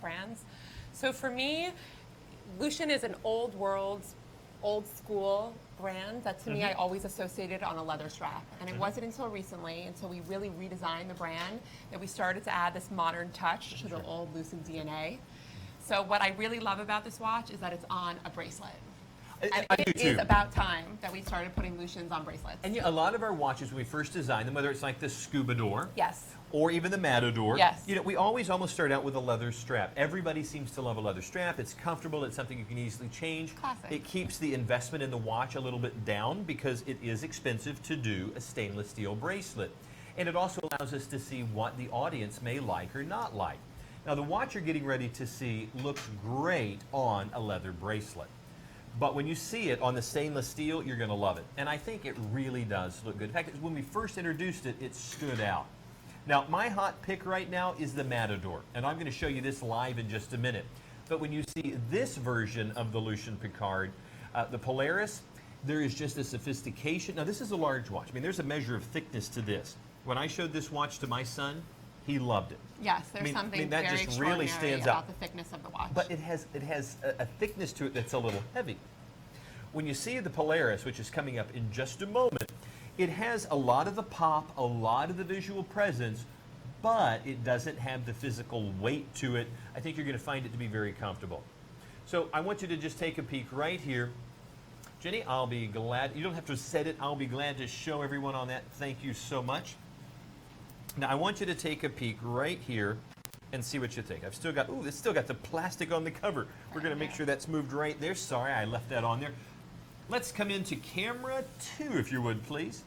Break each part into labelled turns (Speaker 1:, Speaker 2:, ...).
Speaker 1: brands. So for me, Lucian is an old world, old school brand that to me I always associated on a leather strap. And it wasn't until recently, until we really redesigned the brand, that we started to add this modern touch to the old Lucian DNA. So what I really love about this watch is that it's on a bracelet. And it is about time that we started putting Lucians on bracelets.
Speaker 2: And a lot of our watches, when we first designed them, whether it's like the Scuba Door,
Speaker 1: yes,
Speaker 2: or even the Mado Door,
Speaker 1: yes,
Speaker 2: we always almost start out with a leather strap. Everybody seems to love a leather strap. It's comfortable. It's something you can easily change.
Speaker 1: Classic.
Speaker 2: It keeps the investment in the watch a little bit down because it is expensive to do a stainless steel bracelet. And it also allows us to see what the audience may like or not like. Now, the watch you're getting ready to see looks great on a leather bracelet. But when you see it on the stainless steel, you're going to love it. And I think it really does look good. In fact, when we first introduced it, it stood out. Now, my hot pick right now is the Matador. And I'm going to show you this live in just a minute. But when you see this version of the Lucian Piccard, the Polaris, there is just a sophistication. Now, this is a large watch. I mean, there's a measure of thickness to this. When I showed this watch to my son, he loved it.
Speaker 1: Yes, there's something
Speaker 2: that
Speaker 1: very
Speaker 2: just really stands out
Speaker 1: about the thickness of the watch.
Speaker 2: But it has a thickness to it that's a little heavy. When you see the Polaris, which is coming up in just a moment, it has a lot of the pop, a lot of the visual presence, but it doesn't have the physical weight to it. I think you're going to find it to be very comfortable. So I want you to just take a peek right here. Jenny, I'll be glad. You don't have to set it. I'll be glad to show everyone on that. Thank you so much. Now, I want you to take a peek right here and see what you think. I've still got, ooh, it's still got the plastic on the cover. We're going to make sure that's moved right there. Sorry, I left that on there. Let's come into camera 2, if you would, please.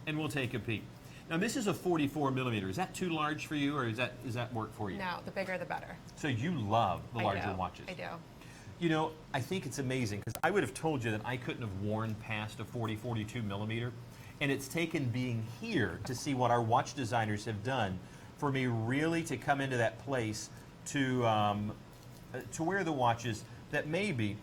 Speaker 2: And we'll take a peek. Now, this is a 44 millimeter. Is that too large for you, or is that work for you?
Speaker 1: No, the bigger the better.
Speaker 2: So you love the larger watches.
Speaker 1: I do.
Speaker 2: You know, I think it's amazing, because I would have told you that I couldn't have worn past a 40, 42 millimeter. And it's taken being here to see what our watch designers have done for me really to come into that place to wear the watches that maybe,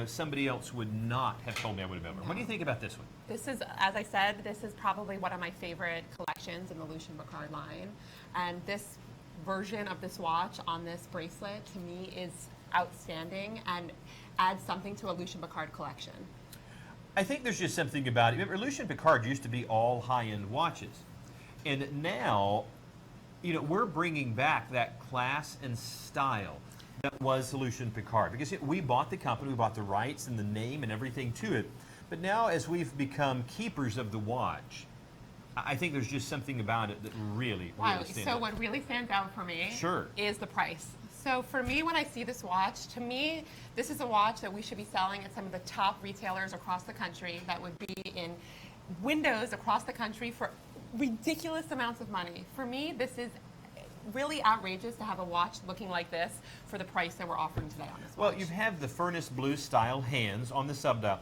Speaker 2: somebody else would not have told me I would remember. No. What do you think about this one?
Speaker 1: This is, as I said, this is probably one of my favorite collections in the Lucian Piccard line. And this version of this watch on this bracelet, to me, is outstanding and adds something to a Lucian Piccard collection.
Speaker 2: I think there's just something about it. Remember, Lucian Piccard used to be all high-end watches. And now, we're bringing back that class and style that was Lucian Piccard. Because we bought the company, we bought the rights and the name and everything to it. But now, as we've become keepers of the watch, I think there's just something about it that really stands out.
Speaker 1: So what really stands out for me is the price. So for me, when I see this watch, to me, this is a watch that we should be selling at some of the top retailers across the country that would be in windows across the country for ridiculous amounts of money. For me, this is really outrageous to have a watch looking like this for the price that we're offering today on this watch.
Speaker 2: Well, you have the furnace blue style hands on the subdial.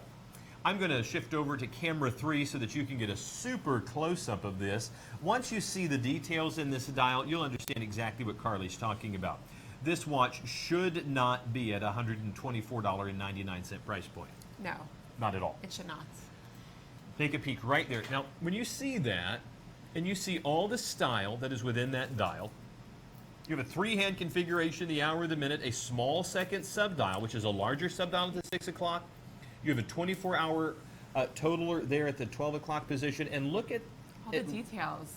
Speaker 2: I'm going to shift over to camera 3 so that you can get a super close-up of this. Once you see the details in this dial, you'll understand exactly what Carly's talking about. This watch should not be at $124.99 price point.
Speaker 1: No.
Speaker 2: Not at all.
Speaker 1: It should not.
Speaker 2: Take a peek right there. Now, when you see that, and you see all the style that is within that dial, you have a 3-hand configuration, the hour, the minute, a small second subdial, which is a larger subdial at the 6 o'clock. You have a 24-hour totaler there at the 12 o'clock position, and look at
Speaker 1: all the details.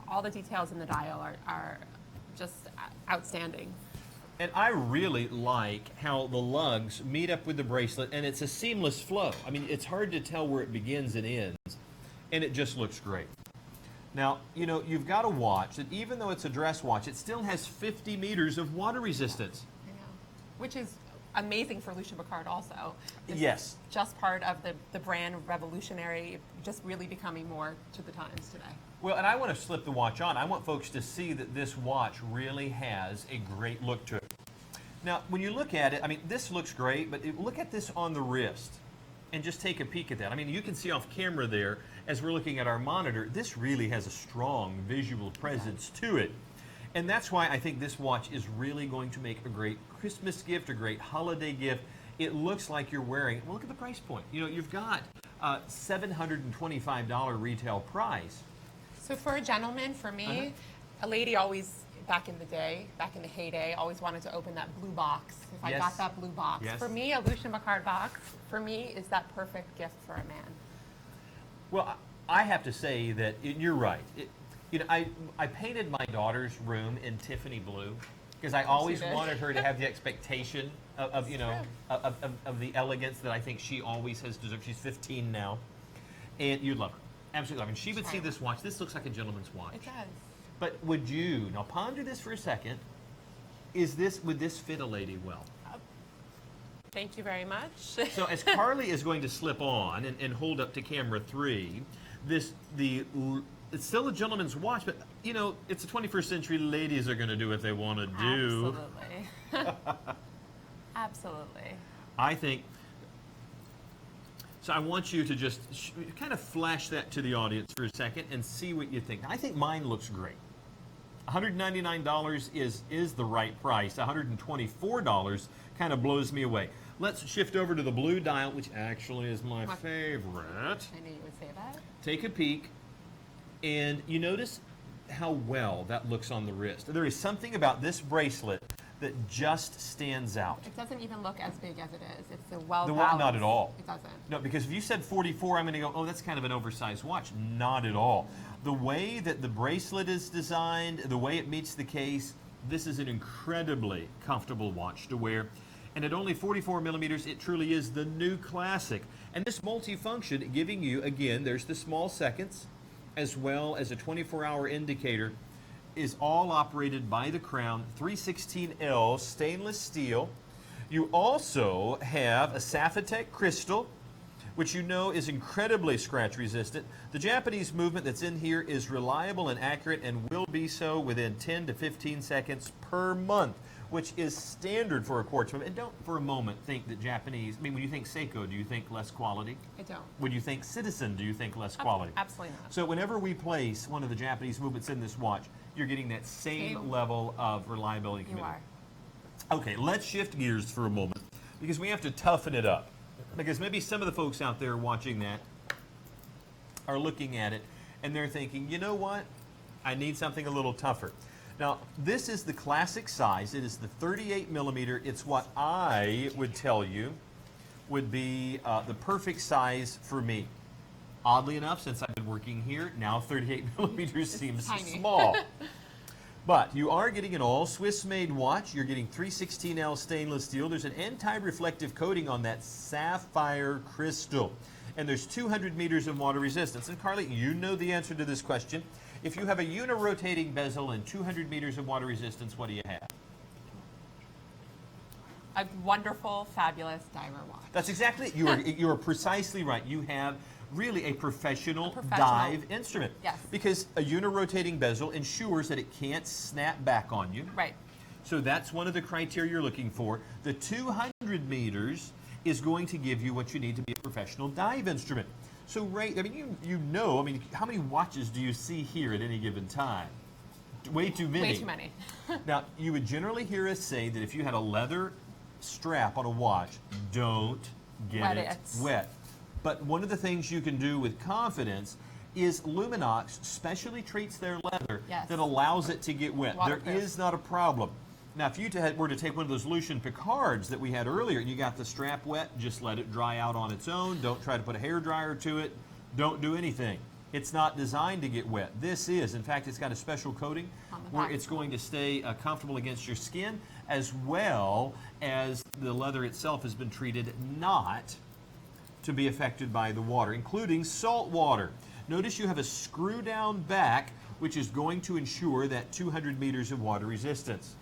Speaker 1: All the details in the dial are just outstanding.
Speaker 2: And I really like how the lugs meet up with the bracelet, and it's a seamless flow. I mean, it's hard to tell where it begins and ends, and it just looks great. Now, you've got a watch that even though it's a dress watch, it still has 50 meters of water resistance.
Speaker 1: I know, which is amazing for Lucian Piccard also.
Speaker 2: Yes.
Speaker 1: Just part of the brand revolutionary, just really becoming more to the times today.
Speaker 2: Well, and I want to slip the watch on. I want folks to see that this watch really has a great look to it. Now, when you look at it, I mean, this looks great, but look at this on the wrist and just take a peek at that. I mean, you can see off camera there, as we're looking at our monitor, this really has a strong visual presence to it. And that's why I think this watch is really going to make a great Christmas gift, a great holiday gift. It looks like you're wearing, well, look at the price point. You've got a $725 retail price.
Speaker 1: So for a gentleman, for me, a lady always back in the day, back in the heyday, always wanted to open that blue box. If I
Speaker 2: Yes.
Speaker 1: got that blue box.
Speaker 2: Yes.
Speaker 1: For me, a Lucian Piccard box, for me, is that perfect gift for a man.
Speaker 2: Well, I have to say that you're right. I painted my daughter's room in Tiffany blue because I always
Speaker 1: did.
Speaker 2: wanted her to have the expectation of the elegance that I think she always has deserved. She's 15 now, and you'd love her. Absolutely love her. And she would see this watch. This looks like a gentleman's watch.
Speaker 1: It does.
Speaker 2: But would you, now ponder this for a second, would this fit a lady well?
Speaker 1: Thank you very much.
Speaker 2: So as Carly is going to slip on and hold up to camera 3, it's still a gentleman's watch, but it's the 21st century. Ladies are going to do what they want to do.
Speaker 1: Absolutely. Absolutely.
Speaker 2: I think. So I want you to just kind of flash that to the audience for a second and see what you think. I think mine looks great. $199 is the right price. $124 kind of blows me away. Let's shift over to the blue dial, which actually is my favorite.
Speaker 1: I knew you would say that.
Speaker 2: Take a peek, and you notice how well that looks on the wrist. There is something about this bracelet that just stands out.
Speaker 1: It doesn't even look as big as it is. It's a well-balanced.
Speaker 2: Not at all.
Speaker 1: It doesn't.
Speaker 2: No, because if you said 44, I'm going to go, oh, that's kind of an oversized watch. Not at all. The way that the bracelet is designed, the way it meets the case, this is an incredibly comfortable watch to wear. And at only 44 millimeters, it truly is the new classic. And this multifunction giving you, again, there's the small seconds, as well as a 24-hour indicator, is all operated by the crown, 316L stainless steel. You also have a Sapphitech crystal, which is incredibly scratch resistant. The Japanese movement that's in here is reliable and accurate and will be so within 10 to 15 seconds per month, which is standard for a quartz movement. And don't for a moment think that Japanese, when you think Seiko, do you think less quality?
Speaker 1: I don't.
Speaker 2: When you think Citizen, do you think less quality?
Speaker 1: Absolutely not.
Speaker 2: So whenever we place one of the Japanese movements in this watch, you're getting that same level of reliability and
Speaker 1: You
Speaker 2: commitment.
Speaker 1: are.
Speaker 2: Okay, let's shift gears for a moment because we have to toughen it up. Because maybe some of the folks out there watching that are looking at it and they're thinking, you know what? I need something a little tougher. Now, this is the classic size. It is the 38 millimeter. It's what I would tell you would be the perfect size for me. Oddly enough, since I've been working here, now 38 millimeters seems
Speaker 1: tiny.
Speaker 2: small. But you are getting an all Swiss-made watch. You're getting 316L stainless steel. There's an anti-reflective coating on that sapphire crystal. And there's 200 meters of water resistance. And Carly, you know the answer to this question. If you have a uni-rotating bezel and 200 meters of water resistance, what do you have?
Speaker 1: A wonderful, fabulous diver watch.
Speaker 2: That's exactly it. You are precisely right. You have really a professional dive instrument.
Speaker 1: Yes.
Speaker 2: Because a uni-rotating bezel ensures that it can't snap back on you.
Speaker 1: Right.
Speaker 2: So that's one of the criteria you're looking for. The 200 meters is going to give you what you need to be a professional dive instrument. So, how many watches do you see here at any given time? Way too many.
Speaker 1: Way too many.
Speaker 2: Now, you would generally hear us say that if you had a leather strap on a watch, don't get it wet. But one of the things you can do with confidence is Luminox specially treats their leather that allows it to get wet.
Speaker 1: Waterproof.
Speaker 2: There is not a problem. Now, if you were to take one of those Lucian Piccards that we had earlier and you got the strap wet, just let it dry out on its own. Don't try to put a hairdryer to it. Don't do anything. It's not designed to get wet. This is. In fact, it's got a special coating where it's going to stay comfortable against your skin, as well as the leather itself has been treated not to be affected by the water, including salt water. Notice you have a screw down back, which is going to ensure that 200 meters of water resistance.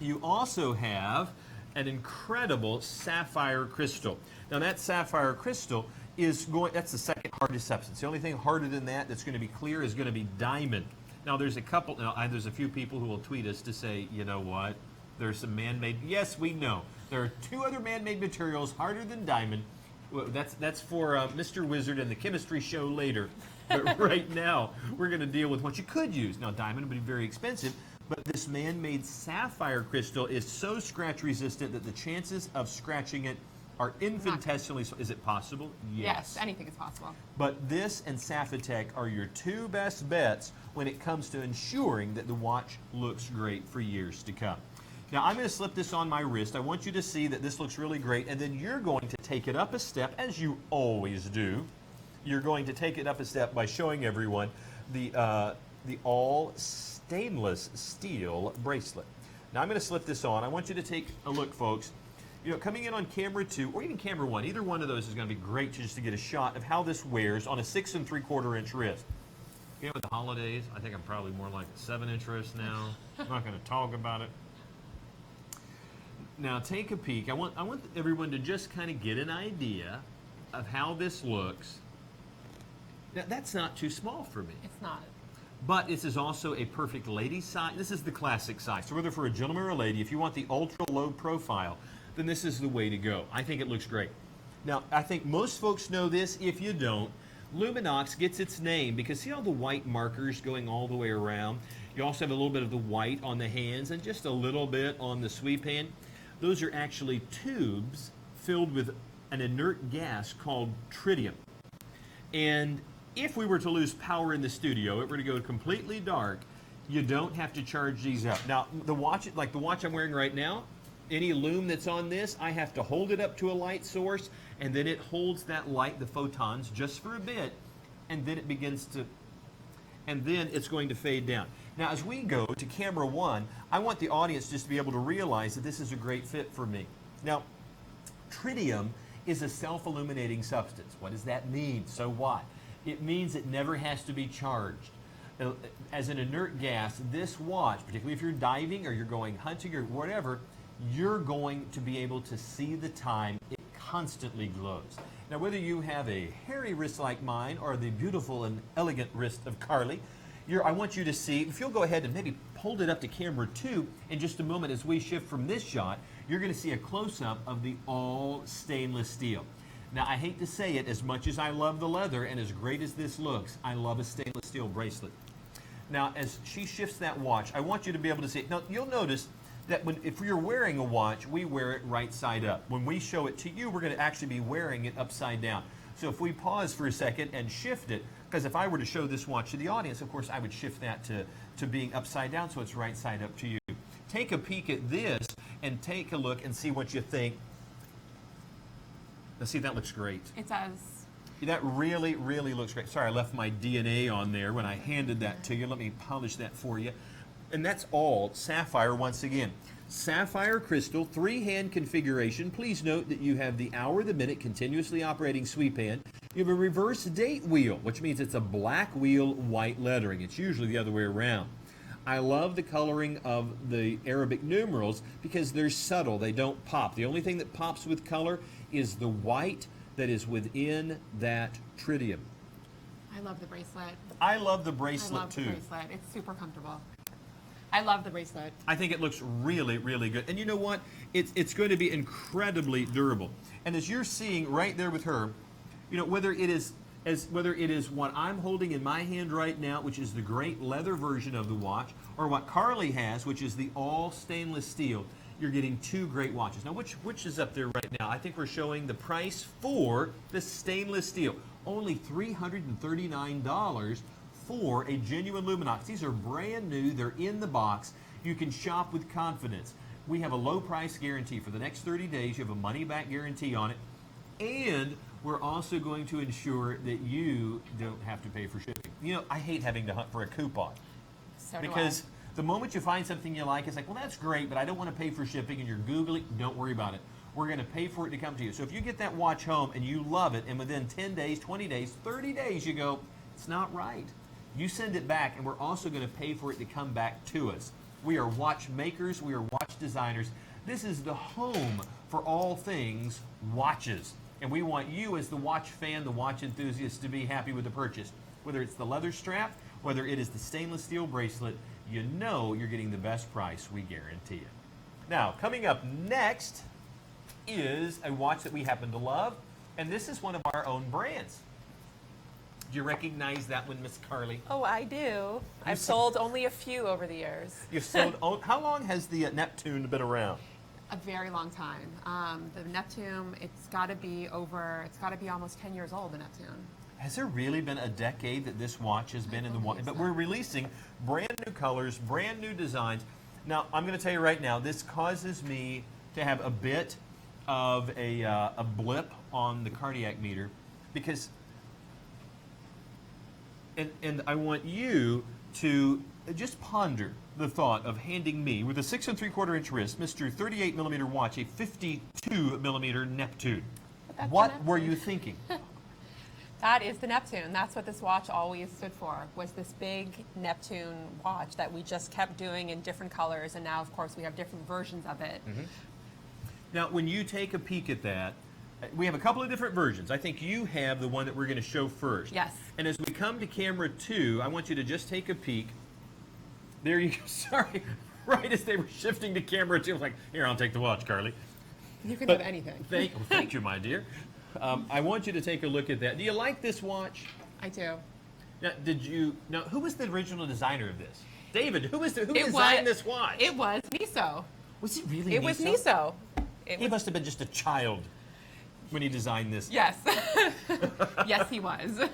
Speaker 2: You also have an incredible sapphire crystal. Now that sapphire crystal that's the second hardest substance. The only thing harder than that that's going to be clear is going to be diamond. Now there's a few people who will tweet us to say, you know what, there's some man-made. Yes, we know. There are 2 other man-made materials harder than diamond. Well, that's for Mr. Wizard and the chemistry show later. But right now, we're going to deal with what you could use. Now, diamond would be very expensive, but this man-made sapphire crystal is so scratch resistant that the chances of scratching it are infinitesimally, is it possible?
Speaker 1: Yes, anything is possible.
Speaker 2: But this and Safetec are your two best bets when it comes to ensuring that the watch looks great for years to come. Now I'm going to slip this on my wrist. I want you to see that this looks really great, and then you're going to take it up a step, as you always do. You're going to take it up a step by showing everyone the all stainless steel bracelet. Now I'm going to slip this on. I want you to take a look, folks. You know, coming in on camera 2 or even camera 1, either one of those is going to be great just to get a shot of how this wears on a 6 3/4 inch wrist. You know, with the holidays, I think I'm probably more like a 7-inch wrist now. I'm not going to talk about it. Now take a peek. I want everyone to just kind of get an idea of how this looks. Now that's not too small for me.
Speaker 1: It's not.
Speaker 2: But this is also a perfect lady size. This is the classic size. So whether for a gentleman or a lady, if you want the ultra low profile, then this is the way to go. I think it looks great. Now, I think most folks know this. If you don't, Luminox gets its name because see all the white markers going all the way around? You also have a little bit of the white on the hands and just a little bit on the sweep hand. Those are actually tubes filled with an inert gas called tritium. And if we were to lose power in the studio, it were to go completely dark, you don't have to charge these up. Now, the watch, like the watch I'm wearing right now, any lume that's on this, I have to hold it up to a light source, and then it holds that light, the photons, just for a bit, and then it begins to, and then it's going to fade down. Now, as we go to camera 1, I want the audience just to be able to realize that this is a great fit for me. Now, tritium is a self-illuminating substance. What does that mean? So what? It means it never has to be charged. As an inert gas, this watch, particularly if you're diving or you're going hunting or whatever, you're going to be able to see the time. It constantly glows. Now, whether you have a hairy wrist like mine or the beautiful and elegant wrist of Carly, I want you to see, if you'll go ahead and maybe hold it up to camera 2 in just a moment as we shift from this shot, you're going to see a close-up of the all stainless steel. Now, I hate to say it, as much as I love the leather and as great as this looks, I love a stainless steel bracelet. Now, as she shifts that watch, I want you to be able to see it. Now, you'll notice that if you're wearing a watch, we wear it right side up. When we show it to you, we're going to actually be wearing it upside down. So if we pause for a second and shift it, because if I were to show this watch to the audience, of course, I would shift that to being upside down so it's right side up to you. Take a peek at this and take a look and see what you think. Now, see, that looks great.
Speaker 1: It does.
Speaker 2: That really, really looks great. Sorry, I left my DNA on there when I handed that to you. Let me polish that for you. And that's all sapphire once again. Sapphire crystal, 3-hand configuration. Please note that you have the hour, the minute, continuously operating sweep hand. You have a reverse date wheel, which means it's a black wheel, white lettering. It's usually the other way around. I love the coloring of the Arabic numerals because they're subtle. They don't pop. The only thing that pops with color is the white that is within that tritium.
Speaker 1: I love the bracelet.
Speaker 2: I love the bracelet
Speaker 1: I love
Speaker 2: too.
Speaker 1: the bracelet. It's super comfortable. I love the bracelet.
Speaker 2: I think it looks really, really good. And you know what? It's going to be incredibly durable. And as you're seeing right there with her, you know, whether it is what I'm holding in my hand right now, which is the great leather version of the watch, or what Carly has, which is the all stainless steel, you're getting two great watches. Now, which is up there right now? I think we're showing the price for the stainless steel. Only $339 for a genuine Luminox. These are brand new. They're in the box. You can shop with confidence. We have a low price guarantee. For the next 30 days, you have a money-back guarantee on it. And we're also going to ensure that you don't have to pay for shipping. You know, I hate having to hunt for a coupon.
Speaker 1: So
Speaker 2: Because the moment you find something you like, it's like, well, that's great, but I don't want to pay for shipping, and you're Googling, don't worry about it. We're going to pay for it to come to you. So if you get that watch home and you love it, and within 10 days, 20 days, 30 days, you go, it's not right. You send it back, and we're also going to pay for it to come back to us. We are watch makers. We are watch designers. This is the home for all things watches. And we want you as the watch fan, the watch enthusiast, to be happy with the purchase. Whether it's the leather strap, whether it is the stainless steel bracelet, you know you're getting the best price, we guarantee it. Now, coming up next is a watch that we happen to love, and this is one of our own brands. Do you recognize that one, Miss Carly?
Speaker 3: Oh, I do. I've sold only a few over the years.
Speaker 2: You've sold. How long has the Neptune been around?
Speaker 1: A very long time. The Neptune, it's got to be almost 10 years old, the Neptune.
Speaker 2: Has there really been a decade that this watch has been in the watch? But we're releasing brand new colors, brand new designs. Now, I'm going to tell you right now, this causes me to have a bit of a blip on the cardiac meter because, and I want you to just ponder the thought of handing me, with a 6 3/4 inch wrist, Mr. 38 millimeter watch, a 52 millimeter Neptune. What were you thinking?
Speaker 1: That is the Neptune. That's what this watch always stood for, was this big Neptune watch that we just kept doing in different colors, and now, of course, we have different versions of it.
Speaker 2: Mm-hmm. Now, when you take a peek at that, we have a couple of different versions. I think you have the one that we're going to show first.
Speaker 1: Yes.
Speaker 2: And as we come to camera 2, I want you to just take a peek. There you go. Sorry. Right as they were shifting to camera 2, I was like, here, I'll take the watch, Carly.
Speaker 1: You can have anything.
Speaker 2: Thank you, my dear. I want you to take a look at that. Do you like this watch?
Speaker 1: I do.
Speaker 2: Now, who was the original designer of this? David, who designed this watch?
Speaker 1: It was Niso.
Speaker 2: Was it really Niso?
Speaker 1: It was Niso.
Speaker 2: He must have been just a child when he designed this.
Speaker 1: Yes. Yes, he was.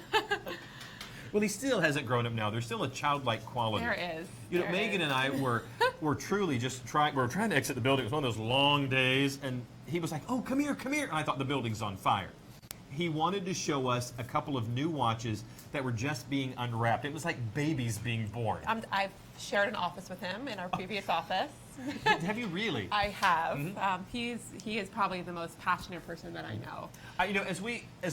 Speaker 2: Well, he still hasn't grown up now. There's still a childlike quality.
Speaker 1: There is.
Speaker 2: You know, Megan and I were truly just trying to exit the building. It was one of those long days, and he was like, oh, come here, come here. And I thought the building's on fire. He wanted to show us a couple of new watches that were just being unwrapped. It was like babies being born.
Speaker 1: I've shared an office with him in our previous office.
Speaker 2: Have you really?
Speaker 1: I have. Mm-hmm. He is probably the most passionate person that I know.
Speaker 2: You know, as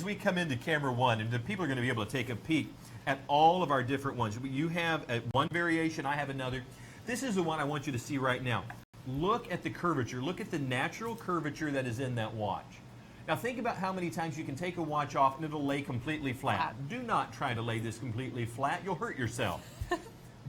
Speaker 2: we come into camera 1, and the people are going to be able to take a peek at all of our different ones. You have one variation, I have another. This is the one I want you to see right now. Look at the curvature. Look at the natural curvature that is in that watch. Now think about how many times you can take a watch off and it'll lay completely flat. Do not try to lay this completely flat. You'll hurt yourself.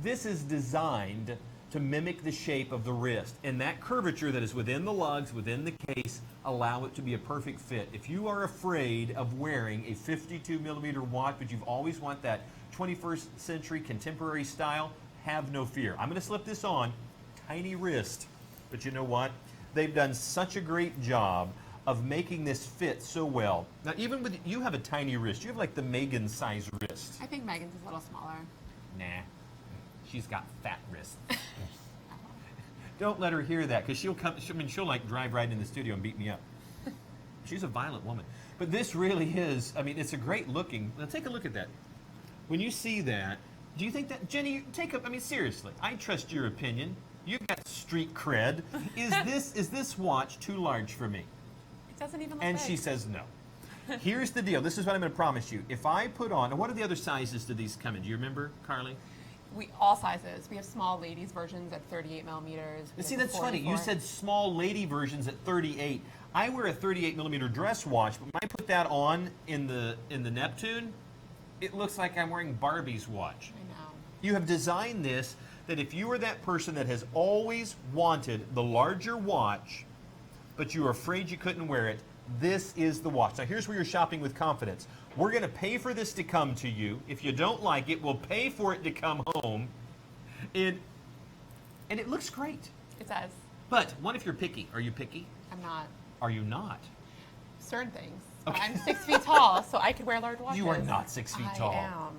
Speaker 2: This is designed to mimic the shape of the wrist, and that curvature that is within the lugs, within the case, allow it to be a perfect fit. If you are afraid of wearing a 52 millimeter watch, but you've always want that 21st century contemporary style, have no fear. I'm going to slip this on, tiny wrist, but you know what? They've done such a great job of making this fit so well. Now, even with, you have a tiny wrist. You have like the Megan size wrist.
Speaker 1: I think Megan's is a little smaller.
Speaker 2: Nah, she's got fat wrists. Don't let her hear that, because she'll like drive right in the studio and beat me up. She's a violent woman. But this really is, I mean, it's a great looking, now take a look at that. When you see that, do you think that, Jenny, seriously, I trust your opinion. You've got street cred. Is this watch too large for me?
Speaker 1: It doesn't even look
Speaker 2: And
Speaker 1: big.
Speaker 2: she says no. Here's the deal. This is what I'm going to promise you. If I put on, and what are the other sizes do these come in? Do you remember, Carly?
Speaker 1: All sizes. We have small ladies versions at 38 millimeters.
Speaker 2: And see, that's funny. You said small lady versions at 38. I wear a 38 millimeter dress watch, but when I put that on in the Neptune, it looks like I'm wearing Barbie's watch.
Speaker 1: I know.
Speaker 2: You have designed this that if you are that person that has always wanted the larger watch, but you are afraid you couldn't wear it, this is the watch. Now here's where you're shopping with confidence. We're going to pay for this to come to you. If you don't like it, we'll pay for it to come home. And it looks great.
Speaker 1: It does.
Speaker 2: But what if you're picky? Are you picky?
Speaker 1: I'm not.
Speaker 2: Are you not?
Speaker 1: Certain things.
Speaker 2: Okay.
Speaker 1: I'm 6 feet tall, so I could wear large watches.
Speaker 2: You are not 6 feet tall.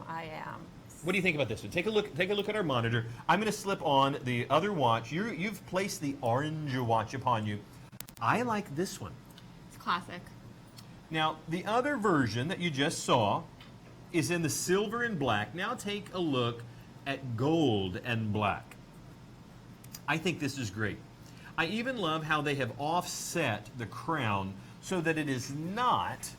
Speaker 1: I am.
Speaker 2: What do you think about this one? Take a look at our monitor. I'm going to slip on the other watch. You've placed the orange watch upon you. I like this one.
Speaker 1: It's classic.
Speaker 2: Now, the other version that you just saw is in the silver and black. Now take a look at gold and black. I think this is great. I even love how they have offset the crown so that it is not...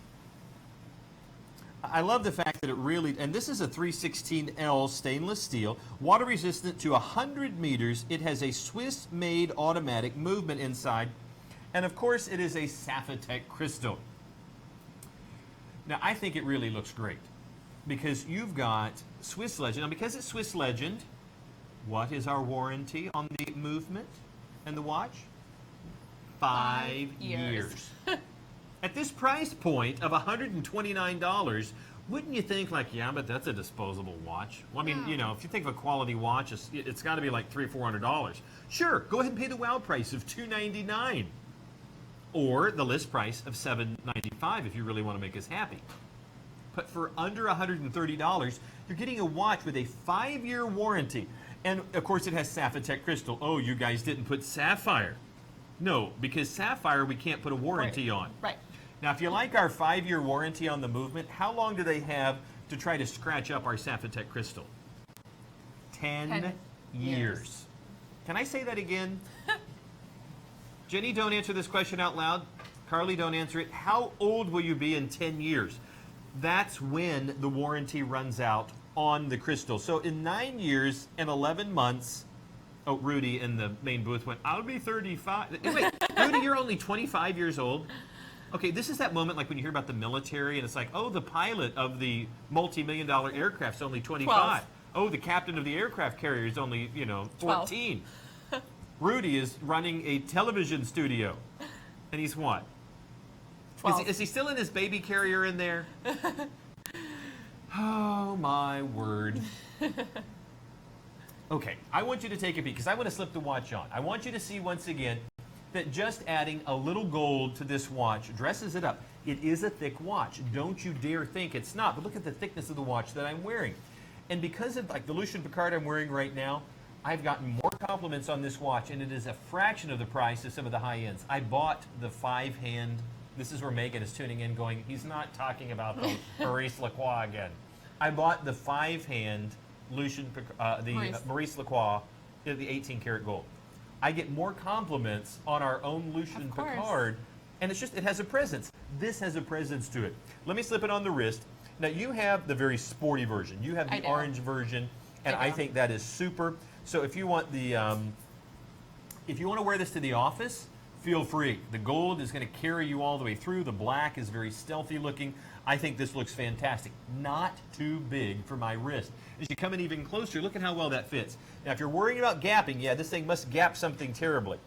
Speaker 2: I love the fact that it really... And this is a 316L stainless steel, water resistant to 100 meters. It has a Swiss-made automatic movement inside. And of course, it is a Sapphitech crystal. Now, I think it really looks great because you've got Swiss Legend. Now, because it's Swiss Legend, what is our warranty on the movement and the watch? 5 years. At this price point of $129, wouldn't you think like, yeah, but that's a disposable watch? Well, I mean, you know, if you think of a quality watch, it's got to be like $300 or $400. Sure, go ahead and pay the wow price of $299. or the list price of $795 if you really want to make us happy. But for under $130, you're getting a watch with a 5-year warranty. And of course it has Sapphitech crystal. Oh, you guys didn't put sapphire. No, because sapphire we can't put a warranty on.
Speaker 1: Right.
Speaker 2: Now, if you like our 5-year warranty on the movement, how long do they have to try to scratch up our Sapphitech crystal? 10 years. Can I say that again? Jenny, don't answer this question out loud. Carly, don't answer it. How old will you be in 10 years? That's when the warranty runs out on the crystal. So in 9 years and 11 months, oh, Rudy in the main booth went, I'll be 35. Wait, Rudy, you're only 25 years old? Okay, this is that moment like when you hear about the military and it's like, oh, the pilot of the multi-million-dollar aircraft's only 25.
Speaker 1: 12.
Speaker 2: Oh, the captain of the aircraft carrier is only, 14. Rudy is running a television studio. And he's what? Is he still in his baby carrier in there? Oh, my word. Okay, I want you to take a peek because I want to slip the watch on. I want you to see once again that just adding a little gold to this watch dresses it up. It is a thick watch. Don't you dare think it's not. But look at the thickness of the watch that I'm wearing. And because of like the Lucian Piccard I'm wearing right now, I've gotten more compliments on this watch, and it is a fraction of the price of some of the high ends. I bought the 5-hand. This is where Megan is tuning in going, he's not talking about the Maurice Lacroix again. I bought the 5-hand Lucian, Maurice Lacroix, the 18-karat gold. I get more compliments on our own Lucian Piccard, and it's just, it has a presence. This has a presence to it. Let me slip it on the wrist. Now, you have the very sporty version. You have the orange version, and I think that is super. So if you want the, if you want to wear this to the office, feel free. The gold is going to carry you all the way through. The black is very stealthy looking. I think this looks fantastic. Not too big for my wrist. As you come in even closer, look at how well that fits. Now, if you're worrying about gapping, yeah, this thing must gap something terribly.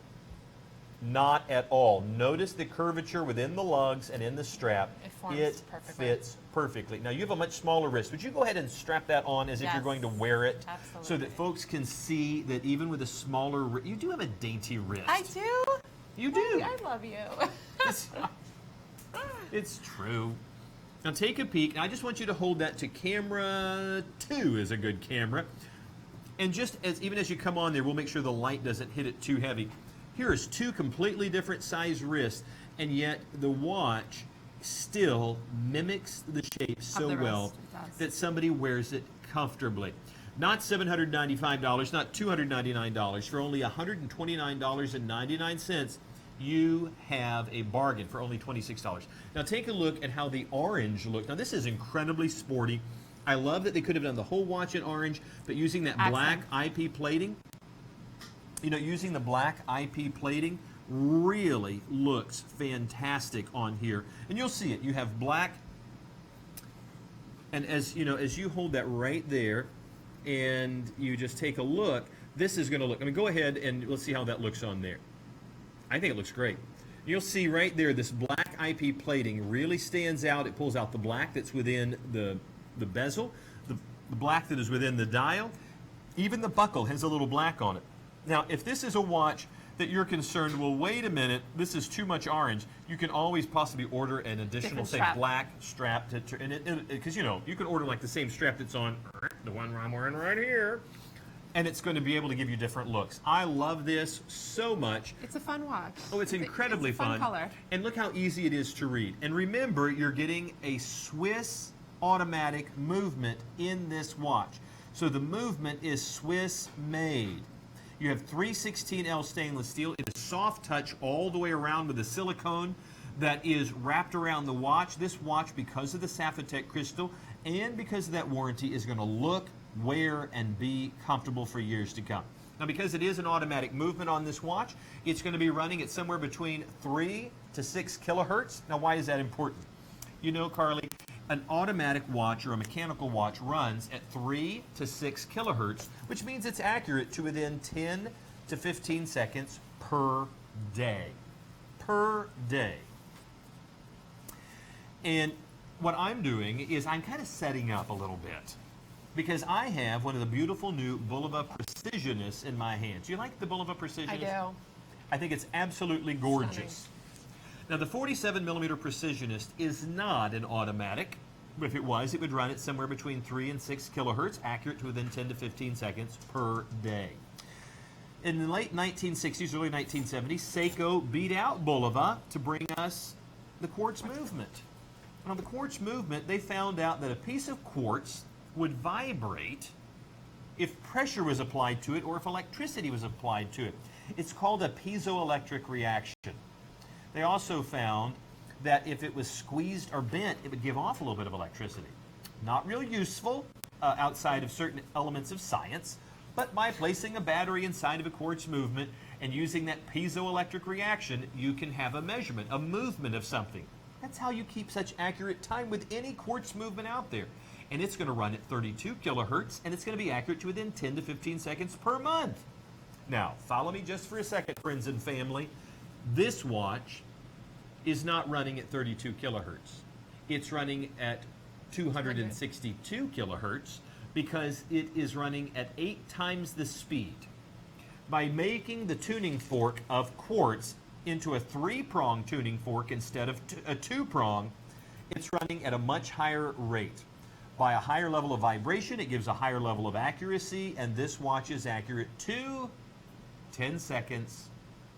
Speaker 2: Not at all. Notice the curvature within the lugs and in the strap. It fits perfectly. Now, you have a much smaller wrist. Would you go ahead and strap that on as if you're going to wear it?
Speaker 1: Absolutely.
Speaker 2: So that folks can see that even with a smaller wrist, you do have a dainty wrist.
Speaker 1: I do.
Speaker 2: You do.
Speaker 1: I love you.
Speaker 2: It's true. Now take a peek. And I just want you to hold that to camera 2 is a good camera. And just as even as you come on there, we'll make sure the light doesn't hit it too heavy. Here is 2 completely different size wrists, and yet the watch still mimics the shape so well that somebody wears it comfortably. Not $795, not $299. For only $129.99, you have a bargain for only $26. Now take a look at how the orange looks. Now this is incredibly sporty. I love that they could have done the whole watch in orange, but using that black IP plating, using the black IP plating really looks fantastic on here. And you'll see it. You have black, and as you hold that right there, and you just take a look, this is going to look, go ahead and let's see how that looks on there. I think it looks great. You'll see right there, this black IP plating really stands out. It pulls out the black that's within the bezel, the black that is within the dial. Even the buckle has a little black on it. Now, if this is a watch that you're concerned, well, wait a minute, this is too much orange, you can always possibly order an additional, say, black strap, because, you can order like the same strap that's on the one I'm wearing right here, and it's going to be able to give you different looks. I love this so much.
Speaker 1: It's a fun watch.
Speaker 2: Oh, it's incredibly fun.
Speaker 1: Color.
Speaker 2: And look how easy it is to read. And remember, you're getting a Swiss automatic movement in this watch. So the movement is Swiss-made. You have 316L stainless steel. It is soft touch all the way around with a silicone that is wrapped around the watch. This watch, because of the Sapphitech crystal and because of that warranty, is going to look, wear, and be comfortable for years to come. Now, because it is an automatic movement on this watch, it's going to be running at somewhere between 3 to 6 kilohertz. Now, why is that important? Carly, an automatic watch or a mechanical watch runs at 3 to 6 kilohertz, which means it's accurate to within 10 to 15 seconds per day. Per day. And what I'm doing is I'm kind of setting up a little bit because I have one of the beautiful new Bulova Precisionists in my hands. Do you like the Bulova Precisionist?
Speaker 1: I do.
Speaker 2: I think it's absolutely gorgeous. Now the 47mm precisionist is not an automatic. If it was, it would run at somewhere between 3 and 6 kilohertz, accurate to within 10 to 15 seconds per day. In the late 1960s, early 1970s, Seiko beat out Bulova to bring us the quartz movement. Now the quartz movement, they found out that a piece of quartz would vibrate if pressure was applied to it or if electricity was applied to it. It's called a piezoelectric reaction. They also found that if it was squeezed or bent, it would give off a little bit of electricity. Not real useful outside of certain elements of science, but by placing a battery inside of a quartz movement and using that piezoelectric reaction, you can have a measurement, a movement of something. That's how you keep such accurate time with any quartz movement out there. And it's going to run at 32 kilohertz, and it's going to be accurate to within 10 to 15 seconds per month. Now, follow me just for a second, friends and family. This watch is not running at 32 kilohertz. It's running at 262 kilohertz because it is running at 8 times the speed. By making the tuning fork of quartz into a 3-prong tuning fork instead of a 2-prong, it's running at a much higher rate. By a higher level of vibration, it gives a higher level of accuracy, and this watch is accurate to 10 seconds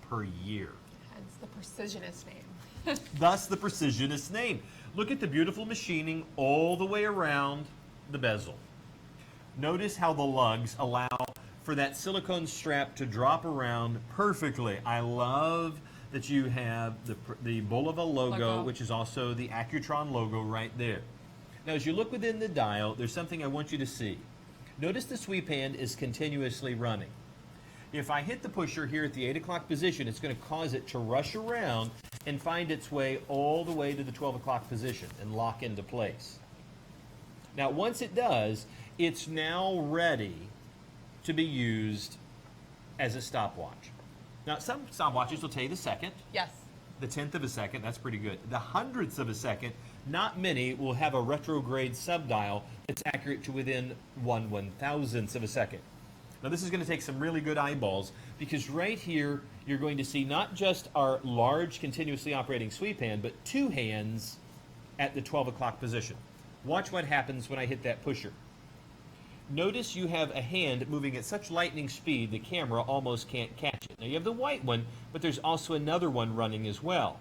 Speaker 2: per year.
Speaker 1: Hence the precisionist name.
Speaker 2: Thus the precisionist name. Look at the beautiful machining all the way around the bezel. Notice how the lugs allow for that silicone strap to drop around perfectly. I love that you have the Bulova logo, which is also the Accutron logo right there. Now, as you look within the dial, there's something I want you to see. Notice the sweep hand is continuously running. If I hit the pusher here at the 8 o'clock position, it's going to cause it to rush around and find its way all the way to the 12 o'clock position and lock into place. Now, once it does, it's now ready to be used as a stopwatch. Now, some stopwatches will tell you the second.
Speaker 1: Yes.
Speaker 2: The 10th of a second, that's pretty good. The 100th of a second, not many will have a retrograde subdial that's accurate to within 1/1000th of a second. Now, this is going to take some really good eyeballs because right here, you're going to see not just our large continuously operating sweep hand, but 2 hands at the 12 o'clock position. Watch what happens when I hit that pusher. Notice you have a hand moving at such lightning speed the camera almost can't catch it. Now you have the white one, but there's also another one running as well.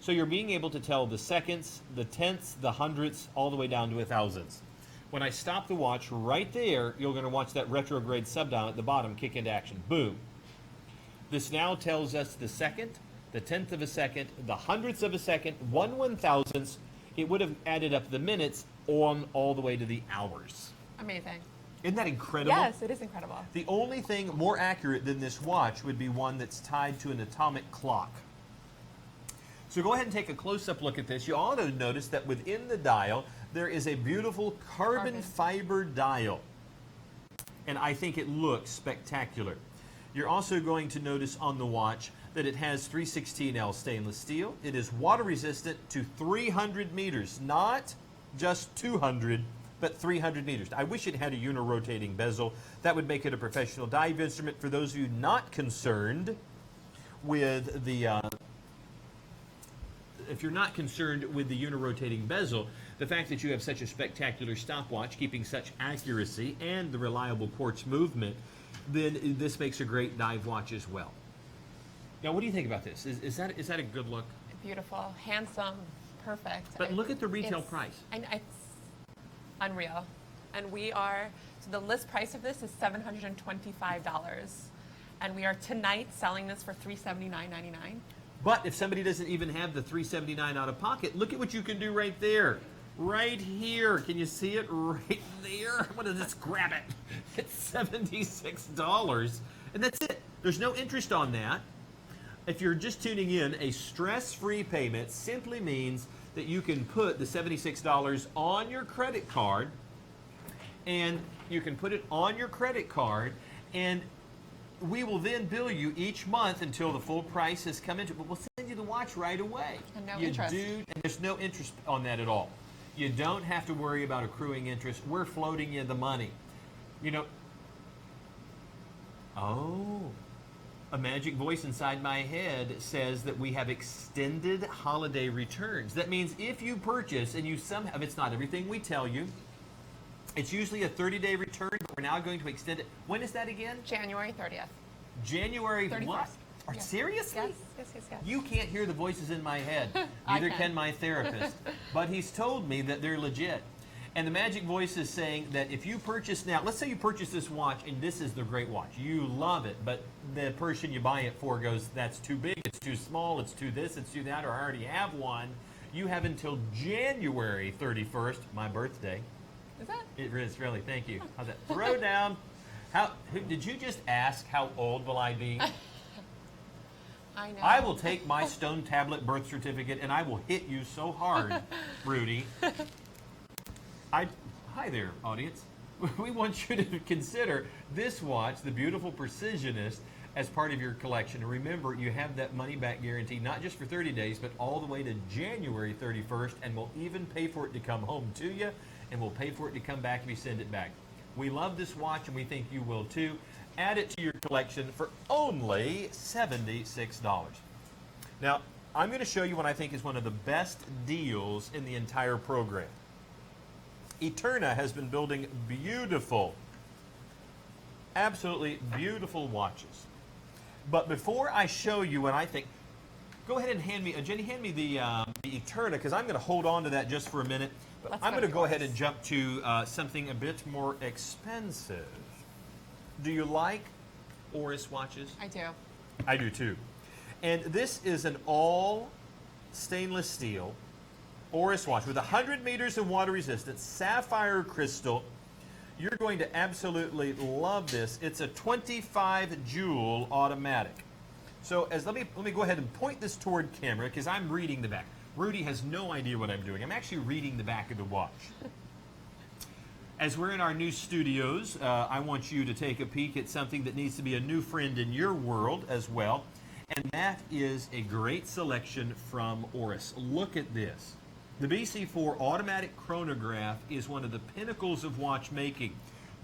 Speaker 2: So you're being able to tell the seconds, the tenths, the hundredths, all the way down to 1,000ths. When I stop the watch right there, you're going to watch that retrograde subdial at the bottom kick into action. Boom. This now tells us the second, the 10th of a second, the hundredths of a second, 1/1000th. It would have added up the minutes on all the way to the hours.
Speaker 1: Amazing.
Speaker 2: Isn't that incredible?
Speaker 1: Yes, it is incredible.
Speaker 2: The only thing more accurate than this watch would be one that's tied to an atomic clock. So go ahead and take a close-up look at this. You ought to notice that within the dial, there is a beautiful carbon fiber dial. And I think it looks spectacular. You're also going to notice on the watch that it has 316L stainless steel. It is water resistant to 300 meters, not just 200, but 300 meters. I wish it had a unirotating bezel. That would make it a professional dive instrument. For those of you not concerned with the, if you're not concerned with the unirotating bezel, the fact that you have such a spectacular stopwatch, keeping such accuracy and the reliable quartz movement, then this makes a great dive watch as well. Now, what do you think about this? Is that a good look?
Speaker 1: Beautiful, handsome, perfect.
Speaker 2: But look at the retail price.
Speaker 1: And it's unreal. And we are, so the list price of this is $725. And we are tonight selling this for $379.99.
Speaker 2: But if somebody doesn't even have the $379 out of pocket, look at what you can do right there. Right here. Can you see it right there? What is this? Grab it. It's $76. And that's it. There's no interest on that. If you're just tuning in, a stress-free payment simply means that you can put the $76 on your credit card, and you can put it on your credit card, and we will then bill you each month until the full price has come into it. But we'll send you the watch right away.
Speaker 1: And no interest.
Speaker 2: And there's no interest on that at all. You don't have to worry about accruing interest. We're floating you the money. You know, oh, A magic voice inside my head says that we have extended holiday returns. That means if you purchase and you somehow, it's not everything we tell you, it's usually a 30-day return, but we're now going to extend it. When is that again?
Speaker 1: January 30th.
Speaker 2: January
Speaker 1: 31st.
Speaker 2: what?
Speaker 1: Yes.
Speaker 2: Seriously?
Speaker 1: Yes.
Speaker 2: You can't hear the voices in my head.
Speaker 1: I
Speaker 2: Neither
Speaker 1: can.
Speaker 2: can my therapist. But he's told me that they're legit. And the magic voice is saying that if you purchase now, let's say you purchase this watch, and this is the great watch. You love it, but the person you buy it for goes, that's too big, it's too small, it's too this, it's too that, or I already have one. You have until January 31st, my birthday.
Speaker 1: Is that?
Speaker 2: It is, really. Thank you. How's that? Throw down. Did you just ask how old will I be?
Speaker 1: I know.
Speaker 2: I will take my stone tablet birth certificate and I will hit you so hard, Rudy. Hi there, audience. We want you to consider this watch, the beautiful Precisionist, as part of your collection. And remember, you have that money-back guarantee, not just for 30 days, but all the way to January 31st, and we'll even pay for it to come home to you, and we'll pay for it to come back if you send it back. We love this watch, and we think you will too. Add it to your collection for only $76. Now, I'm going to show you what I think is one of the best deals in the entire program. Eterna has been building beautiful, absolutely beautiful watches. But before I show you what I think, go ahead and hand me, Jenny, hand me the Eterna, because I'm going to hold on to that just for a minute. But I'm going to go ahead and jump to something a bit more expensive. Do you like Oris watches?
Speaker 1: I do.
Speaker 2: I do too. And this is an all stainless steel Oris watch with 100 meters of water resistance, sapphire crystal. You're going to absolutely love this. It's a 25 joule automatic. So let me go ahead and point this toward camera because I'm reading the back. Rudy has no idea what I'm doing. I'm actually reading the back of the watch. As we're in our new studios, I want you to take a peek at something that needs to be a new friend in your world as well. And that is a great selection from Oris. Look at this. The BC4 automatic chronograph is one of the pinnacles of watchmaking.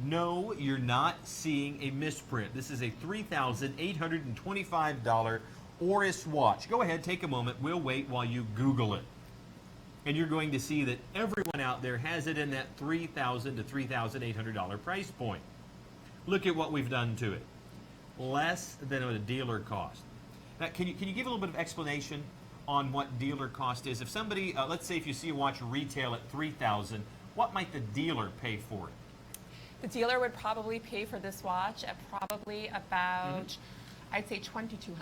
Speaker 2: No, you're not seeing a misprint. This is a $3,825 Oris watch. Go ahead, take a moment. We'll wait while you Google it. And you're going to see that everyone out there has it in that $3,000 to $3,800 price point. Look at what we've done to it. Less than a dealer cost. Now, can you give a little bit of explanation on what dealer cost is? If somebody, let's say if you see a watch retail at $3,000, what might the dealer pay for it?
Speaker 1: The dealer would probably pay for this watch at probably about, I'd say $2,200.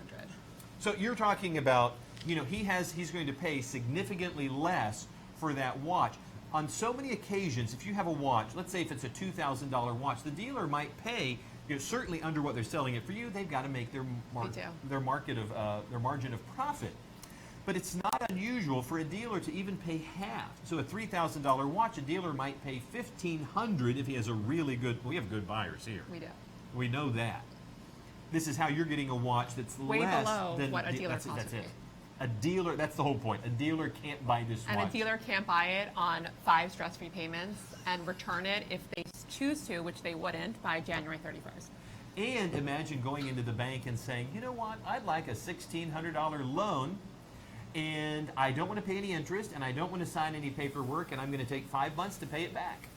Speaker 2: So you're talking about, you know, he's going to pay significantly less for that watch. On so many occasions, if you have a watch, let's say if it's a $2,000 watch, the dealer might pay, you know, certainly under what they're selling it for you. They've got to make their margin of profit. But it's not unusual for a dealer to even pay half. So a $3,000 watch, a dealer might pay $1,500 if he has a really good. We have good buyers here.
Speaker 1: We do.
Speaker 2: We know that. This is how you're getting a watch that's
Speaker 1: way
Speaker 2: less
Speaker 1: below
Speaker 2: than
Speaker 1: what a dealer
Speaker 2: that's
Speaker 1: costs.
Speaker 2: it. A dealer. That's the whole point. A dealer can't buy this watch.
Speaker 1: And a dealer can't buy it on 5 stress-free payments and return it if they choose to, which they wouldn't, by January 31st.
Speaker 2: And imagine going into the bank and saying, you know what, I'd like a $1,600 loan, and I don't want to pay any interest, and I don't want to sign any paperwork, and I'm going to take 5 months to pay it back.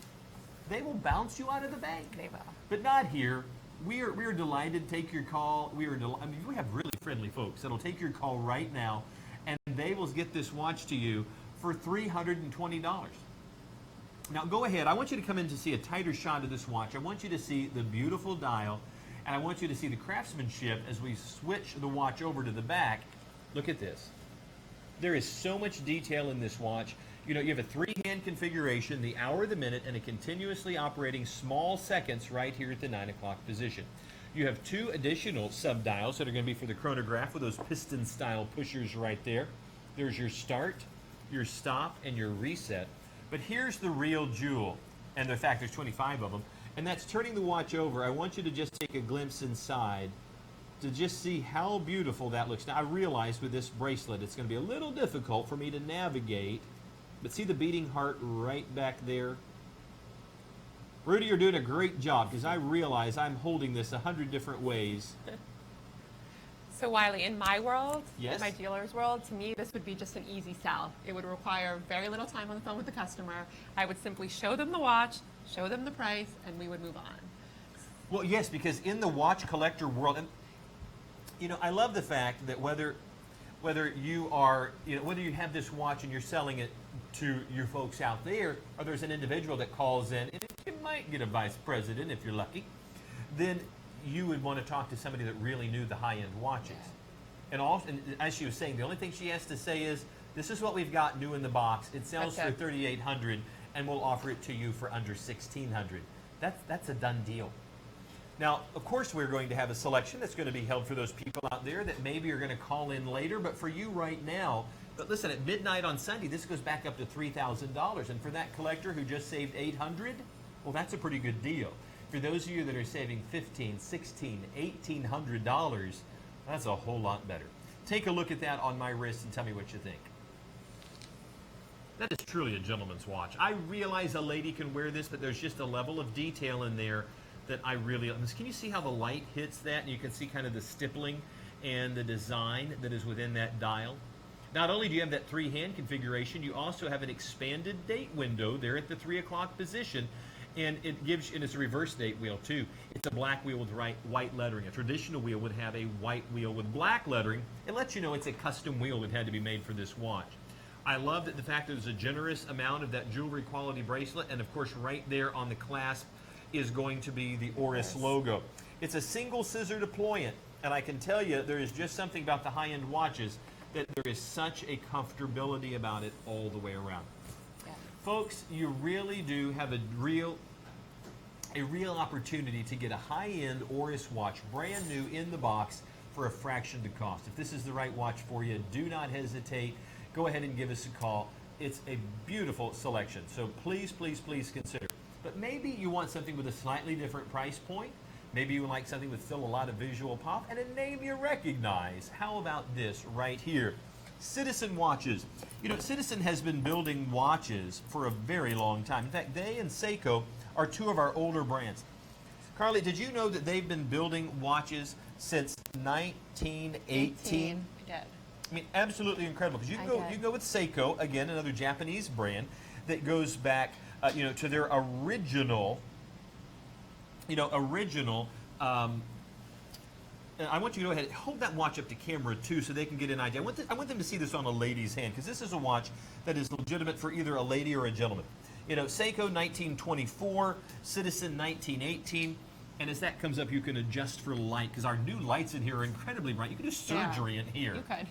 Speaker 2: They will bounce you out of the bank.
Speaker 1: They will.
Speaker 2: But not here. We are delighted to take your call. We have really friendly folks that'll take your call right now, and they will get this watch to you for $320. Now go ahead. I want you to come in to see a tighter shot of this watch. I want you to see the beautiful dial, and I want you to see the craftsmanship as we switch the watch over to the back. Look at this. There is so much detail in this watch. You know, you have a 3-hand configuration, the hour, the minute, and a continuously operating small seconds right here at the 9 o'clock position. You have 2 additional sub-dials that are going to be for the chronograph with those piston-style pushers right there. There's your start, your stop, and your reset. But here's the real jewel, and in fact, there's 25 of them, and that's turning the watch over. I want you to just take a glimpse inside to just see how beautiful that looks. Now, I realize with this bracelet, it's going to be a little difficult for me to navigate, but see the beating heart right back there? Rudy, you're doing a great job because I realize I'm holding this 100 different ways.
Speaker 1: So Wiley, in my world,
Speaker 2: Yes.
Speaker 1: in my dealer's world, to me this would be just an easy sell. It would require very little time on the phone with the customer. I would simply show them the watch, show them the price, and we would move on.
Speaker 2: Well, yes, because in the watch collector world, and you know, I love the fact that whether you are, you know, whether you have this watch and you're selling it to your folks out there, or there's an individual that calls in, and you might get a vice president if you're lucky, then you would want to talk to somebody that really knew the high-end watches. And also, and as she was saying, the only thing she has to say is, this is what we've got new in the box. It sells for $3,800, and we'll offer it to you for under $1,600. That's a done deal. Now, of course, we're going to have a selection that's going to be held for those people out there that maybe are going to call in later, but for you right now, but listen, at midnight on Sunday, this goes back up to $3,000, and for that collector who just saved $800, well, that's a pretty good deal. For those of you that are saving $1,500, $1,600, $1,800, that's a whole lot better. Take a look at that on my wrist and tell me what you think. That is truly a gentleman's watch. I realize a lady can wear this, but there's just a level of detail in there that I really love. Can you see how the light hits that? And you can see kind of the stippling and the design that is within that dial. Not only do you have that 3-hand configuration, you also have an expanded date window there at the 3 o'clock position. And it gives, and it's a reverse date wheel too. It's a black wheel with white lettering. A traditional wheel would have a white wheel with black lettering. It lets you know it's a custom wheel that had to be made for this watch. I love that the fact that there's a generous amount of that jewelry quality bracelet, and of course right there on the clasp is going to be the Oris logo. It's a single scissor deployant, and I can tell you there is just something about the high-end watches that there is such a comfortability about it all the way around. Yeah. Folks, you really do have a real opportunity to get a high-end Oris watch, brand new in the box, for a fraction of the cost. If this is the right watch for you, do not hesitate. Go ahead and give us a call. It's a beautiful selection, so please, please, please consider. But maybe you want something with a slightly different price point. Maybe you would like something with still a lot of visual pop and a name you recognize. How about this right here? Citizen Watches. You know, Citizen has been building watches for a very long time. In fact, they and Seiko are two of our older brands. Carly, did you know that they've been building watches since 1918?
Speaker 1: I did.
Speaker 2: I mean, absolutely incredible. Because you go with Seiko, again, another Japanese brand that goes back, to their original. I want you to go ahead and hold that watch up to camera too, so they can get an idea. I want them to see this on a lady's hand, because this is a watch that is legitimate for either a lady or a gentleman. You know, Seiko 1924, Citizen 1918. And as that comes up, you can adjust for light, because our new lights in here are incredibly bright. You can do surgery in here.
Speaker 1: You could.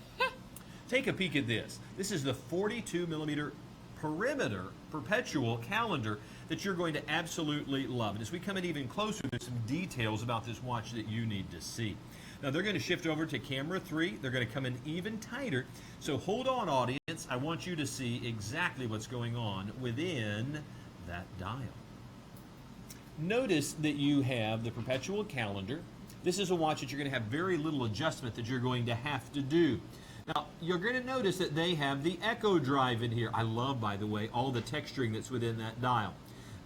Speaker 2: Take a peek at this. This is the 42 millimeter perimeter perpetual calendar that you're going to absolutely love. And as we come in even closer, there's some details about this watch that you need to see. Now they're going to shift over to camera 3. They're going to come in even tighter. So hold on, audience. I want you to see exactly what's going on within that dial. Notice that you have the perpetual calendar. This is a watch that you're going to have very little adjustment that you're going to have to do. Now, you're going to notice that they have the Echo Drive in here. I love, by the way, all the texturing that's within that dial.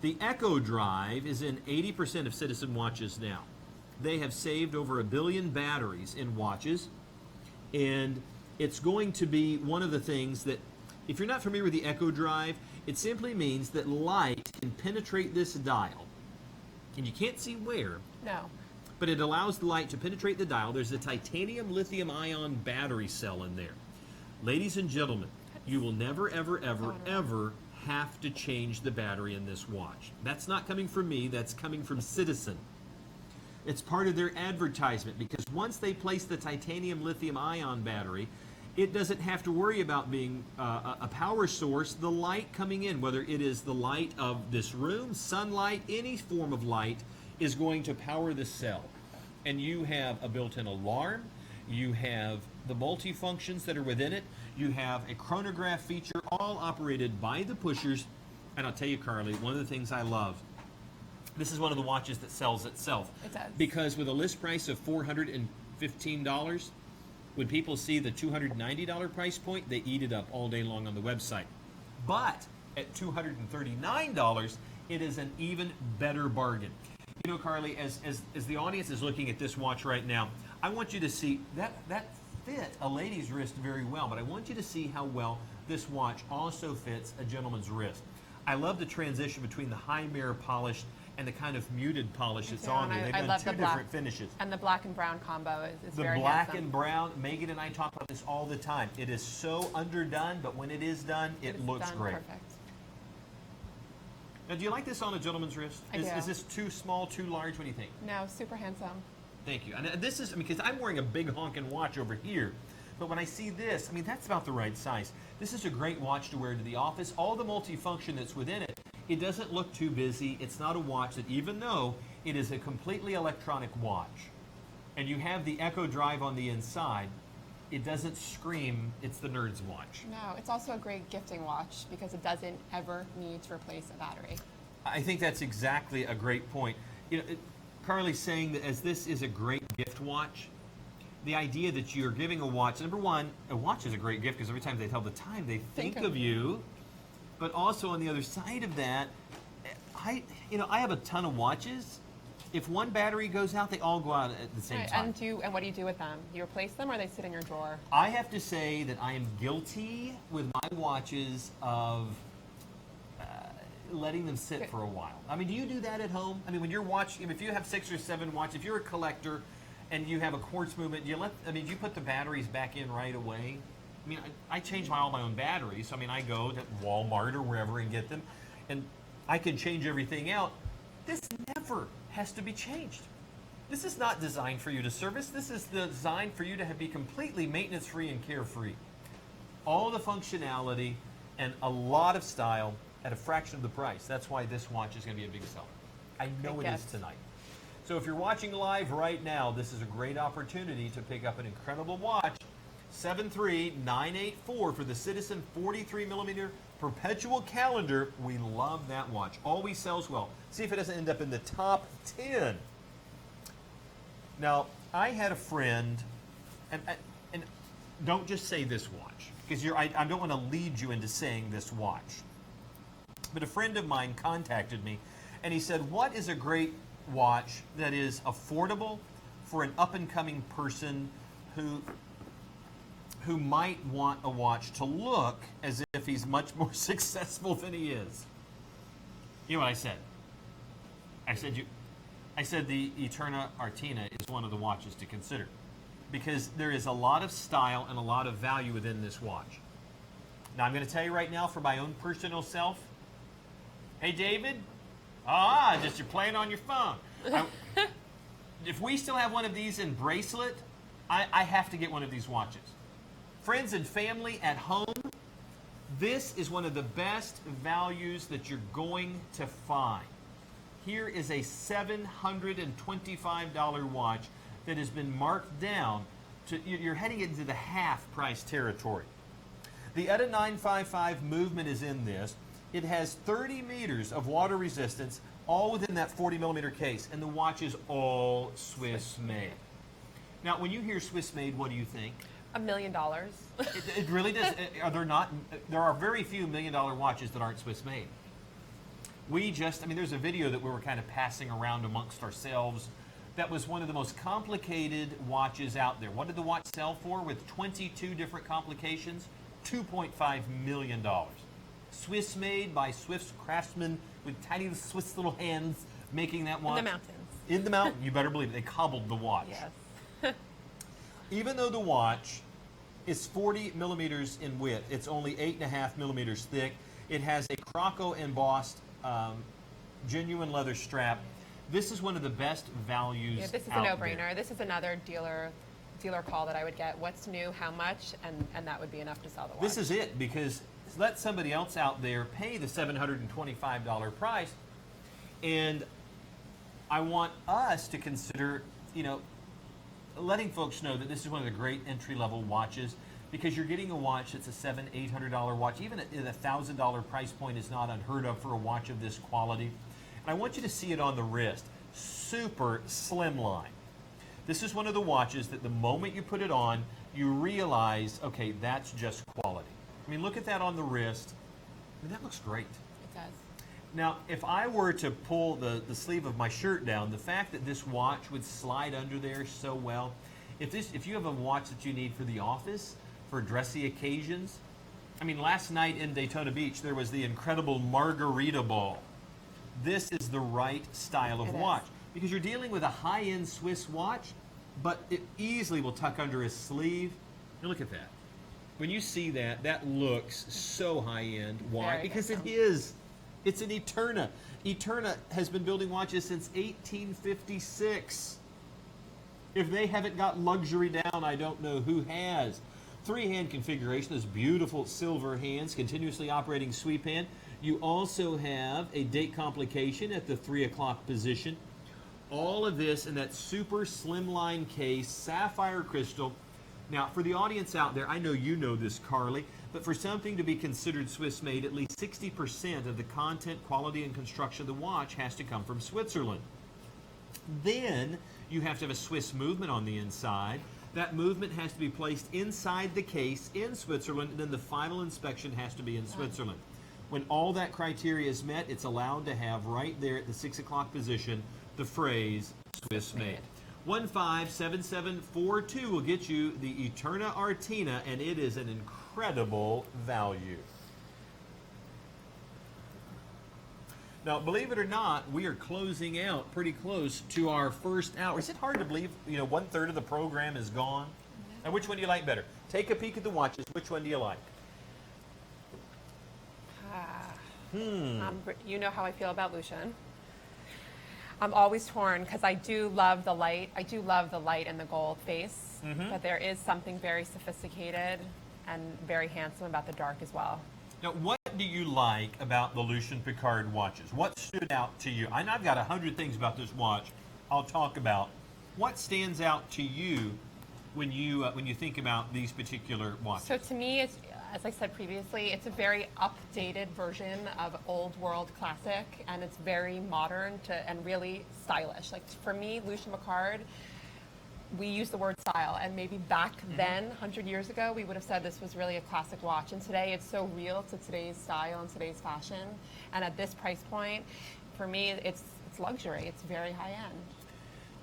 Speaker 2: The Echo Drive is in 80% of Citizen watches now. They have saved over 1 billion batteries in watches, and it's going to be one of the things that, if you're not familiar with the Echo Drive, it simply means that light can penetrate this dial, and you can't see where.
Speaker 1: No.
Speaker 2: But it allows the light to penetrate the dial. There's a titanium lithium-ion battery cell in there. Ladies and gentlemen, you will never, ever, ever, ever have to change the battery in this watch. That's not coming from me. That's coming from Citizen. It's part of their advertisement, because once they place the titanium lithium-ion battery, it doesn't have to worry about being a power source. The light coming in, whether it is the light of this room, sunlight, any form of light, is going to power the cell. And you have a built-in alarm, you have the multi-functions that are within it, you have a chronograph feature, all operated by the pushers. And I'll tell you, Carly, one of the things I love, this is one of the watches that sells itself.
Speaker 1: It does.
Speaker 2: Because with a list price of $415, when people see the $290 price point, they eat it up all day long on the website. But at $239, it is an even better bargain. You know, Carly, as the audience is looking at this watch right now, I want you to see that fit a lady's wrist very well, but I want you to see how well this watch also fits a gentleman's wrist. I love the transition between the high mirror polish and the kind of muted polish that's on there. They've done two different finishes.
Speaker 1: And the black and brown combo is
Speaker 2: the
Speaker 1: very
Speaker 2: black
Speaker 1: handsome.
Speaker 2: and brown. Megan and I talk about this all the time. It is so underdone, but when it is done, it looks great.
Speaker 1: Perfect.
Speaker 2: Now, do you like this on a gentleman's wrist?
Speaker 1: I do.
Speaker 2: Is this too small, too large? What do you think?
Speaker 1: No, super handsome.
Speaker 2: Thank you. And this is, because I'm wearing a big honking watch over here, but when I see this, that's about the right size. This is a great watch to wear to the office. All the multifunction that's within it, it doesn't look too busy. It's not a watch that, even though it is a completely electronic watch, and you have the Echo Drive on the inside, it doesn't scream, it's the nerd's watch.
Speaker 1: No, it's also a great gifting watch because it doesn't ever need to replace a battery.
Speaker 2: I think that's exactly a great point. Carly's saying that as this is a great gift watch, the idea that you're giving a watch, number one, a watch is a great gift because every time they tell the time, they think of you. But also on the other side of that, I have a ton of watches. If one battery goes out, they all go out at the same time.
Speaker 1: And what do you do with them? You replace them or they sit in your drawer?
Speaker 2: I have to say that I am guilty with my watches of letting them sit for a while. Do you do that at home? When you're watching, if you have 6 or 7 watches, if you're a collector and you have a quartz movement, do you put the batteries back in right away? I change all my own batteries. So, I go to Walmart or wherever and get them, and I can change everything out. This never has to be changed. This is not designed for you to service. This is designed for you to be completely maintenance-free and carefree. All the functionality and a lot of style at a fraction of the price. That's why this watch is going to be a big seller. I know it is tonight. So if you're watching live right now, this is a great opportunity to pick up an incredible watch. 73984 for the Citizen 43mm perpetual calendar. We love that watch. Always sells well. See if it doesn't end up in the top 10. Now, I had a friend, and don't just say this watch, because I don't want to lead you into saying this watch. But a friend of mine contacted me, and he said, what is a great watch that is affordable for an up-and-coming person who might want a watch to look as if he's much more successful than he is? You know what I said? I said the Eterna Artina is one of the watches to consider because there is a lot of style and a lot of value within this watch. Now, I'm going to tell you right now for my own personal self, hey, David, just you're playing on your phone. If we still have one of these in bracelet, I have to get one of these watches. Friends and family at home, this is one of the best values that you're going to find. Here is a $725 watch that has been marked down to, you're heading into the half price territory. The ETA 955 movement is in this. It has 30 meters of water resistance, all within that 40mm case, and the watch is all Swiss-made. Now, when you hear Swiss-made, what do you think?
Speaker 1: $1 million.
Speaker 2: It really does. There are very few $1 million watches that aren't Swiss-made. There's a video that we were kind of passing around amongst ourselves. That was one of the most complicated watches out there. What did the watch sell for with 22 different complications? $2.5 million. Swiss-made by Swiss craftsmen with tiny Swiss little hands making that watch.
Speaker 1: In the mountains.
Speaker 2: In the mountain, you better believe it. They cobbled the watch.
Speaker 1: Yes.
Speaker 2: Even though the watch is 40 millimeters in width, it's only 8.5 millimeters thick. It has a Croco embossed genuine leather strap. This is one of the best values out there.
Speaker 1: This is a no-brainer. This is another dealer call that I would get. What's new, how much, and that would be enough to sell the watch.
Speaker 2: This is it, because let somebody else out there pay the $725 price, and I want us to consider, letting folks know that this is one of the great entry-level watches, because you're getting a watch that's a $700, $800 watch. Even at a $1,000 price point is not unheard of for a watch of this quality. And I want you to see it on the wrist. Super slimline. This is one of the watches that the moment you put it on, you realize, okay, that's just quality. Look at that on the wrist. That looks great.
Speaker 1: It does.
Speaker 2: Now, if I were to pull the sleeve of my shirt down, the fact that this watch would slide under there so well, If you have a watch that you need for the office, for dressy occasions, I mean, last night in Daytona Beach, there was the incredible Margarita Ball. This is the right style of watch because you're dealing with a high-end Swiss watch, but it easily will tuck under a sleeve. And look at that. When you see that, that looks so high-end. Why?
Speaker 1: Very
Speaker 2: Because
Speaker 1: handsome.
Speaker 2: it is. It's an Eterna. Eterna has been building watches since 1856. If they haven't got luxury down, I don't know who has. Three-hand configuration, those beautiful silver hands, continuously operating sweep hand. You also have a date complication at the 3 o'clock position. All of this in that super slimline case, sapphire crystal. Now, for the audience out there, I know you know this, Carly, but for something to be considered Swiss-made, at least 60% of the content, quality, and construction of the watch has to come from Switzerland. Then you have to have a Swiss movement on the inside. That movement has to be placed inside the case in Switzerland, and then the final inspection has to be in Switzerland. When all that criteria is met, it's allowed to have right there at the 6 o'clock position the phrase Swiss-made. 157742 will get you the Eterna Artina, and it is an incredible value. Now, believe it or not, we are closing out pretty close to our first hour. Is it hard to believe, 1/3 of the program is gone? And which one do you like better? Take a peek at the watches. Which one do you like?
Speaker 1: You know how I feel about Lucian. I'm always torn because I do love the light. I do love the light and the gold face, but there is something very sophisticated and very handsome about the dark as well.
Speaker 2: Now, what do you like about the Lucian Piccard watches? What stood out to you? I know I've got 100 things about this watch I'll talk about. What stands out to you when you think about these particular watches?
Speaker 1: So to me, it's, as I said previously, it's a very updated version of old world classic, and it's very modern and really stylish. Like for me, Lucian Piccard, we use the word style, and maybe back then, 100 years ago, we would have said this was really a classic watch. And today, it's so real to today's style and today's fashion. And at this price point, for me, it's luxury. It's very high end.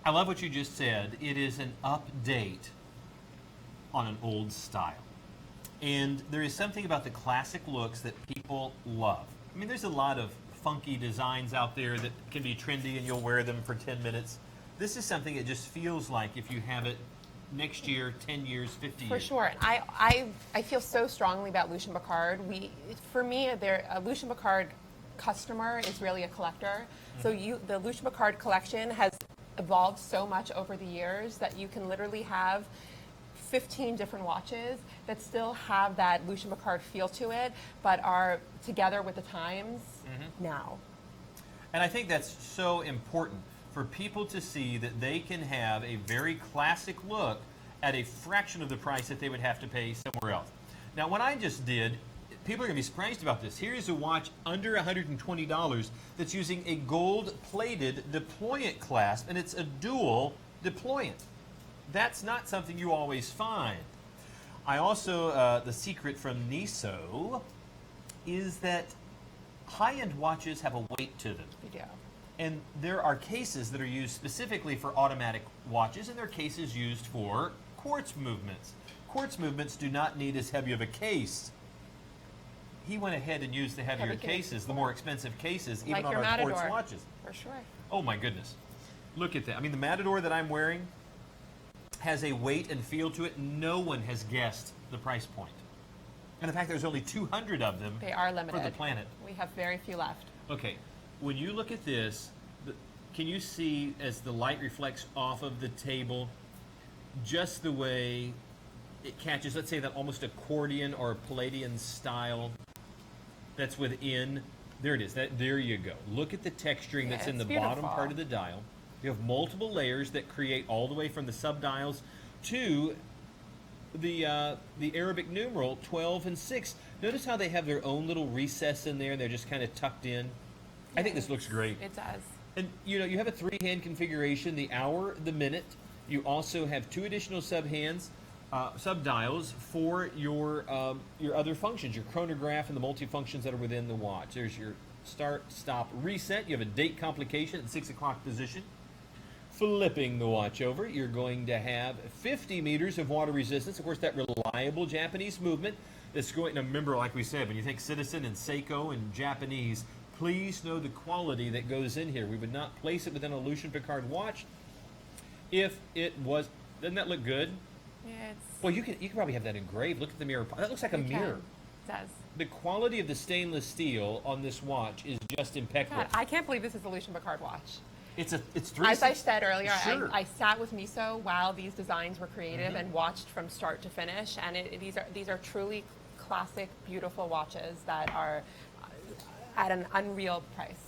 Speaker 2: I love what you just said. It is an update on an old style. And there is something about the classic looks that people love. I mean, there's a lot of funky designs out there that can be trendy and you'll wear them for 10 minutes. This is something that just feels like if you have it next year, 10 years, 50 years.
Speaker 1: For sure. I feel so strongly about Lucian Piccard. For me, a Lucian Piccard customer is really a collector. So the Lucian Piccard collection has evolved so much over the years that you can literally have 15 different watches that still have that Lucian Piccard feel to it, but are together with the times now.
Speaker 2: And I think that's so important for people to see that they can have a very classic look at a fraction of the price that they would have to pay somewhere else. Now, what I just did, people are going to be surprised about this. Here's a watch under $120 that's using a gold-plated deployant clasp, and it's a dual deployant. That's not something you always find. I also, the secret from Niso is that high-end watches have a weight to them.
Speaker 1: We do.
Speaker 2: And there are cases that are used specifically for automatic watches, and there are cases used for quartz movements. Quartz movements do not need as heavy of a case. He went ahead and used the heavier
Speaker 1: Heavy case.
Speaker 2: cases, the more expensive cases, even
Speaker 1: Like
Speaker 2: on
Speaker 1: your
Speaker 2: our quartz
Speaker 1: Matador.
Speaker 2: watches.
Speaker 1: For sure.
Speaker 2: Oh my goodness. Look at that. I mean, the Matador that I'm wearing has a weight and feel to it. No one has guessed the price point. And in fact, there's only 200 of them
Speaker 1: They are limited.
Speaker 2: for the planet.
Speaker 1: We have very few left.
Speaker 2: Okay, when you look at this, can you see as the light reflects off of the table, just the way it catches, let's say that almost accordion or Palladian style that's within, there it is, there you go. Look at the texturing that's in the
Speaker 1: it's
Speaker 2: bottom
Speaker 1: beautiful.
Speaker 2: part of the dial. You have multiple layers that create all the way from the subdials to the Arabic numeral 12 and 6. Notice how they have their own little recess in there. They're just kind of tucked in. I think this looks great.
Speaker 1: It does.
Speaker 2: And you have a 3-hand configuration, the hour, the minute. You also have 2 additional subdials for your other functions, your chronograph and the multifunctions that are within the watch. There's your start, stop, reset. You have a date complication at 6 o'clock position. Flipping the watch over, you're going to have 50 meters of water resistance. Of course, that reliable Japanese movement that's going to, remember, like we said, when you think Citizen and Seiko and Japanese, please know the quality that goes in here. We would not place it within a Lucian Piccard watch if it was, doesn't that look good?
Speaker 1: Yeah, it's...
Speaker 2: Well, you could probably have that engraved. Look at the mirror. That looks like a mirror.
Speaker 1: It does.
Speaker 2: The quality of the stainless steel on this watch is just impeccable.
Speaker 1: God, I can't believe this is a Lucian Piccard watch.
Speaker 2: It's three.
Speaker 1: As I said earlier,
Speaker 2: Sure.
Speaker 1: I sat with Miso while these designs were created and watched from start to finish. And these are truly classic, beautiful watches that are at an unreal price.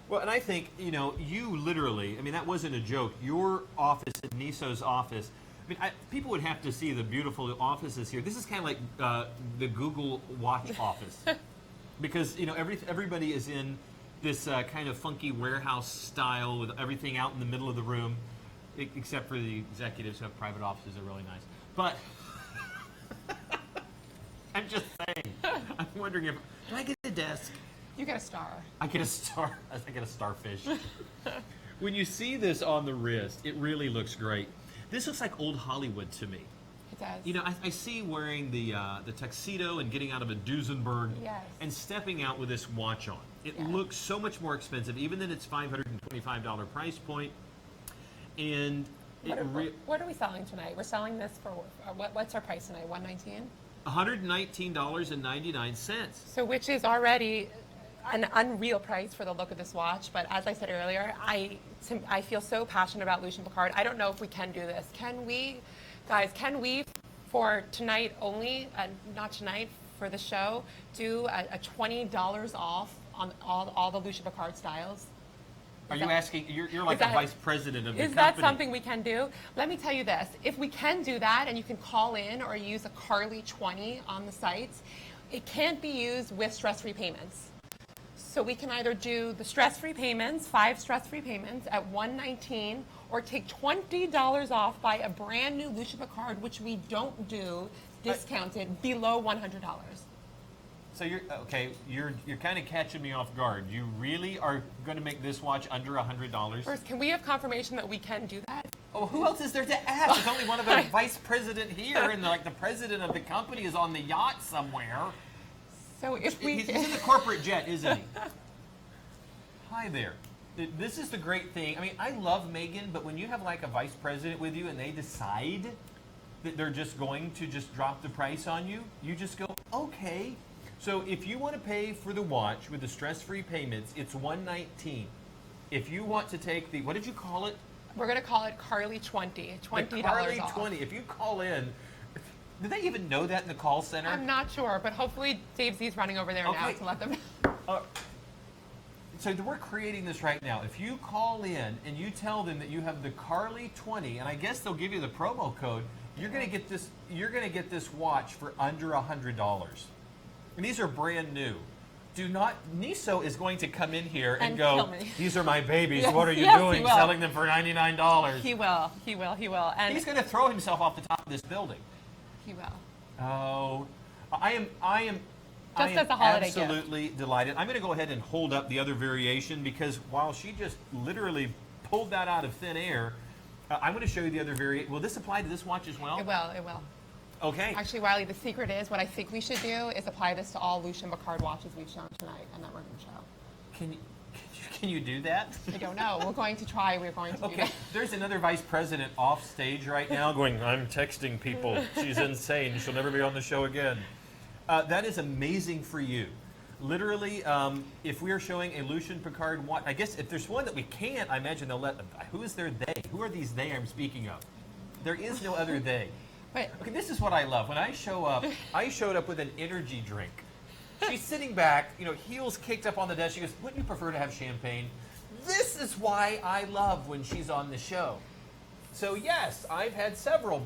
Speaker 2: Well, and I think, you literally, I mean, that wasn't a joke. Your office and Miso's office, I mean, people would have to see the beautiful offices here. This is kind of like the Google Watch office. Because, everybody is in this kind of funky warehouse style with everything out in the middle of the room, except for the executives who have private offices are really nice. But I'm just saying, I'm wondering if, can I get a desk?
Speaker 1: You get a star.
Speaker 2: I get a star. I get a starfish. When you see this on the wrist, it really looks great. This looks like old Hollywood to me.
Speaker 1: It does.
Speaker 2: I see wearing the tuxedo and getting out of a Duesenberg and stepping out with this watch on. It looks so much more expensive, even than its $525 price point. And
Speaker 1: what are we selling tonight? We're selling this for what's our price tonight? $119.
Speaker 2: $119.99.
Speaker 1: So, which is already an unreal price for the look of this watch. But as I said earlier, I feel so passionate about Lucian Piccard. I don't know if we can do this. Can we, guys? Can we, for tonight only, not tonight, for the show, do a $20 off on all the Lucian Piccard styles?
Speaker 2: Are you asking? You're like the vice president of the company.
Speaker 1: Is that something we can do? Let me tell you this. If we can do that, and you can call in or use a Carly 20 on the sites, it can't be used with stress-free payments. So we can either do the stress-free payments, 5 stress-free payments at $119, or take $20 off, buy a brand new Lucian Piccard, which we don't do, discounted below $100.
Speaker 2: So you're kind of catching me off guard. You really are going to make this watch under $100?
Speaker 1: First, can we have confirmation that we can do that?
Speaker 2: Oh, who else is there to ask? There's only one of the vice president here, and the president of the company is on the yacht somewhere.
Speaker 1: So if
Speaker 2: he's in the corporate jet, isn't he? Hi there. This is the great thing. I mean, I love Megan, but when you have like a vice president with you and they decide that they're just going to just drop the price on you, you just go, okay. So if you want to pay for the watch with the stress-free payments, it's $119. If you want to take the, what did you call it?
Speaker 1: We're going to call it Carly 20. $20
Speaker 2: Carly
Speaker 1: off.
Speaker 2: 20. If you call in, do they even know that in the call center?
Speaker 1: I'm not sure, but hopefully Dave Z's running over there now to let them know.
Speaker 2: So we're creating this right now. If you call in and you tell them that you have the Carly 20, and I guess they'll give you the promo code, you're going to get this. You're going to get this watch for under $100. And these are brand new. Do not. Niso is going to come in here and go, these are my babies.
Speaker 1: Yes,
Speaker 2: what are you doing selling them for $99?
Speaker 1: He will. He will. He will. And
Speaker 2: he's going to throw himself off the top of this building.
Speaker 1: He will.
Speaker 2: Oh, I am
Speaker 1: Just as a holiday gift.
Speaker 2: Absolutely delighted. I'm going to go ahead and hold up the other variation because while she just literally pulled that out of thin air, I'm going to show you the other variation. Will this apply to this watch as well?
Speaker 1: It will. It will.
Speaker 2: Okay.
Speaker 1: Actually, Wiley, the secret is what I think we should do is apply this to all Lucian Piccard watches we've shown tonight and that we're going to show.
Speaker 2: Can you do that?
Speaker 1: I don't know. We're going to try. We're going to do that.
Speaker 2: There's another vice president off stage right now going, I'm texting people. She's insane. She'll never be on the show again. That is amazing for you. Literally, if we are showing a Lucian Piccard watch, I guess if there's one that we can't, I imagine they'll let them. Who is their they? Who are these they I'm speaking of? There is no other they. Okay, this is what I love. When I show up, I showed up with an energy drink. She's sitting back, heels kicked up on the desk. She goes, wouldn't you prefer to have champagne? This is why I love when she's on the show. So yes, I've had several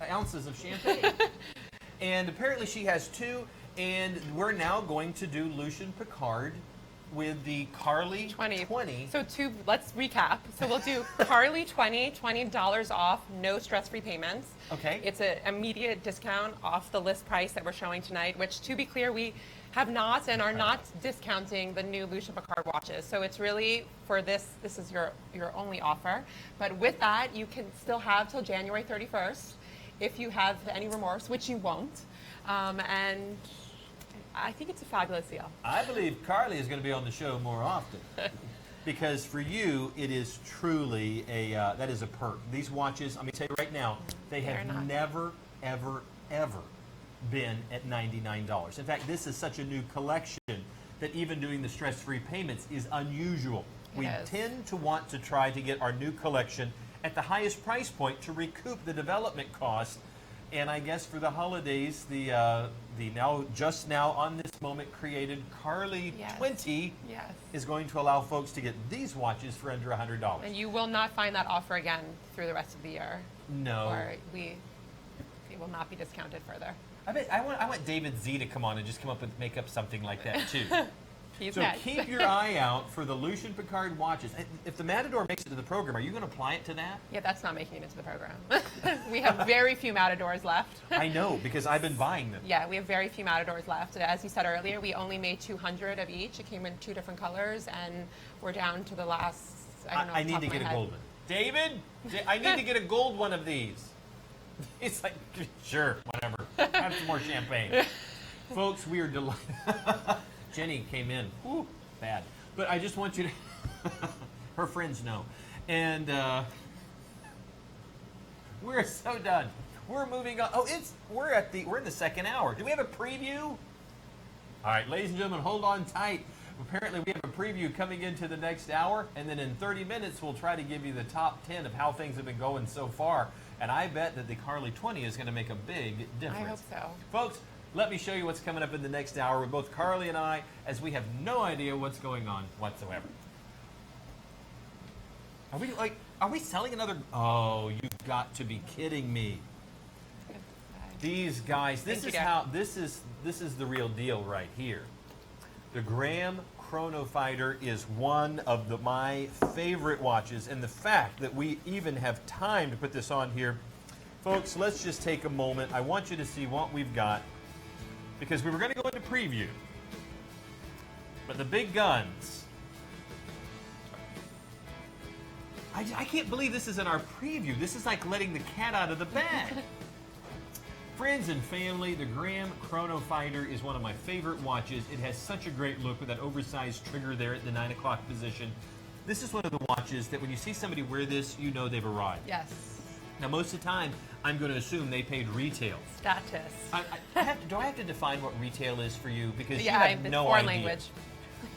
Speaker 2: ounces of champagne. And apparently she has 2, and we're now going to do Lucian Piccard with the Carly 20.
Speaker 1: So let's recap. So we'll do Carly $20 off, no stress-free payments.
Speaker 2: Okay.
Speaker 1: It's an immediate discount off the list price that we're showing tonight, which, to be clear, we have not and are not discounting the new Lucian Piccard watches. So it's really, for this is your only offer. But with that, you can still have till January 31st if you have any remorse, which you won't. And I think it's a fabulous deal.
Speaker 2: I believe Carly is going to be on the show more often. Because for you, it is truly that is a perk. These watches, I'm going to tell you right now, they have never, ever, ever been at $99. In fact, this is such a new collection that even doing the stress-free payments is unusual. We tend to want to try to get our new collection at the highest price point to recoup the development cost. And I guess for the holidays, the just now on this moment created Carly 20 is going to allow folks to get these watches for under $100.
Speaker 1: And you will not find that offer again through the rest of the year.
Speaker 2: No.
Speaker 1: Or it will not be discounted further.
Speaker 2: I want David Z to come on and just come up and make up something like that too. So
Speaker 1: next.
Speaker 2: keep your eye out for the Lucian Piccard watches. If the Matador makes it to the program, are you going to apply it to that?
Speaker 1: Yeah, that's not making it into the program. We have very few Matadors left.
Speaker 2: I know, because I've been buying them.
Speaker 1: Yeah, we have very few Matadors left. As you said earlier, we only made 200 of each. It came in 2 different colors, and we're down to the last, I don't know.
Speaker 2: I need to get a gold one. David, I need to get a gold one of these. It's like, sure, whatever. Have some more champagne. Folks, we are delighted. Jenny came in. Whew, bad. But I just want you to... her friends know. And we're so done. We're moving on. Oh, we're in the second hour. Do we have a preview? All right, ladies and gentlemen, hold on tight. Apparently, we have a preview coming into the next hour, and then in 30 minutes, we'll try to give you the top 10 of how things have been going so far. And I bet that the Carly 20 is going to make a big difference.
Speaker 1: I hope so.
Speaker 2: Folks, let me show you what's coming up in the next hour with both Carly and I, as we have no idea what's going on whatsoever. Are we selling another? Oh, you've got to be kidding me. These guys, this is the real deal right here. The Graham Chrono Fighter is one of my favorite watches, and the fact that we even have time to put this on here, folks, let's just take a moment. I want you to see what we've got, because we were going to go into preview, but the big guns. I can't believe this is in our preview. This is like letting the cat out of the bag. Friends and family, the Graham Chrono Fighter is one of my favorite watches. It has such a great look with that oversized trigger there at the 9 o'clock position. This is one of the watches that when you see somebody wear this, you know they've arrived.
Speaker 1: Yes.
Speaker 2: Now, most of the time, I'm going to assume they paid retail.
Speaker 1: Status.
Speaker 2: Do I have to define what retail is for you? Because
Speaker 1: yeah,
Speaker 2: you have no
Speaker 1: foreign
Speaker 2: idea.
Speaker 1: language.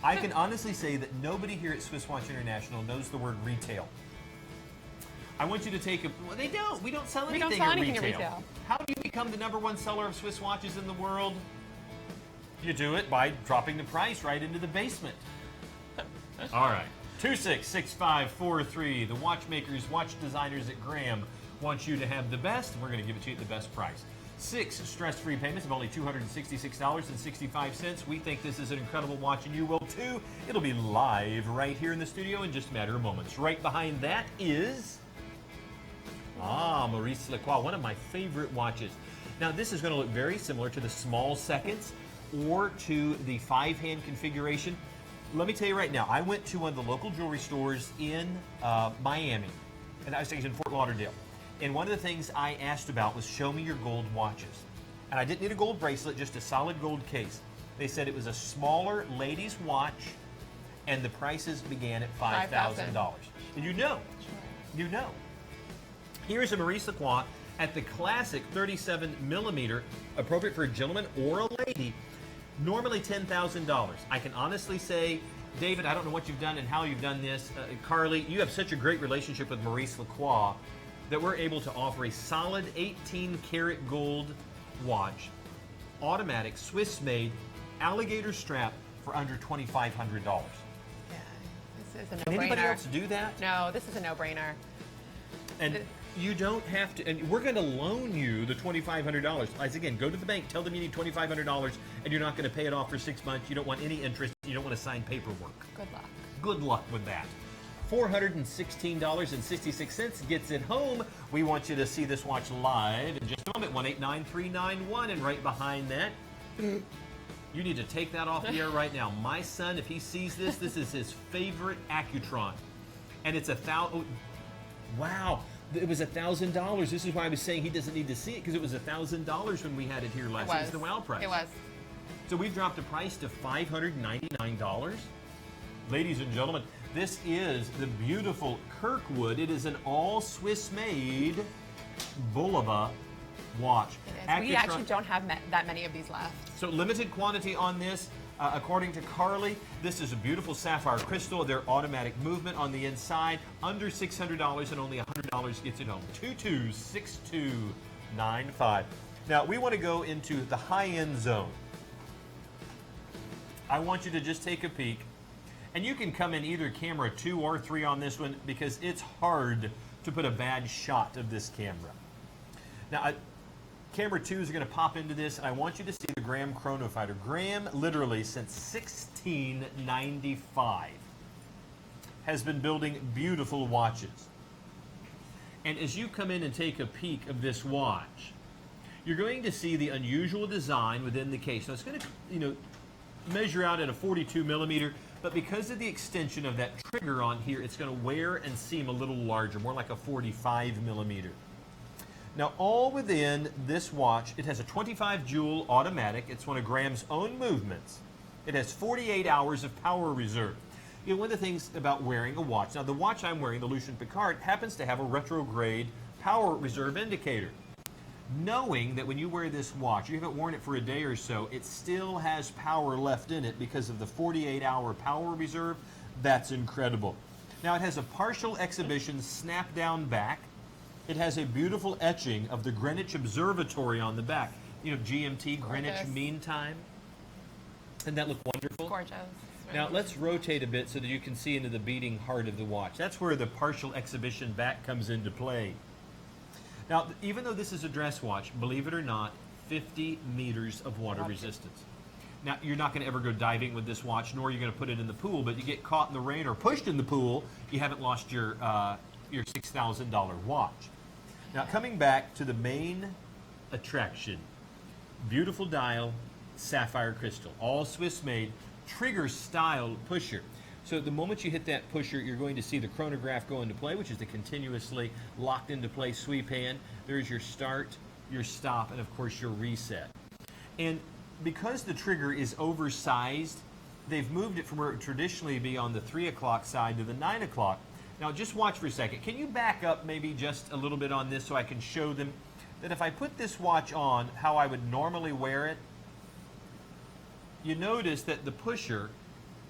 Speaker 2: I can honestly say that nobody here at Swiss Watch International knows the word retail. I want you to take a... Well, they don't. We don't sell anything at retail. How do you become the #1 seller of Swiss watches in the world? You do it by dropping the price right into the basement. All right. 266543. The watchmakers, watch designers at Graham want you to have the best, and we're going to give it to you at the best price. 6 stress-free payments of only $266.65. We think this is an incredible watch, and you will too. It'll be live right here in the studio in just a matter of moments. Right behind that is... Maurice Lacroix, one of my favorite watches. Now, this is going to look very similar to the small seconds or to the 5-hand configuration. Let me tell you right now, I went to one of the local jewelry stores in Miami, and I was in Fort Lauderdale. And one of the things I asked about was, show me your gold watches. And I didn't need a gold bracelet, just a solid gold case. They said it was a smaller ladies' watch, and the prices began at $5,000. And you know. Here's a Maurice Lacroix at the classic 37 millimeter, appropriate for a gentleman or a lady, normally $10,000. I can honestly say, David, I don't know what you've done and how you've done this. Carly, you have such a great relationship with Maurice Lacroix that we're able to offer a solid 18-karat gold watch, automatic, Swiss-made, alligator strap for under $2,500.
Speaker 1: Yeah, this is a no-brainer.
Speaker 2: Can anybody else do that?
Speaker 1: No, this is a no-brainer.
Speaker 2: And You don't have to, and we're going to loan you the $2,500. As again, go to the bank, tell them you need $2,500, and you're not going to pay it off for 6 months. You don't want any interest. You don't want to sign paperwork.
Speaker 1: Good luck.
Speaker 2: Good luck with that. $416.66 gets it home. We want you to see this watch live in just a moment. 189-391, and right behind that, you need to take that off the air right now. My son, if he sees this, this is his favorite Accutron, and it's wow. It was $1,000. This is why I was saying he doesn't need to see it, because it was $1,000 when we had it here last. It was the WOW price.
Speaker 1: It was.
Speaker 2: So we've dropped the price to $599. Ladies and gentlemen, this is the beautiful Kirkwood. It is an all Swiss-made Bulova watch.
Speaker 1: We actually don't have that many of these left.
Speaker 2: So limited quantity on this. According to Carly, this is a beautiful sapphire crystal. They're automatic movement on the inside. Under $600 and only $100 gets it home. 226295. Now, we want to go into the high-end zone. I want you to just take a peek. And you can come in either camera 2 or 3 on this one, because it's hard to put a bad shot of this camera. Now, camera 2 is going to pop into this, and I want you to see the Graham Chronofighter. Graham, literally, since 1695, has been building beautiful watches. And as you come in and take a peek of this watch, you're going to see the unusual design within the case. Now, it's going to, measure out at a 42 millimeter, but because of the extension of that trigger on here, it's going to wear and seem a little larger, more like a 45 millimeter. Now, all within this watch, it has a 25 joule automatic. It's one of Graham's own movements. It has 48 hours of power reserve. One of the things about wearing a watch, now the watch I'm wearing, the Lucian Piccard, happens to have a retrograde power reserve indicator. Knowing that when you wear this watch, you haven't worn it for a day or so, it still has power left in it because of the 48-hour power reserve, that's incredible. Now, it has a partial exhibition snap-down back. It has a beautiful etching of the Greenwich Observatory on the back. GMT, Greenwich Mean Time. Doesn't that look wonderful?
Speaker 1: Gorgeous.
Speaker 2: Now, let's rotate a bit so that you can see into the beating heart of the watch. That's where the partial exhibition back comes into play. Now, even though this is a dress watch, believe it or not, 50 meters of water resistance. Now, you're not going to ever go diving with this watch, nor are you going to put it in the pool, but you get caught in the rain or pushed in the pool, you haven't lost your $6,000 watch. Now, coming back to the main attraction, beautiful dial, sapphire crystal, all Swiss-made, trigger-style pusher. So the moment you hit that pusher, you're going to see the chronograph go into play, which is the continuously locked into play sweep hand. There's your start, your stop, and of course your reset. And because the trigger is oversized, they've moved it from where it would traditionally be on the 3 o'clock side to the 9 o'clock. Now just watch for a second. Can you back up maybe just a little bit on this so I can show them that if I put this watch on how I would normally wear it, you notice that the pusher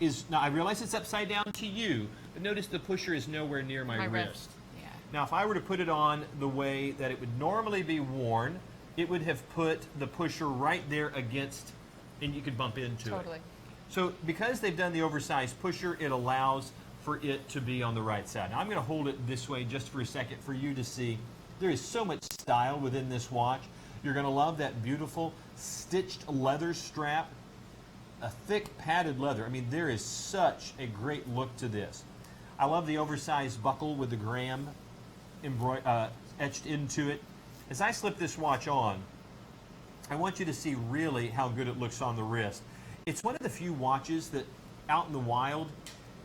Speaker 2: is, now I realize it's upside down to you, but notice the pusher is nowhere near my wrist.
Speaker 1: Yeah.
Speaker 2: Now if I were to put it on the way that it would normally be worn, it would have put the pusher right there against, and you could bump into it. So because they've done the oversized pusher, it allows for it to be on the right side. Now I'm going to hold it this way just for a second for you to see. There is so much style within this watch. You're going to love that beautiful stitched leather strap. A thick padded leather. I mean, there is such a great look to this. I love the oversized buckle with the Graham etched into it. As I slip this watch on, I want you to see really how good it looks on the wrist. It's one of the few watches that out in the wild,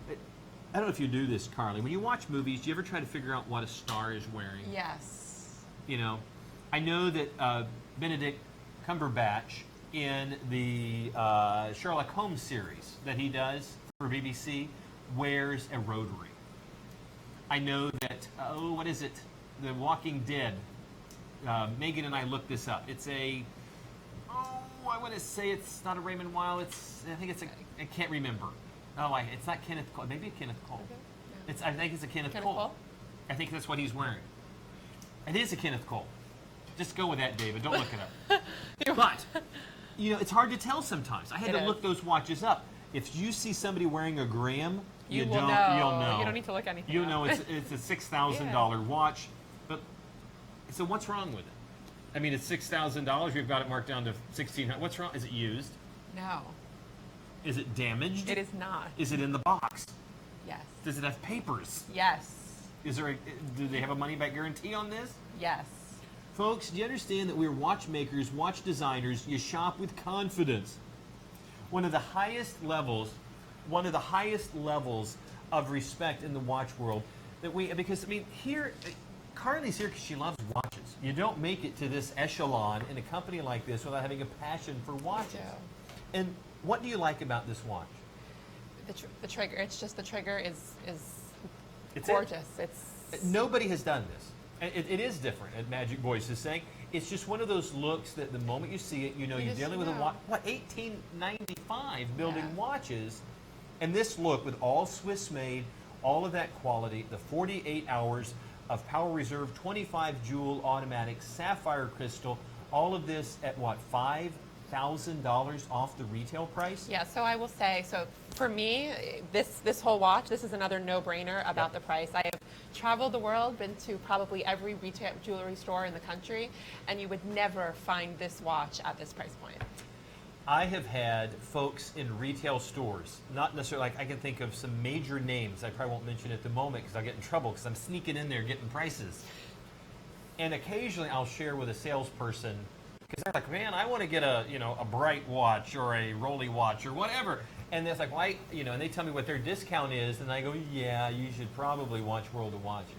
Speaker 2: I don't know if you do this, Carly. When you watch movies, do you ever try to figure out what a star is wearing?
Speaker 1: Yes.
Speaker 2: I know that Benedict Cumberbatch in the Sherlock Holmes series that he does for BBC wears a rotary. I know that, what is it? The Walking Dead. Megan and I looked this up. It's I want to say it's not a Raymond Weil. I think it's I can't remember. It's not Kenneth Cole. Maybe Kenneth Cole. Okay. Yeah. I think it's a Kenneth Cole. I think that's what he's wearing. It is a Kenneth Cole. Just go with that, David. Don't look it up. But it's hard to tell sometimes. I had to look those watches up. If you see somebody wearing a Graham, you'll know.
Speaker 1: You don't need to look anything
Speaker 2: You'll
Speaker 1: up.
Speaker 2: know it's a $6,000 watch. But So what's wrong with it? I mean, it's $6,000. We've got it marked down to $1,600. What's wrong? Is it used?
Speaker 1: No,
Speaker 2: Is it damaged?
Speaker 1: it is not.
Speaker 2: Is it in the box?
Speaker 1: Yes.
Speaker 2: Does it have papers?
Speaker 1: Yes.
Speaker 2: Is there do they have a money back guarantee on this?
Speaker 1: Yes.
Speaker 2: Folks, do you understand that we're watchmakers, watch designers? You shop with confidence. One of the highest levels of respect in the watch world because I mean, here, Carly's here because she loves watches. You don't make it to this echelon in a company like this without having a passion for watches. And what do you like about this watch?
Speaker 1: The trigger. It's just the trigger is
Speaker 2: It's
Speaker 1: gorgeous.
Speaker 2: Nobody has done this. It is different, as Magic Voice is saying. It's just one of those looks that the moment you see it, you know you're dealing with a watch. What, 1895 building watches? And this look with all Swiss-made, all of that quality, the 48 hours of power reserve, 25 jewel automatic, sapphire crystal, all of this at what, $5,000 off the retail price?
Speaker 1: Yeah, so I will say, so for me, this whole watch, this is another no-brainer about the price. I have traveled the world, been to probably every retail jewelry store in the country, and you would never find this watch at this price point.
Speaker 2: I have had folks in retail stores, not necessarily, like I can think of some major names I probably won't mention at the moment because I'll get in trouble because I'm sneaking in there getting prices. And occasionally I'll share with a salesperson because they're like, man, I want to get a bright watch or a Rolly watch or whatever. And they're like, why, and they tell me what their discount is, and I go, yeah, you should probably watch World of Watches.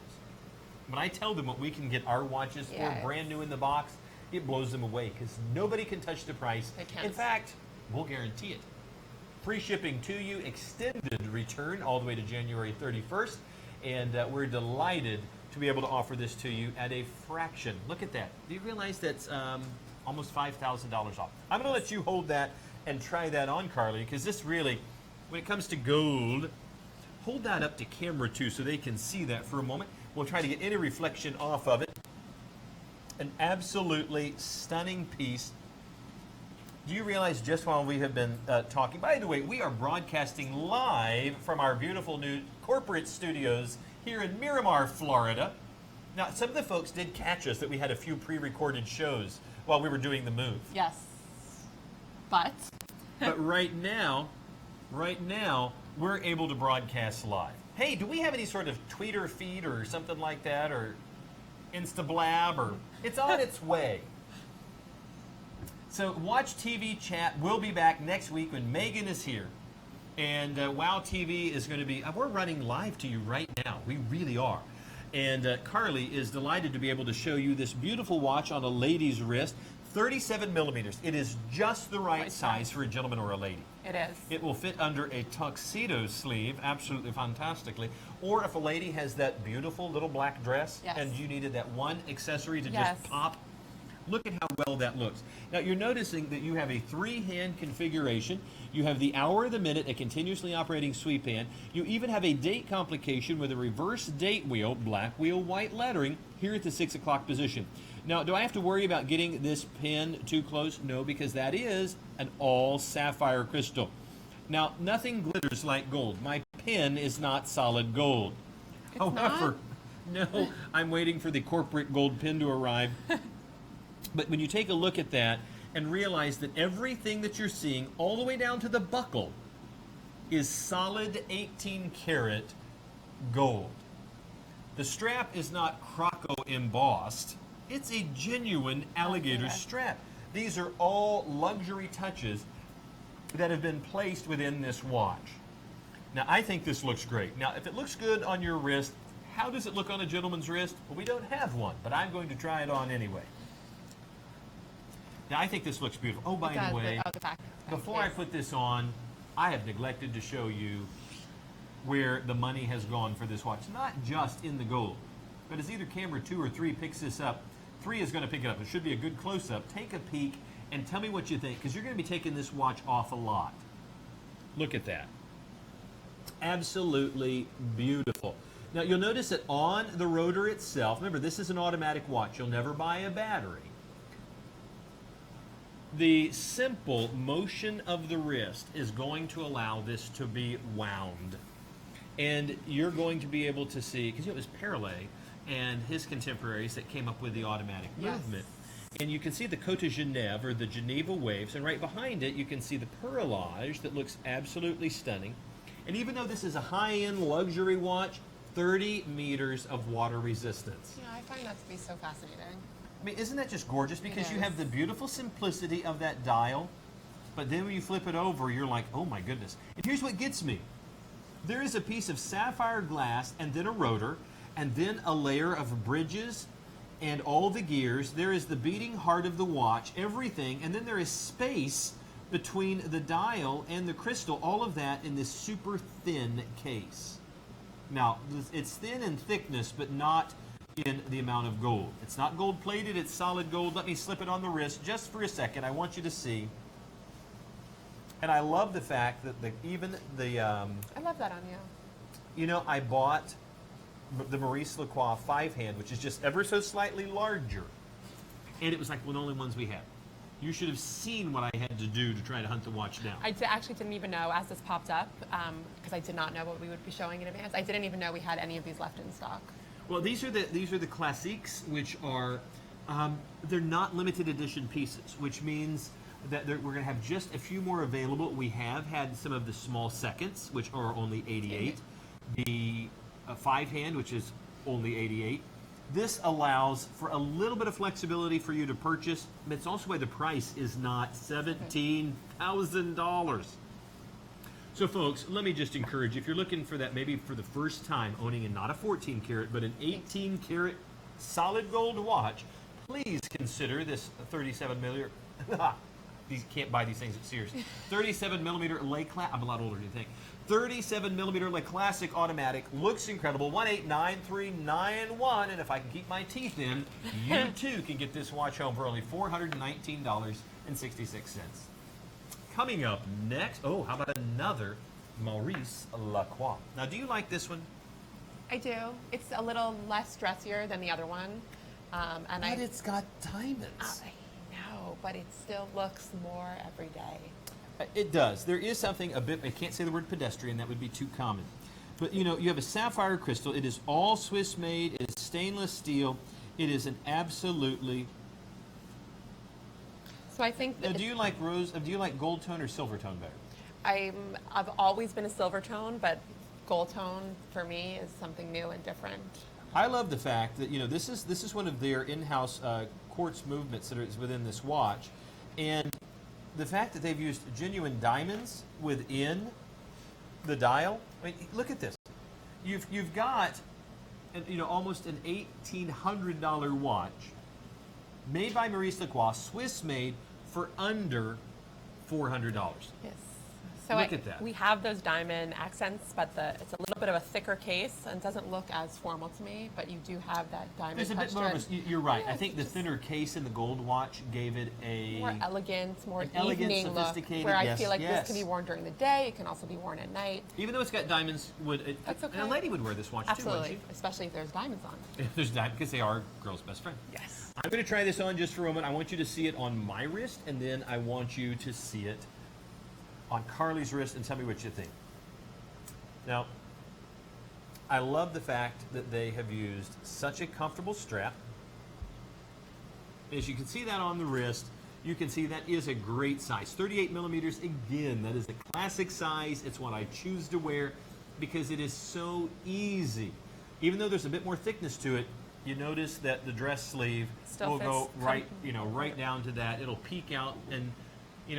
Speaker 2: When I tell them what we can get our watches for brand new in the box, it blows them away because nobody can touch the price.
Speaker 1: They can't.
Speaker 2: In fact, we'll guarantee it. Free shipping to you, extended return all the way to January 31st, and we're delighted to be able to offer this to you at a fraction. Look at that. Do you realize that's almost $5,000 off? I'm going to let you hold that and try that on, Carly, because this really, when it comes to gold, hold that up to camera too so they can see that for a moment. We'll try to get any reflection off of it. An absolutely stunning piece. Do you realize just while we have been talking, by the way, we are broadcasting live from our beautiful new corporate studios here in Miramar, Florida. Now, some of the folks did catch us that we had a few pre-recorded shows while we were doing the move.
Speaker 1: Yes. But
Speaker 2: right now, we're able to broadcast live. Hey, do we have any sort of Twitter feed or something like that, or Instablab, or it's on its way? So Watch TV Chat will be back next week when Megan is here. And Wow TV is going to be, we're running live to you right now. We really are. And Carly is delighted to be able to show you this beautiful watch on a lady's wrist. 37 millimeters. It is just the right size for a gentleman or a lady.
Speaker 1: it is.
Speaker 2: It will fit under a tuxedo sleeve, absolutely fantastically. Or if a lady has that beautiful little black dress and you needed that one accessory to just pop, look at how well that looks. Now you're noticing that you have a 3-hand configuration. You have the hour, the minute, a continuously operating sweep hand. You even have a date complication with a reverse date wheel, black wheel, white lettering, here at the 6 o'clock position. Now, do I have to worry about getting this pin too close? No, because that is an all sapphire crystal. Now, nothing glitters like gold. My pin is not solid gold.
Speaker 1: It's
Speaker 2: However, no, I'm waiting for the corporate gold pin to arrive. But when you take a look at that and realize that everything that you're seeing, all the way down to the buckle, is solid 18 karat gold. The strap is not croco embossed. It's a genuine alligator strap. These are all luxury touches that have been placed within this watch. Now, I think this looks great. Now, if it looks good on your wrist, how does it look on a gentleman's wrist? Well, we don't have one, but I'm going to try it on anyway. Now, I think this looks beautiful. Oh, by the way, before I put this on, I have neglected to show you where the money has gone for this watch. Not just in the gold, but as either camera 2 or 3 picks this up, 3 is going to pick it up. It should be a good close-up. Take a peek and tell me what you think, because you're going to be taking this watch off a lot. Look at that. Absolutely beautiful. Now, you'll notice that on the rotor itself, remember, this is an automatic watch. You'll never buy a battery. The simple motion of the wrist is going to allow this to be wound. And you're going to be able to see, because it was parallel, and his contemporaries that came up with the automatic
Speaker 1: Yes.
Speaker 2: movement. And you can see the Côte de Genève, or the Geneva waves, and right behind it you can see the perlage that looks absolutely stunning. And even though this is a high-end luxury watch, 30 meters of water resistance.
Speaker 1: Yeah, I find that to be so fascinating.
Speaker 2: I mean, isn't that just gorgeous? Because you
Speaker 1: is.
Speaker 2: have the beautiful simplicity of that dial, but then when you flip it over, you're like, oh my goodness. And here's what gets me. There is a piece of sapphire glass, and then a rotor, and then a layer of bridges, and all the gears. There is the beating heart of the watch, everything, and then there is space between the dial and the crystal, all of that in this super thin case. Now, it's thin in thickness, but not in the amount of gold. It's not gold plated, it's solid gold. Let me slip it on the wrist just for a second. I want you to see. And I love the fact that
Speaker 1: I love that on you.
Speaker 2: you know, I bought the Maurice Lacroix 5-hand, which is just ever so slightly larger. And it was like one of the only ones we had. You should have seen what I had to do to try to hunt the watch down.
Speaker 1: I actually didn't even know as this popped up, because I did not know what we would be showing in advance. I didn't even know we had any of these left in stock.
Speaker 2: Well, these are the classiques, which are they're not limited edition pieces, which means that we're going to have just a few more available. We have had some of the small seconds, which are only 88. The 5-hand, which is only 88. This allows for a little bit of flexibility for you to purchase, but it's also why the price is not $17,000. So folks, let me just encourage you, if you're looking for that maybe for the first time owning not a 14 karat, but an 18 karat solid gold watch, please consider this 37 millimeter, you can't buy these things at Sears, 37 millimeter Lacroix, I'm a lot older than you think, 37 millimeter Le Classic automatic, looks incredible, 189391, and if I can keep my teeth in, you too can get this watch home for only $419.66. Coming up next, oh, how about another Maurice Lacroix? Now, do you like this one?
Speaker 1: I do. It's a little less dressier than the other one.
Speaker 2: But it's got diamonds.
Speaker 1: I know, but it still looks more everyday.
Speaker 2: It does. There is something a bit, I can't say the word pedestrian, that would be too common. But you know, you have a sapphire crystal. It is all Swiss-made. It is stainless steel. It is an absolutely...
Speaker 1: So I think
Speaker 2: Now, do you like gold tone or silver tone better?
Speaker 1: I've always been a silver tone, but gold tone for me is something new and different.
Speaker 2: I love the fact that, you know, this is one of their in-house quartz movements that is within this watch, and the fact that they've used genuine diamonds within the dial. I mean, look at this. You've got, almost an $1,800 watch made by Maurice Lacroix, Swiss-made, for under $400.
Speaker 1: Yes. So
Speaker 2: Look at that.
Speaker 1: We have those diamond accents, but it's a little bit of a thicker case and doesn't look as formal to me, but you do have that diamond
Speaker 2: There's a
Speaker 1: touch
Speaker 2: bit more
Speaker 1: to
Speaker 2: of
Speaker 1: it.
Speaker 2: you're right.
Speaker 1: Yeah,
Speaker 2: I think the
Speaker 1: just
Speaker 2: thinner case in the gold watch gave it a
Speaker 1: more elegant, more
Speaker 2: an elegant,
Speaker 1: evening look,
Speaker 2: sophisticated,
Speaker 1: where I
Speaker 2: yes,
Speaker 1: feel like
Speaker 2: yes.
Speaker 1: this can be worn during the day. It can also be worn at night.
Speaker 2: even though it's got diamonds,
Speaker 1: That's okay.
Speaker 2: and a lady would wear this watch too,
Speaker 1: Absolutely,
Speaker 2: wouldn't
Speaker 1: especially if there's diamonds on it.
Speaker 2: she? If there's diamonds, because they are girls' best friend.
Speaker 1: Yes.
Speaker 2: I'm going to try this on just for a moment. I want you to see it on my wrist, and then I want you to see it on Carly's wrist, and tell me what you think. Now, I love the fact that they have used such a comfortable strap. As you can see that on the wrist, you can see that is a great size. 38 millimeters, again, that is a classic size. It's what I choose to wear because it is so easy. Even though there's a bit more thickness to it, you notice that the dress sleeve
Speaker 1: Still
Speaker 2: will go
Speaker 1: fits
Speaker 2: right down to that. It'll peek out, and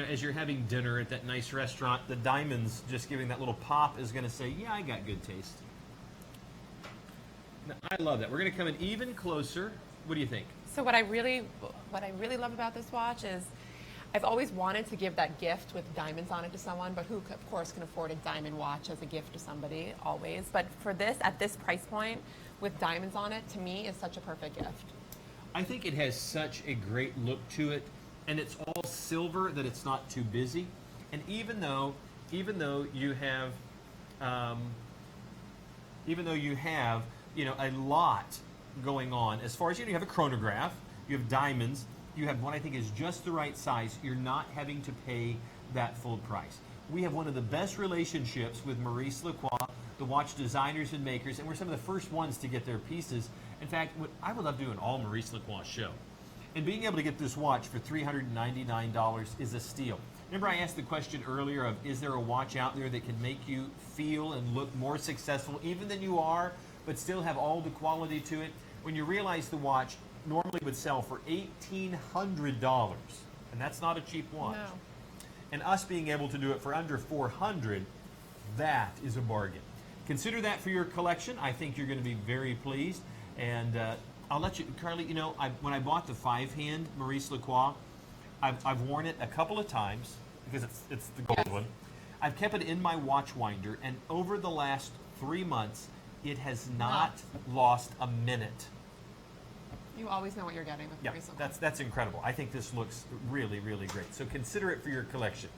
Speaker 2: as you're having dinner at that nice restaurant, the diamonds just giving that little pop is going to say, yeah, I got good taste. Now, I love that. We're going to come in even closer. What do you think?
Speaker 1: So what I really love about this watch is I've always wanted to give that gift with diamonds on it to someone, but who, of course, can afford a diamond watch as a gift to somebody, always. But for this, at this price point, with diamonds on it, to me, is such a perfect gift.
Speaker 2: I think it has such a great look to it, and it's all silver that it's not too busy. And even though you have a lot going on as far as you have a chronograph, you have diamonds, you have what I think is just the right size. You're not having to pay that full price. We have one of the best relationships with Maurice Lacroix the watch designers and makers, and we're some of the first ones to get their pieces. In fact, what I would love to do an all Maurice Lacroix show. And being able to get this watch for $399 is a steal. Remember I asked the question earlier of, is there a watch out there that can make you feel and look more successful even than you are, but still have all the quality to it? When you realize the watch normally would sell for $1,800, and that's not a cheap watch.
Speaker 1: No.
Speaker 2: And us being able to do it for under $400, that is a bargain. Consider that for your collection. I think you're going to be very pleased. And I'll let you, Carly, you know, when I bought the 5-hand Maurice Lacroix, I've worn it a couple of times because it's the gold one. I've kept it in my watch winder, and over the last 3 months, it has not lost a minute.
Speaker 1: You always know what you're getting with Maurice Lacroix.
Speaker 2: That's incredible. I think this looks really, really great. So consider it for your collection.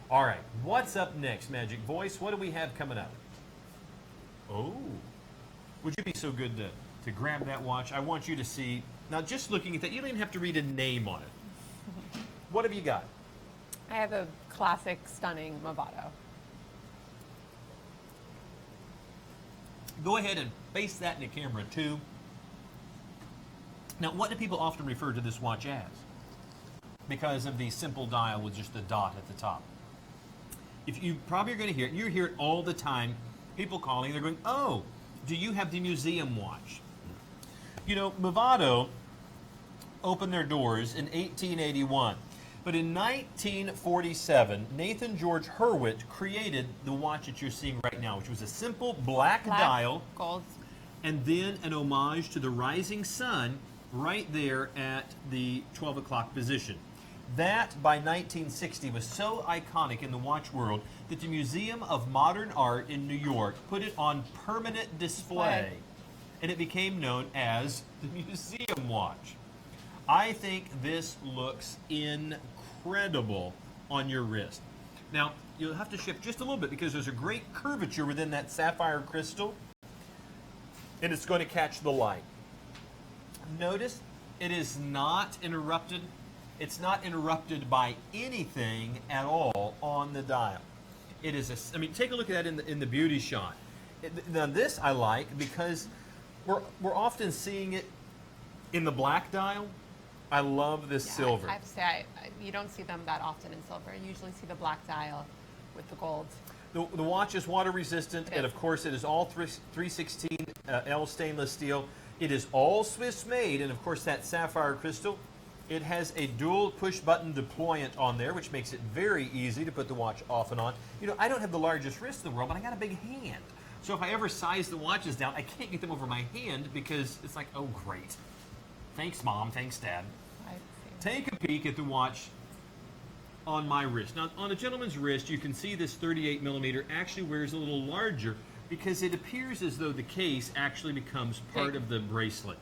Speaker 2: All right, what's up next, Magic Voice? What do we have coming up? Oh, would you be so good to grab that watch? I want you to see, now just looking at that, you don't even have to read a name on it. What have you got?
Speaker 1: I have a classic, stunning Mado.
Speaker 2: Go ahead and face that in the camera too. Now, what do people often refer to this watch as? Because of the simple dial with just the dot at the top. If you probably are going to hear it, you hear it all the time, people calling, they're going, oh, do you have the museum watch? You know, Mado opened their doors in 1881. But in 1947, Nathan George Hurwitz created the watch that you're seeing right now, which was a simple black dial,
Speaker 1: gold,
Speaker 2: and then an homage to the rising sun right there at the 12 o'clock position. That, by 1960, was so iconic in the watch world that the Museum of Modern Art in New York put it on permanent display, and it became known as the Museum Watch. I think this looks incredible on your wrist. Now, you'll have to shift just a little bit because there's a great curvature within that sapphire crystal, and it's going to catch the light. Notice it is not interrupted. It's not interrupted by anything at all on the dial. It is I mean, take a look at that in the beauty shot. Now this I like because we're often seeing it in the black dial. I love this silver.
Speaker 1: I have to say, you don't see them that often in silver. You usually see the black dial with the gold.
Speaker 2: The watch is water resistant, and of course it is all 316 L stainless steel. It is all Swiss made, and of course that sapphire crystal. It has a dual push button deployant on there, which makes it very easy to put the watch off and on. You know, I don't have the largest wrist in the world, but I got a big hand. So if I ever size the watches down, I can't get them over my hand because it's like, oh great. Thanks Mom, thanks Dad. Take a peek at the watch on my wrist. Now, on a gentleman's wrist, you can see this 38 millimeter actually wears a little larger because it appears as though the case actually becomes part of the bracelet.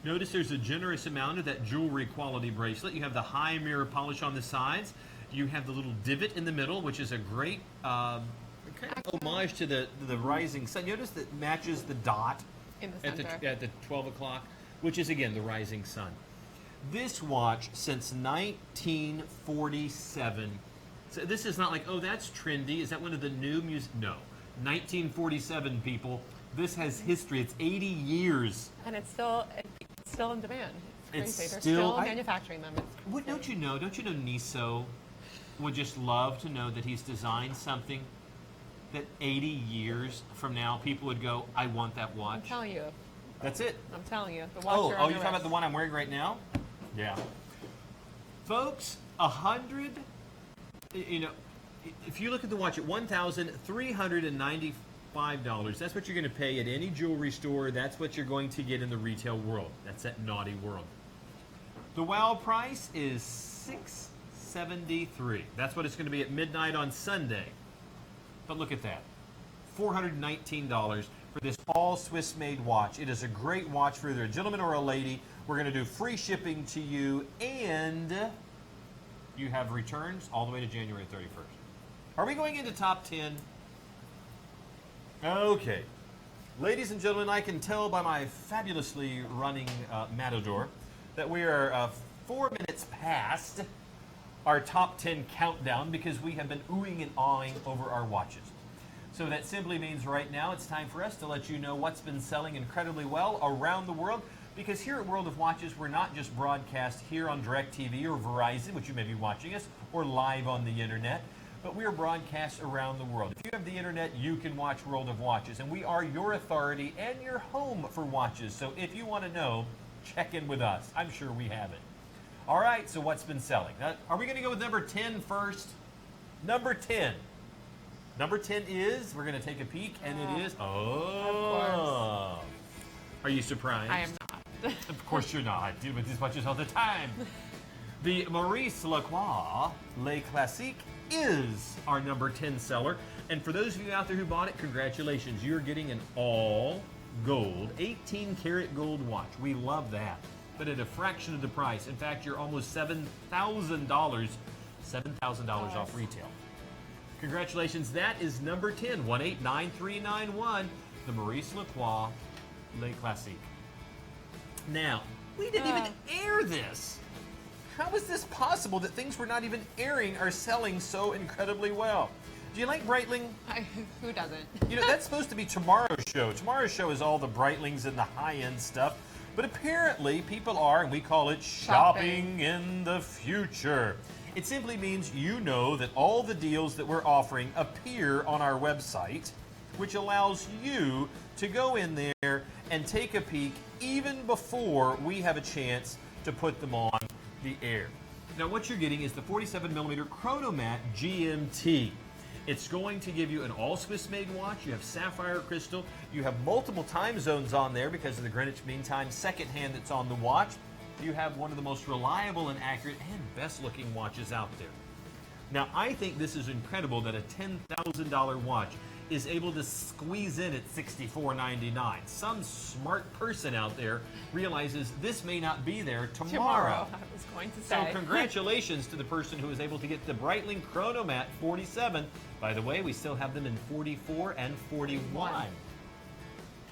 Speaker 2: Notice there's a generous amount of that jewelry quality bracelet. You have the high mirror polish on the sides. You have the little divot in the middle, which is a great kind of homage to the rising sun. Notice that matches the dot
Speaker 1: in the center
Speaker 2: at the 12 o'clock, which is again the rising sun. This watch, since 1947, so this is not like, oh, that's trendy. Is that one of the new music? No. 1947, people. This has history. It's 80 years.
Speaker 1: And it's still in demand. It's crazy. They're
Speaker 2: still
Speaker 1: manufacturing them.
Speaker 2: What, don't you know Niso would just love to know that he's designed something that 80 years from now, people would go, I want that watch.
Speaker 1: I'm telling you.
Speaker 2: That's it.
Speaker 1: I'm telling you. The watch
Speaker 2: you're talking about the one I'm wearing right now? Yeah. Folks, 100, you know, if you look at the watch at $1,395, that's what you're going to pay at any jewelry store. That's what you're going to get in the retail world. That's that naughty world. The WOW price is $673. That's what it's going to be at midnight on Sunday. But look at that. $419 for this all Swiss-made watch. It is a great watch for either a gentleman or a lady. We're going to do free shipping to you, and you have returns all the way to January 31st. Are we going into top 10? Okay. Ladies and gentlemen, I can tell by my fabulously running Matador that we are 4 minutes past our top 10 countdown because we have been oohing and awing over our watches. So that simply means right now it's time for us to let you know what's been selling incredibly well around the world. Because here at World of Watches, we're not just broadcast here on DirecTV or Verizon, which you may be watching us, or live on the internet, but we are broadcast around the world. If you have the internet, you can watch World of Watches, and we are your authority and your home for watches. So if you want to know, check in with us. I'm sure we have it. All right, so what's been selling? Now, are we going to go with number 10 first? Number 10. Number 10 is, we're going to take a peek, and it is,
Speaker 1: Of
Speaker 2: Are you surprised?
Speaker 1: I am not.
Speaker 2: Of course you're not. I deal with these watches all the time. The Maurice Lacroix Le Classique is our number 10 seller. And for those of you out there who bought it, congratulations. You're getting an all gold, 18 karat gold watch. We love that. But at a fraction of the price. In fact, you're almost $7,000 off retail. Congratulations. That is number 10, 189391, the Maurice Lacroix Le Classique. Now, we didn't even air this. How is this possible that things we're not even airing are selling so incredibly well? Do you like Breitling?
Speaker 1: Who doesn't?
Speaker 2: You know, that's supposed to be tomorrow's show. Tomorrow's show is all the Breitlings and the high-end stuff. But apparently people are, and we call it shopping in the future. It simply means you know that all the deals that we're offering appear on our website, which allows you to go in there and take a peek even before we have a chance to put them on the air. Now what you're getting is the 47mm Chronomat GMT. It's going to give you an all Swiss-made watch. You have sapphire crystal. You have multiple time zones on there because of the Greenwich Mean Time second hand that's on the watch. You have one of the most reliable and accurate and best looking watches out there. Now I think this is incredible that a $10,000 watch is able to squeeze in at $64.99. Some smart person out there realizes this may not be there tomorrow.
Speaker 1: I was going to say.
Speaker 2: So congratulations to the person who was able to get the Breitling Chronomat 47. By the way, we still have them in 44 and 41.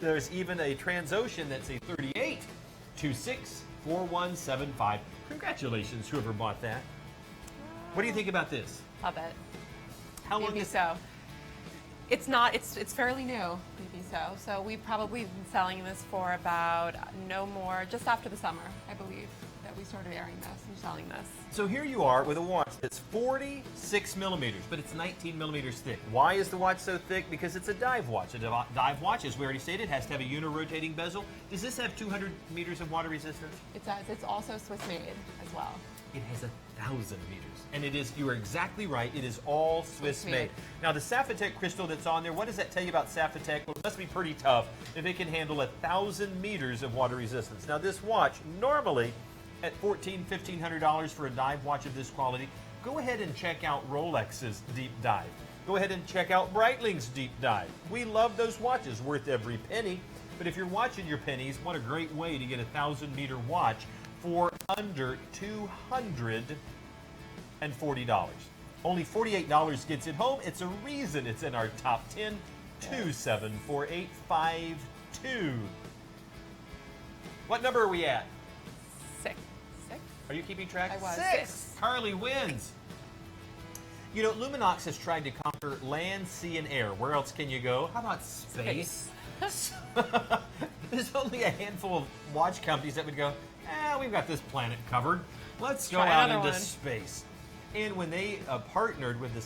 Speaker 2: There's even a Transocean that's a 38, 26, 4175. Congratulations, whoever bought that. What do you think about this?
Speaker 1: Love it.
Speaker 2: How long
Speaker 1: Maybe
Speaker 2: is
Speaker 1: so. It's not, it's fairly new, maybe so. So we've probably been selling this for about no more, just after the summer, I believe, that we started airing this and selling this.
Speaker 2: So here you are with a watch that's 46 millimeters, but it's 19 millimeters thick. Why is the watch so thick? Because it's a dive watch. A dive watch, as we already stated, has to have a unirotating bezel. Does this have 200 meters of water resistance?
Speaker 1: It does. It's also Swiss-made as well.
Speaker 2: It has 1,000 meters. And it is, you are exactly right, it is all Swiss-made. Now the Sapphitech crystal that's on there, what does that tell you about Sapphitech? Well, it must be pretty tough if it can handle 1,000 meters of water resistance. Now this watch, normally at $1,400, $1,500 for a dive watch of this quality, go ahead and check out Rolex's Deep Dive. Go ahead and check out Breitling's Deep Dive. We love those watches, worth every penny. But if you're watching your pennies, what a great way to get a 1,000-meter watch for under $240. Only $48 gets it home. It's a reason it's in our top 10. 274852. What number are we at?
Speaker 1: 6.
Speaker 2: Are you keeping track?
Speaker 1: I was.
Speaker 2: 6. Carly wins. You know, Luminox has tried to conquer land, sea, and air. Where else can you go? How about space? There's only a handful of watch companies that would go, we've got this planet covered. Let's go out into space. And when they partnered with the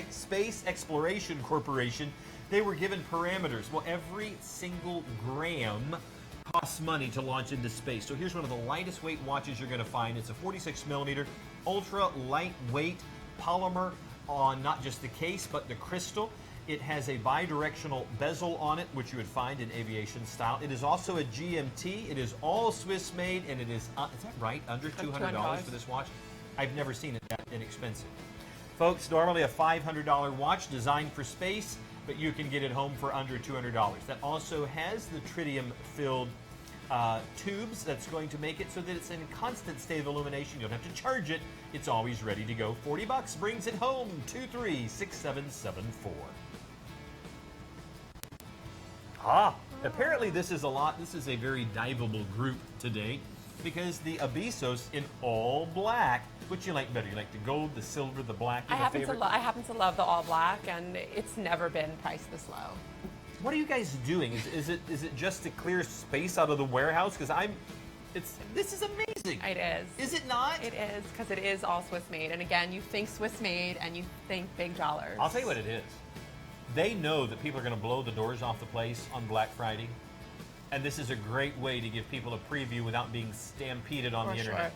Speaker 2: Space Exploration Corporation, they were given parameters. Well, every single gram costs money to launch into space. So here's one of the lightest weight watches you're going to find. It's a 46 millimeter, ultra lightweight polymer on not just the case, but the crystal. It has a bidirectional bezel on it, which you would find in aviation style. It is also a GMT. It is all Swiss-made, and it is that right, under $200 for this watch? I've never seen it that inexpensive. Folks, normally a $500 watch designed for space, but you can get it home for under $200. That also has the tritium-filled tubes that's going to make it so that it's in a constant state of illumination. You don't have to charge it. It's always ready to go. $40 brings it home. 236774. Apparently this is a lot. This is a very diveable group today. because the Abyssos in all black, which you like better? You like the gold, the silver, the black? You have a favorite?
Speaker 1: I happen to love the all black, and it's never been priced this low.
Speaker 2: What are you guys doing? Is it just to clear space out of the warehouse? Because this is amazing.
Speaker 1: It is.
Speaker 2: Is it not?
Speaker 1: It is, because it is all Swiss-made. And again, you think Swiss-made, and you think big dollars.
Speaker 2: I'll tell you what it is. They know that people are going to blow the doors off the place on Black Friday. And this is a great way to give people a preview without being stampeded on the internet.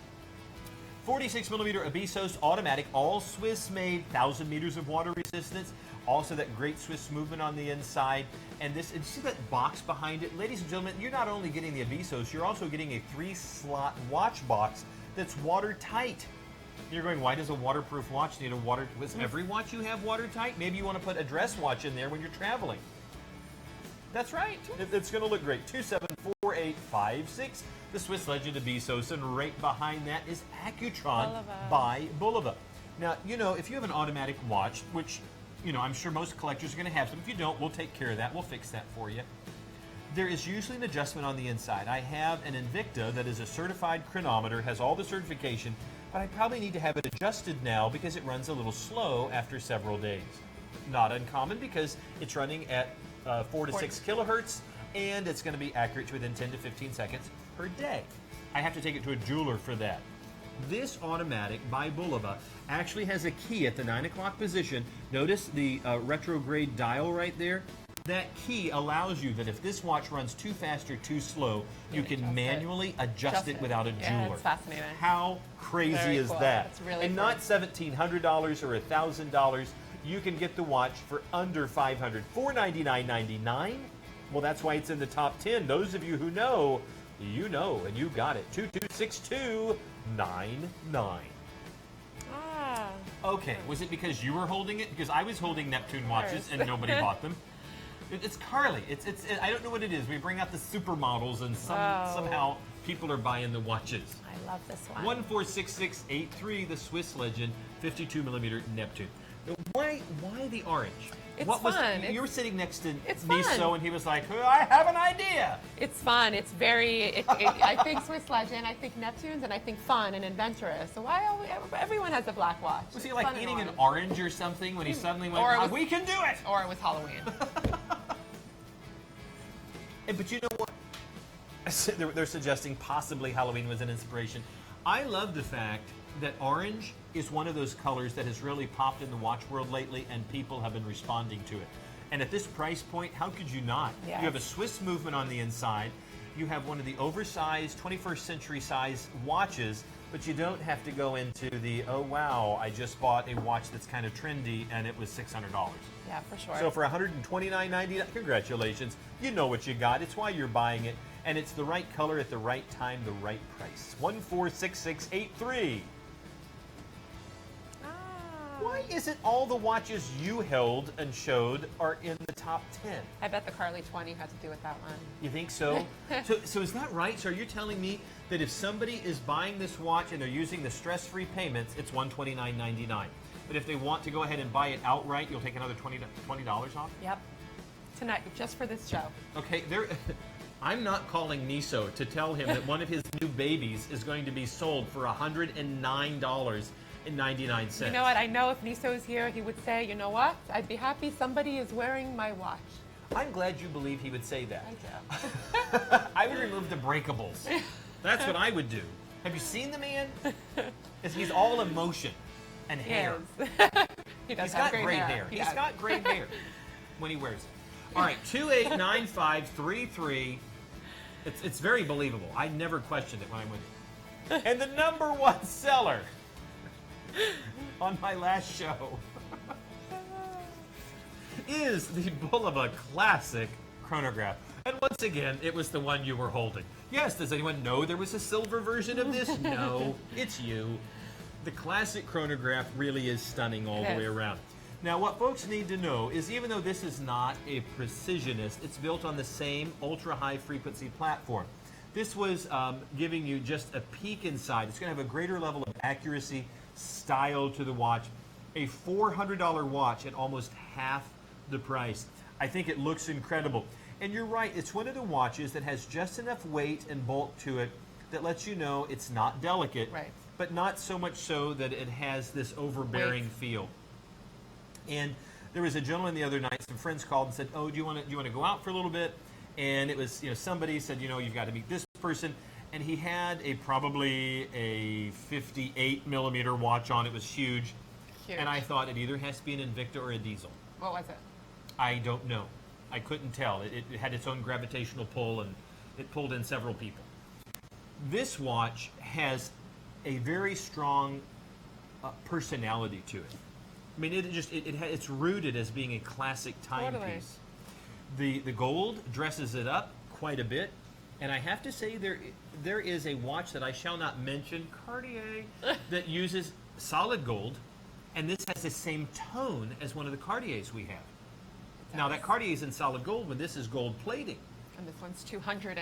Speaker 2: 46 millimeter Abyssos automatic, all Swiss-made, 1,000 meters of water resistance. Also that great Swiss movement on the inside. And you see that box behind it? Ladies and gentlemen, you're not only getting the Abyssos, you're also getting a 3-slot watch box that's watertight. You're going, why does a waterproof watch need a water? Was every watch you have watertight? Maybe you want to put a dress watch in there when you're traveling. That's right. It's going to look great. 274856. The Swiss Legend Abyssos, and right behind that is Accutron
Speaker 1: Bulova.
Speaker 2: by Bulova. Now, if you have an automatic watch, which, I'm sure most collectors are going to have some. If you don't, we'll take care of that. We'll fix that for you. There is usually an adjustment on the inside. I have an Invicta that is a certified chronometer, has all the certification, but I probably need to have it adjusted now because it runs a little slow after several days. Not uncommon because it's running at 4 to 6 kilohertz, and it's going to be accurate to within 10 to 15 seconds per day. I have to take it to a jeweler for that. This automatic by Bulova actually has a key at the 9 o'clock position. Notice the retrograde dial right there. That key allows you that if this watch runs too fast or too slow, you can manually adjust it without a jeweler.
Speaker 1: Yeah, it's fascinating.
Speaker 2: How crazy
Speaker 1: Very
Speaker 2: is
Speaker 1: cool.
Speaker 2: that?
Speaker 1: It's really
Speaker 2: and
Speaker 1: cool.
Speaker 2: not $1,700 or $1,000. You can get the watch for under $500, $499.99. Well, that's why it's in the top 10. Those of you who know, you know, and you got it. 226299.
Speaker 1: Ah.
Speaker 2: Okay, was it because you were holding it? Because I was holding Neptune watches and nobody bought them. It's Carly. I don't know what it is. We bring out the supermodels and somehow people are buying the watches.
Speaker 1: I love this one.
Speaker 2: 146683, the Swiss Legend, 52 millimeter Neptune. Why the orange?
Speaker 1: It's fun.
Speaker 2: You were sitting next to
Speaker 1: It's
Speaker 2: Miso,
Speaker 1: fun.
Speaker 2: and he was like, "Oh, I have an idea."
Speaker 1: It's fun. It's very. I think Swiss Legend. I think Neptunes, and I think fun and adventurous. So everyone has a black watch?
Speaker 2: Was he
Speaker 1: It's
Speaker 2: like
Speaker 1: fun and
Speaker 2: eating an
Speaker 1: orange.
Speaker 2: orange or something when he suddenly went,
Speaker 1: Or it was-
Speaker 2: "We can do it"?
Speaker 1: Or it was Halloween.
Speaker 2: But you know what? They're suggesting possibly Halloween was an inspiration. I love the fact that orange is one of those colors that has really popped in the watch world lately, and people have been responding to it. And at this price point, how could you not?
Speaker 1: Yes.
Speaker 2: You have a Swiss movement on the inside. You have one of the oversized 21st century size watches, but you don't have to go into the, oh wow, I just bought a watch that's kind of trendy and it was $600.
Speaker 1: Yeah, for sure.
Speaker 2: So for $129.99, congratulations. You know what you got. It's why you're buying it. And it's the right color at the right time, the right price. 146683. Why is it all the watches you held and showed are in the top 10?
Speaker 1: I bet the Carly 20 had to do with that one.
Speaker 2: You think so? So is that right? So are you telling me that if somebody is buying this watch and they're using the stress-free payments, it's $129.99? But if they want to go ahead and buy it outright, you'll take another $20 off?
Speaker 1: Yep. Tonight, just for this show.
Speaker 2: Okay, I'm not calling Miso to tell him that one of his new babies is going to be sold for $109.99.
Speaker 1: You know what? I know if Niso is here, he would say, you know what? I'd be happy somebody is wearing my watch.
Speaker 2: I'm glad you believe he would say that.
Speaker 1: I do.
Speaker 2: I would remove the breakables. That's what I would do. Have you seen the man? He's all emotion and hair.
Speaker 1: He does
Speaker 2: He's
Speaker 1: have
Speaker 2: got great hair.
Speaker 1: He
Speaker 2: He's
Speaker 1: does.
Speaker 2: got great hair when he wears it. All right, 289533. It's very believable. I never questioned it when I went. And the number one seller on my last show is the Bulova Classic chronograph. And once again, it was the one you were holding. Yes, does anyone know there was a silver version of this? No, it's you. The classic chronograph really is stunning all the way around. Now, what folks need to know is even though this is not a precisionist, it's built on the same ultra-high frequency platform. This was giving you just a peek inside. It's going to have a greater level of accuracy, style to the watch. A $400 watch at almost half the price. I think it looks incredible. And you're right, it's one of the watches that has just enough weight and bulk to it that lets you know it's not delicate,
Speaker 1: Right.
Speaker 2: but not so much so that it has this overbearing feel. And there was a gentleman the other night, some friends called and said, oh, do you want to go out for a little bit? And it was, somebody said, you've got to meet this person. And he had probably a 58 millimeter watch on. It was huge.
Speaker 1: Huge.
Speaker 2: And I thought it either has to be an Invicta or a diesel.
Speaker 1: What was it?
Speaker 2: I don't know. I couldn't tell. It had its own gravitational pull, and it pulled in several people. This watch has a very strong personality to it. I mean, it's rooted as being a classic timepiece.
Speaker 1: Totally.
Speaker 2: The gold dresses it up quite a bit, and I have to say there is a watch that I shall not mention, Cartier, that uses solid gold, and this has the same tone as one of the Cartiers we have. Now that Cartier is in solid gold, when this is gold plating.
Speaker 1: And this one's $209.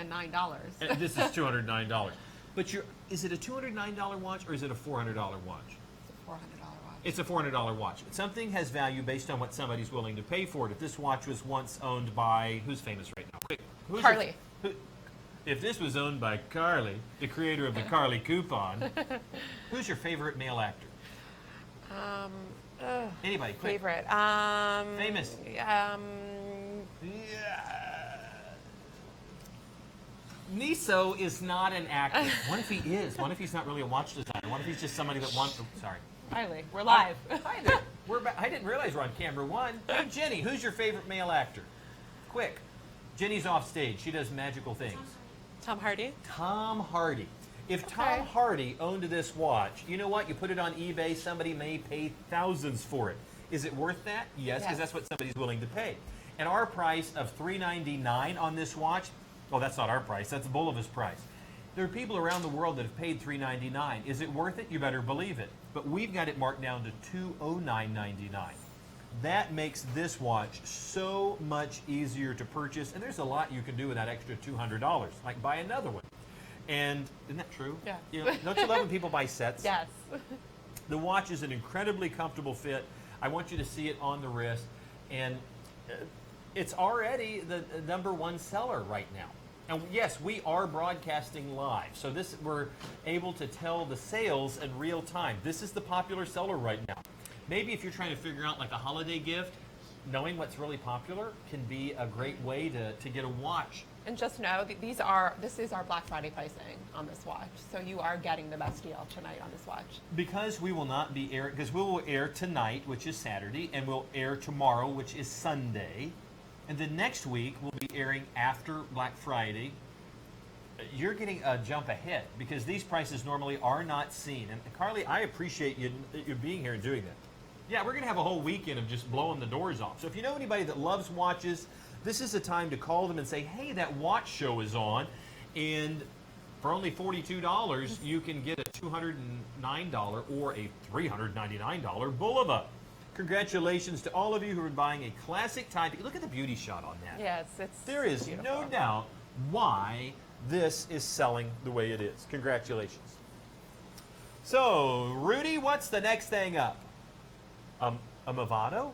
Speaker 2: And this is $209. But is it a $209 watch or is it a $400 watch?
Speaker 1: It's a $400 watch.
Speaker 2: It's a $400 watch. Something has value based on what somebody's willing to pay for it. If this watch was once owned by, who's famous right now? Quick,
Speaker 1: Carly.
Speaker 2: If this was owned by Carly, the creator of the Carly coupon, who's your favorite male actor? Anybody, quick.
Speaker 1: Favorite.
Speaker 2: Famous.
Speaker 1: Yeah.
Speaker 2: Niso is not an actor. What if he is? What if he's not really a watch designer? What if he's just somebody that wants to... Sorry.
Speaker 1: Riley, we're live.
Speaker 2: Hi there. I didn't realize we're on camera one. Hey, Jenny, who's your favorite male actor? Quick. Jenny's off stage. She does magical things.
Speaker 1: Tom Hardy.
Speaker 2: Tom Hardy. If Tom Hardy owned this watch, you know what? You put it on eBay, somebody may pay thousands for it. Is it worth that? Yes, because that's what somebody's willing to pay. And our price of $399 on this watch, oh, that's not our price. That's Bulova's price. There are people around the world that have paid $399. Is it worth it? You better believe it. But we've got it marked down to $209.99. That makes this watch so much easier to purchase, and there's a lot you can do with that extra $200, like buy another one. And isn't that true?
Speaker 1: Yeah.
Speaker 2: Don't you love when people buy sets?
Speaker 1: Yes.
Speaker 2: The watch is an incredibly comfortable fit. I want you to see it on the wrist, and it's already the #1 seller right now. And yes, we are broadcasting live, so we're able to tell the sales in real time. This is the popular seller right now. Maybe if you're trying to figure out like a holiday gift, knowing what's really popular can be a great way to get a watch.
Speaker 1: And just know that this is our Black Friday pricing on this watch. So you are getting the best deal tonight on this watch.
Speaker 2: Because we will not be airing, because we will air tonight, which is Saturday, and we'll air tomorrow, which is Sunday. And then next week, we'll be airing after Black Friday. You're getting a jump ahead because these prices normally are not seen. And Carly, I appreciate you being here and doing that. Yeah, we're going to have a whole weekend of just blowing the doors off. So if you know anybody that loves watches, this is the time to call them and say, hey, that watch show is on. And for only $42, you can get a $209 or a $399 Bulova. Congratulations to all of you who are buying a classic timepiece. Look at the beauty shot on that.
Speaker 1: Yes, it's
Speaker 2: There is
Speaker 1: beautiful.
Speaker 2: no doubt why this is selling the way it is. Congratulations. So, Rudy, what's the next thing up? A Mado?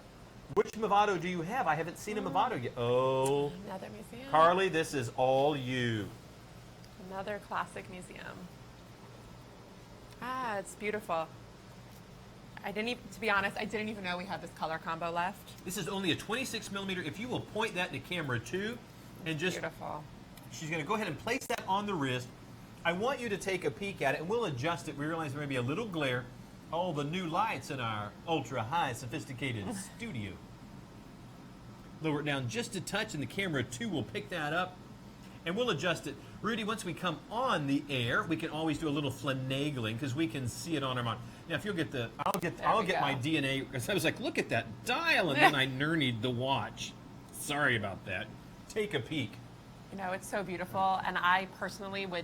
Speaker 2: Which Mado do you have? I haven't seen a Mado yet. Oh,
Speaker 1: Another museum.
Speaker 2: Carly, this is all you.
Speaker 1: Another classic museum. Ah, it's beautiful. To be honest, I didn't even know we had this color combo left.
Speaker 2: This is only a 26 millimeter. If you will point that to camera too, and just,
Speaker 1: Beautiful.
Speaker 2: she's going to go ahead and place that on the wrist. I want you to take a peek at it, and we'll adjust it. We realize there may be a little glare. All the new lights in our ultra-high sophisticated studio. Lower it down just a touch, and the camera too will pick that up, and we'll adjust it. Rudy, once we come on the air, we can always do a little finagling because we can see it on our monitor. Now, if you'll get I'll get my DNA, because I was like, look at that dial, and then I nerneyed the watch. Sorry about that. Take a peek.
Speaker 1: You know, it's so beautiful, and I personally would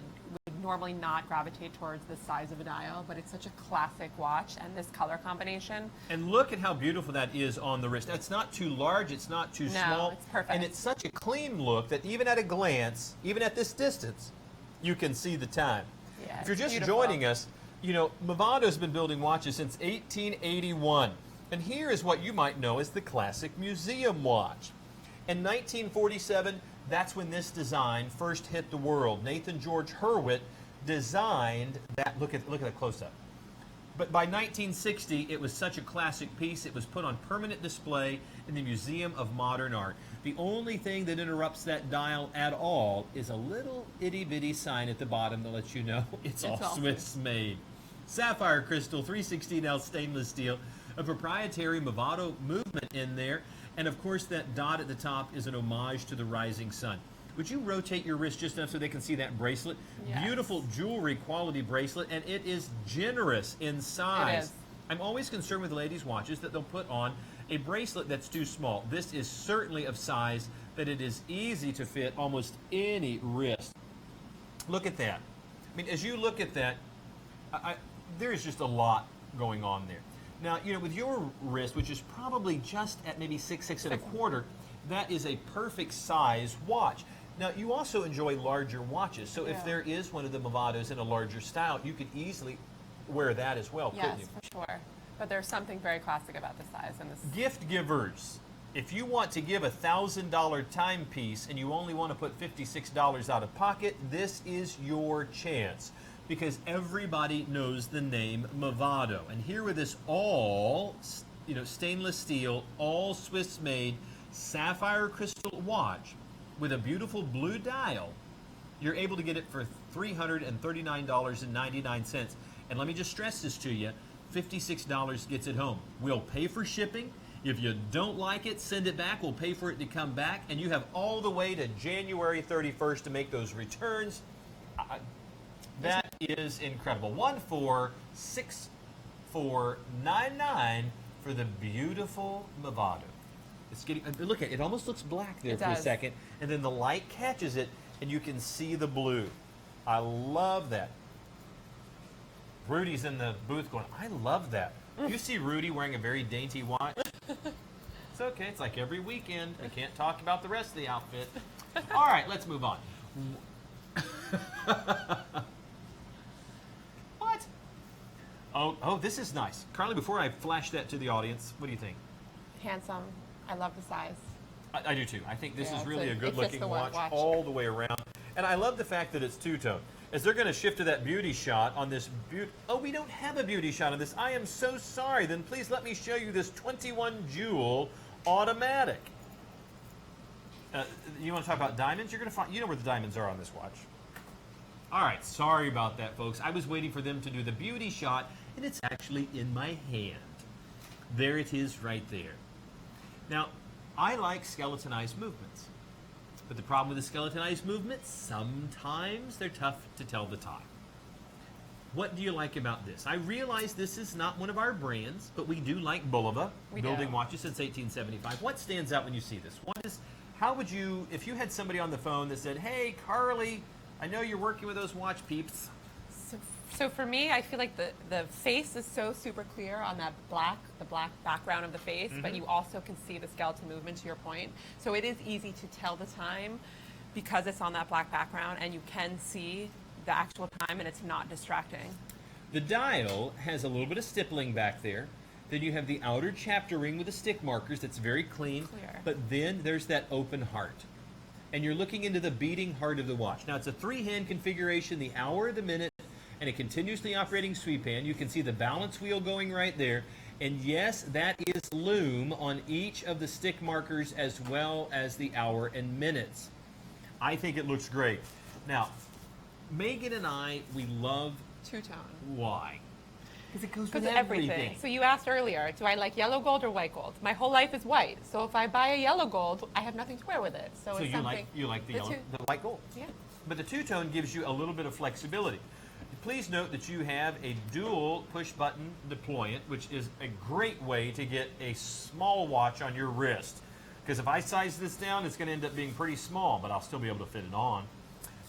Speaker 1: normally not gravitate towards this size of a dial, but it's such a classic watch, and this color combination.
Speaker 2: And look at how beautiful that is on the wrist. It's not too large, it's not too small.
Speaker 1: It's perfect.
Speaker 2: And it's such a clean look that even at a glance, even at this distance, you can see the time.
Speaker 1: Yeah,
Speaker 2: if you're
Speaker 1: it's
Speaker 2: just
Speaker 1: beautiful.
Speaker 2: joining us, you know, Mado's been building watches since 1881. And here is what you might know as the classic museum watch. In 1947, that's when this design first hit the world. Nathan George Hurwitz designed that. Look at a close-up. But by 1960, it was such a classic piece, it was put on permanent display in the Museum of Modern Art. The only thing that interrupts that dial at all is a little itty-bitty sign at the bottom that lets you know it's all Swiss-made. Sapphire crystal, 316L stainless steel, a proprietary Mado movement in there, and of course that dot at the top is an homage to the rising sun. Would you rotate your wrist just enough so they can see that bracelet?
Speaker 1: Yes.
Speaker 2: Beautiful jewelry quality bracelet, and it is generous in size.
Speaker 1: It is.
Speaker 2: I'm always concerned with ladies' watches that they'll put on a bracelet that's too small. This is certainly of size that it is easy to fit almost any wrist. Look at that. I mean, as you look at that, there is just a lot going on there. Now, you know, with your wrist, which is probably just at maybe 6 1/4, that is a perfect size watch. Now, you also enjoy larger watches, so if there is one of the Movados in a larger style, you could easily wear that as well, couldn't you?
Speaker 1: Yes, for sure. But there's something very classic about the size and this.
Speaker 2: Gift givers, if you want to give a $1,000 timepiece and you only want to put $56 out of pocket, this is your chance, because everybody knows the name Movado. And here with this all, you know, stainless steel, all Swiss-made sapphire crystal watch with a beautiful blue dial, you're able to get it for $339.99. And let me just stress this to you, $56 gets it home. We'll pay for shipping. If you don't like it, send it back. We'll pay for it to come back. And you have all the way to January 31st to make those returns. That is incredible. 146499 for the beautiful Movado. It's getting, look at it, it almost looks black there for a second, and then the light catches it, and you can see the blue. I love that. Rudy's in the booth going, I love that. You see Rudy wearing a very dainty watch? It's okay, it's like every weekend. We can't talk about the rest of the outfit. All right, let's move on. What? Oh, this is nice. Carly, before I flash that to the audience, what do you think?
Speaker 1: Handsome. I love the size.
Speaker 2: I do too. I think this is really a
Speaker 1: it
Speaker 2: good-looking
Speaker 1: fits the
Speaker 2: watch
Speaker 1: watch
Speaker 2: all the way around. And I love the fact that it's two-tone. As they're going to shift to that beauty shot on this oh, we don't have a beauty shot on this. I am so sorry. Then please let me show you this 21 jewel automatic. You want to talk about diamonds? You're going to find, you know where the diamonds are on this watch. All right, sorry about that, folks. I was waiting for them to do the beauty shot, and it's actually in my hand. There it is right there. Now, I like skeletonized movements, but the problem with the skeletonized movements, sometimes they're tough to tell the time. What do you like about this? I realize this is not one of our brands, but we do like Bulova, building watches since 1875. What stands out when you see this? What is, how would you, if you had somebody on the phone that said, hey, Carly, I know you're working with those watch peeps.
Speaker 1: So for me, I feel like the face is so super clear on that the black background of the face, but you also can see the skeleton movement, to your point. So it is easy to tell the time because it's on that black background and you can see the actual time and it's not distracting.
Speaker 2: The dial has a little bit of stippling back there. Then you have the outer chapter ring with the stick markers that's very clean. But then there's that open heart. And you're looking into the beating heart of the watch. Now it's a 3-hand configuration, the hour, the minute, and a continuously operating sweep hand. You can see the balance wheel going right there. And yes, that is lume on each of the stick markers as well as the hour and minutes. I think it looks great. Now, Megan and I, we love
Speaker 1: two-tone.
Speaker 2: Why? Because it goes with
Speaker 1: everything. So you asked earlier, do I like yellow gold or white gold? My whole life is white. So if I buy a yellow gold, I have nothing to wear with it. So it's
Speaker 2: you like the white gold.
Speaker 1: Yeah.
Speaker 2: But the two-tone gives you a little bit of flexibility. Please note that you have a dual push-button deployant, which is a great way to get a small watch on your wrist. Because if I size this down, it's going to end up being pretty small, but I'll still be able to fit it on.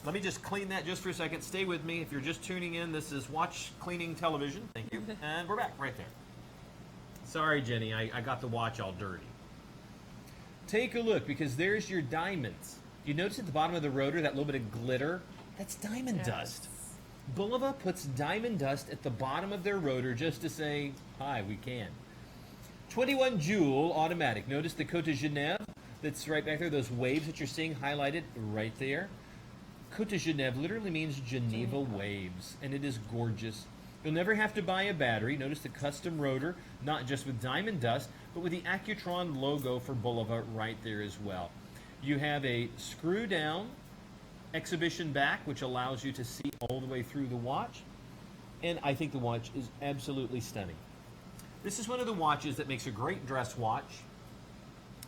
Speaker 2: Let me just clean that just for a second. Stay with me. If you're just tuning in, this is Watch Cleaning Television. Thank you. And we're back right there. Sorry, Jenny, I got the watch all dirty. Take a look, because there's your diamonds. You notice at the bottom of the rotor that little bit of glitter? That's diamond dust. Bulova puts diamond dust at the bottom of their rotor just to say, hi, we can. 21 jewel automatic. Notice the Côte de Genève that's right back there, those waves that you're seeing highlighted right there. Côte de Genève literally means Geneva waves, and it is gorgeous. You'll never have to buy a battery. Notice the custom rotor, not just with diamond dust, but with the Accutron logo for Bulova right there as well. You have a screw-down exhibition back, which allows you to see all the way through the watch, and I think the watch is absolutely stunning. This is one of the watches that makes a great dress watch.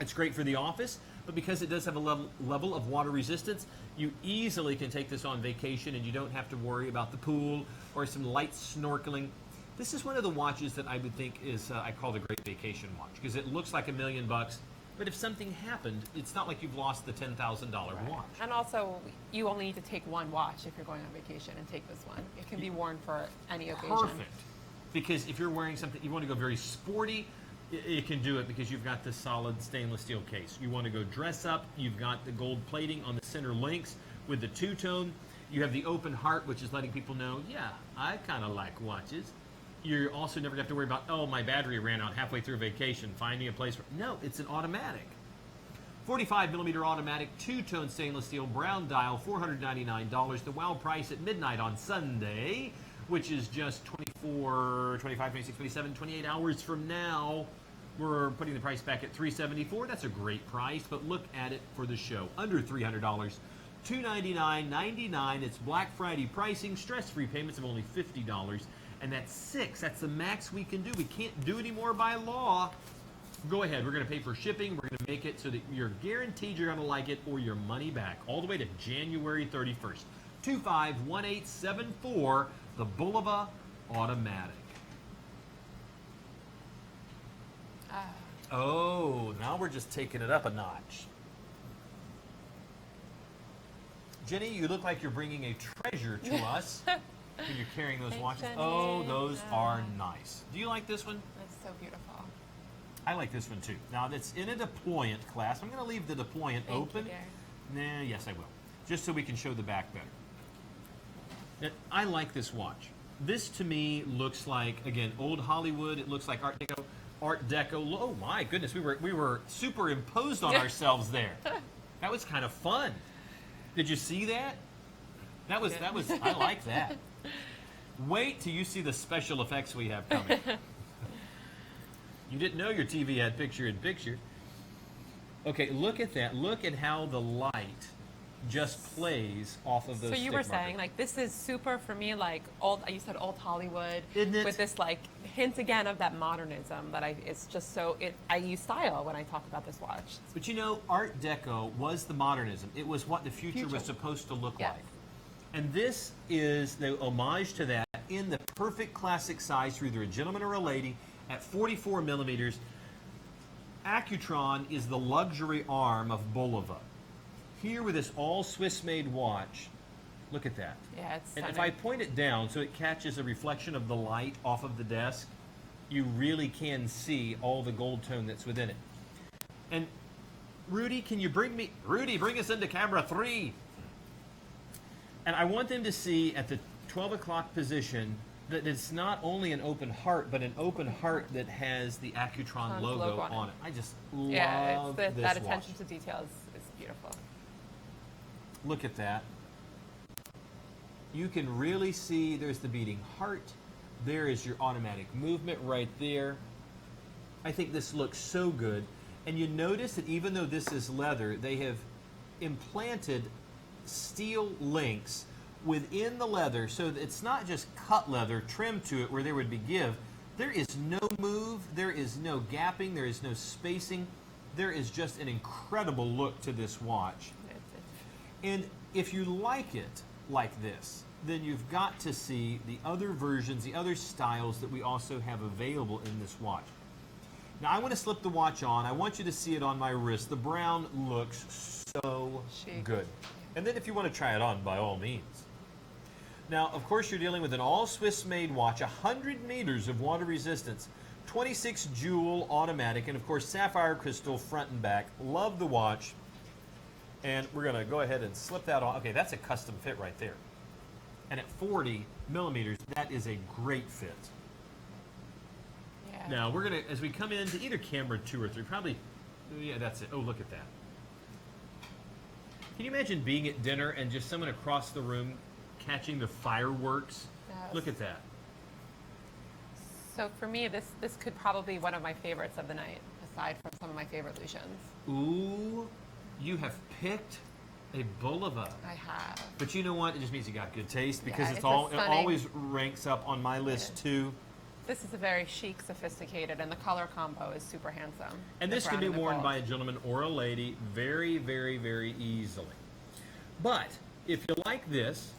Speaker 2: It's great for the office, but because it does have a level of water resistance, you easily can take this on vacation and you don't have to worry about the pool or some light snorkeling. This is one of the watches that I would think is, I call the great vacation watch, because it looks like $1 million, but if something happened, it's not like you've lost the $10,000 watch.
Speaker 1: And also, you only need to take one watch if you're going on vacation and take this one. It can be worn for any occasion.
Speaker 2: Perfect. Because if you're wearing something, you want to go very sporty, it can do it because you've got the solid stainless steel case. You want to go dress up, you've got the gold plating on the center links with the two-tone. You have the open heart, which is letting people know, yeah, I kind of like watches. You're also never going to have to worry about, oh, my battery ran out halfway through vacation, finding a place. No, it's an automatic. 45mm automatic, two-tone stainless steel, brown dial, $499. The wow price at midnight on Sunday, which is just 24, 25, 26, 27, 28 hours from now. We're putting the price back at $374. That's a great price, but look at it for the show. Under $300. $299.99. It's Black Friday pricing. Stress-free payments of only $50. And that's 6. That's the max we can do. We can't do any more by law. Go ahead. We're going to pay for shipping. We're going to make it so that you're guaranteed you're going to like it or your money back. All the way to January 31st. 251874, the Bulova Automatic. Oh, now we're just taking it up a notch. Jenny, you look like you're bringing a treasure to us when you're carrying those watches.
Speaker 1: Jenny.
Speaker 2: Oh, those are nice. Do you like this one?
Speaker 1: That's so beautiful.
Speaker 2: I like this one too. Now, it's in a deployant class. I'm going to leave the deployant open. Nah, yes, I will. Just so we can show the back better. Now, I like this watch. This, to me, looks like, again, old Hollywood. It looks like Art Deco. Oh, my goodness. We were superimposed on ourselves there. That was kind of fun. Did you see that? That was. I like that. Wait till you see the special effects we have coming. You didn't know your TV had picture-in-picture. Okay, look at that. Look at how the light just plays off of those.
Speaker 1: So you were saying, like, this is super for me, like old. You said old Hollywood,
Speaker 2: isn't it?
Speaker 1: With this like hint again of that modernism. That it's just so. I use style when I talk about this watch.
Speaker 2: But you know, Art Deco was the modernism. It was what the future was supposed to look like. And this is the homage to that in the perfect classic size for either a gentleman or a lady at 44 millimeters. Accutron is the luxury arm of Bulova. Here with this all Swiss-made watch, look at that.
Speaker 1: Yeah, it's
Speaker 2: And
Speaker 1: stunning.
Speaker 2: if I point it down so it catches a reflection of the light off of the desk, you really can see all the gold tone that's within it. And Rudy, bring us into camera 3. And I want them to see at the 12 o'clock position that it's not only an open heart, but an open heart that has the Accutron logo on it. I just love this
Speaker 1: that
Speaker 2: watch.
Speaker 1: attention to detail is beautiful.
Speaker 2: Look at that. You can really see there's the beating heart. There is your automatic movement right there. I think this looks so good. And you notice that even though this is leather, they have implanted steel links within the leather so that it's not just cut leather trimmed to it where there would be give. There is no move, there is no gapping, there is no spacing. There is just an incredible look to this watch. And if you like it like this, then you've got to see the other versions, the other styles that we also have available in this watch. Now I want to slip the watch on. I want you to see it on my wrist. The brown looks so good. And then if you want to try it on, by all means. Now, of course, you're dealing with an all Swiss-made watch, 100 meters of water resistance, 26 jewel automatic, and of course, sapphire crystal front and back. Love the watch. And we're going to go ahead and slip that on. Okay, that's a custom fit right there. And at 40 millimeters, that is a great fit.
Speaker 1: Yeah.
Speaker 2: Now, we're going to, as we come into either camera 2 or 3, probably, yeah, that's it. Oh, look at that. Can you imagine being at dinner and just someone across the room catching the fireworks?
Speaker 1: Yes.
Speaker 2: Look at that.
Speaker 1: So for me, this could probably be one of my favorites of the night, aside from some of my favorite Lucians.
Speaker 2: Ooh, you have picked a Bulova.
Speaker 1: I have.
Speaker 2: But you know what? It just means you got good taste because
Speaker 1: Yeah,
Speaker 2: it
Speaker 1: it's a stunning-
Speaker 2: always ranks up on my list too.
Speaker 1: This is a very chic, sophisticated, and the color combo is super handsome.
Speaker 2: And
Speaker 1: The
Speaker 2: this can
Speaker 1: brown
Speaker 2: be
Speaker 1: and the
Speaker 2: worn
Speaker 1: gold.
Speaker 2: by a gentleman or a lady very, very, very easily. But if you like this,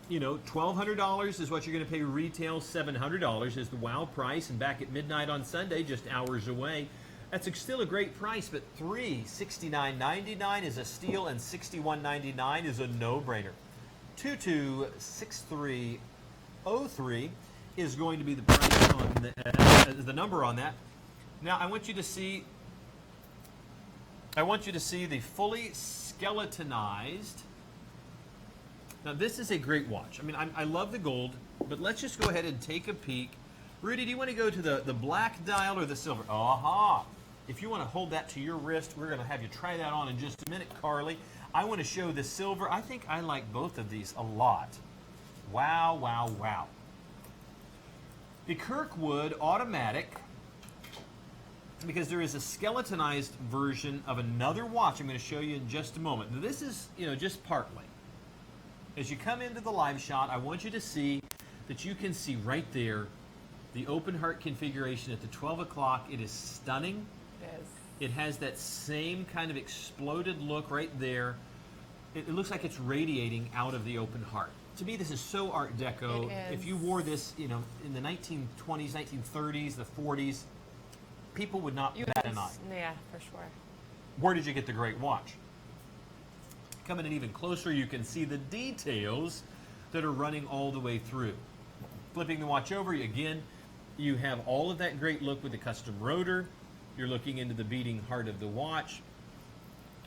Speaker 2: you know, $1,200 is what you're going to pay retail. $700 is the wow price. And back at midnight on Sunday, just hours away, that's still a great price. But $369.99 is a steal, and $61.99 is a no-brainer. 226303 is going to be the price on the number on that. Now I want you to see. The fully skeletonized. Now this is a great watch. I mean, I love the gold, but let's just go ahead and take a peek. Rudy, do you want to go to the black dial or the silver? Aha! If you want to hold that to your wrist, we're going to have you try that on in just a minute, Carly. I want to show the silver. I think I like both of these a lot. Wow, wow, wow. The Kirkwood automatic, because there is a skeletonized version of another watch I'm going to show you in just a moment. Now, this is, you know, just partly. As you come into the live shot, I want you to see that you can see right there the open heart configuration at the 12 o'clock. It is stunning.
Speaker 1: It is.
Speaker 2: It has that same kind of exploded look right there. It looks like it's radiating out of the open heart. To me, this is so Art Deco.
Speaker 1: It is.
Speaker 2: If you wore this, you know, in the 1920s, 1930s, the 40s, people would not bat an eye.
Speaker 1: Yeah, for sure.
Speaker 2: Where did you get the great watch? Coming in even closer, you can see the details that are running all the way through. Flipping the watch over, again, you have all of that great look with the custom rotor. You're looking into the beating heart of the watch.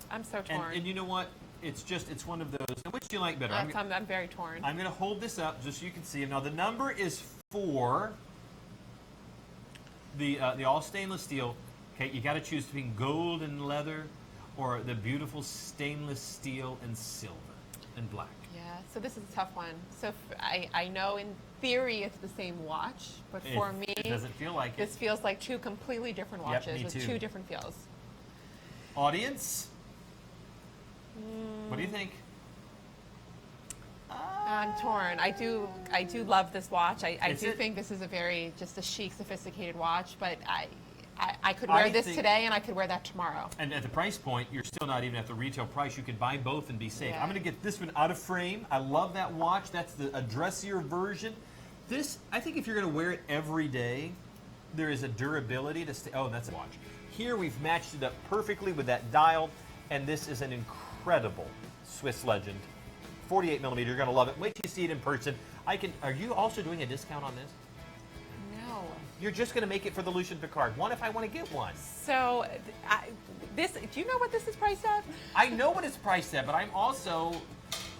Speaker 1: I'm so torn.
Speaker 2: And you know what? It's one of those. Now, which do you like better?
Speaker 1: I'm very torn.
Speaker 2: I'm going to hold this up just so you can see it. Now, the number is for the all stainless steel. Okay, you got to choose between gold and leather or the beautiful stainless steel and silver and black.
Speaker 1: Yeah, so this is a tough one. So I know in theory it's the same watch, but for me,
Speaker 2: it doesn't feel like it.
Speaker 1: this feels like two completely different
Speaker 2: Yep,
Speaker 1: watches
Speaker 2: me
Speaker 1: with
Speaker 2: too.
Speaker 1: two different feels.
Speaker 2: Audience, what do you think?
Speaker 1: I'm torn. I do love this watch. I
Speaker 2: Is
Speaker 1: do
Speaker 2: it?
Speaker 1: think this is just a chic, sophisticated watch, but I could wear this today and I could wear that tomorrow.
Speaker 2: And at the price point, you're still not even at the retail price. You could buy both and be safe.
Speaker 1: Yeah.
Speaker 2: I'm going to get this one out of frame. I love that watch. That's a dressier version. This, I think if you're going to wear it every day, there is a durability to stay. Oh, that's a watch. Here we've matched it up perfectly with that dial, and this is an incredible Swiss legend. 48 millimeter, you're going to love it. Wait till you see it in person. Are you also doing a discount on this?
Speaker 1: No.
Speaker 2: You're just going to make it for the Lucian Piccard. What if I want to get one?
Speaker 1: So do you know what this is priced at?
Speaker 2: I know what it's priced at, but I'm also,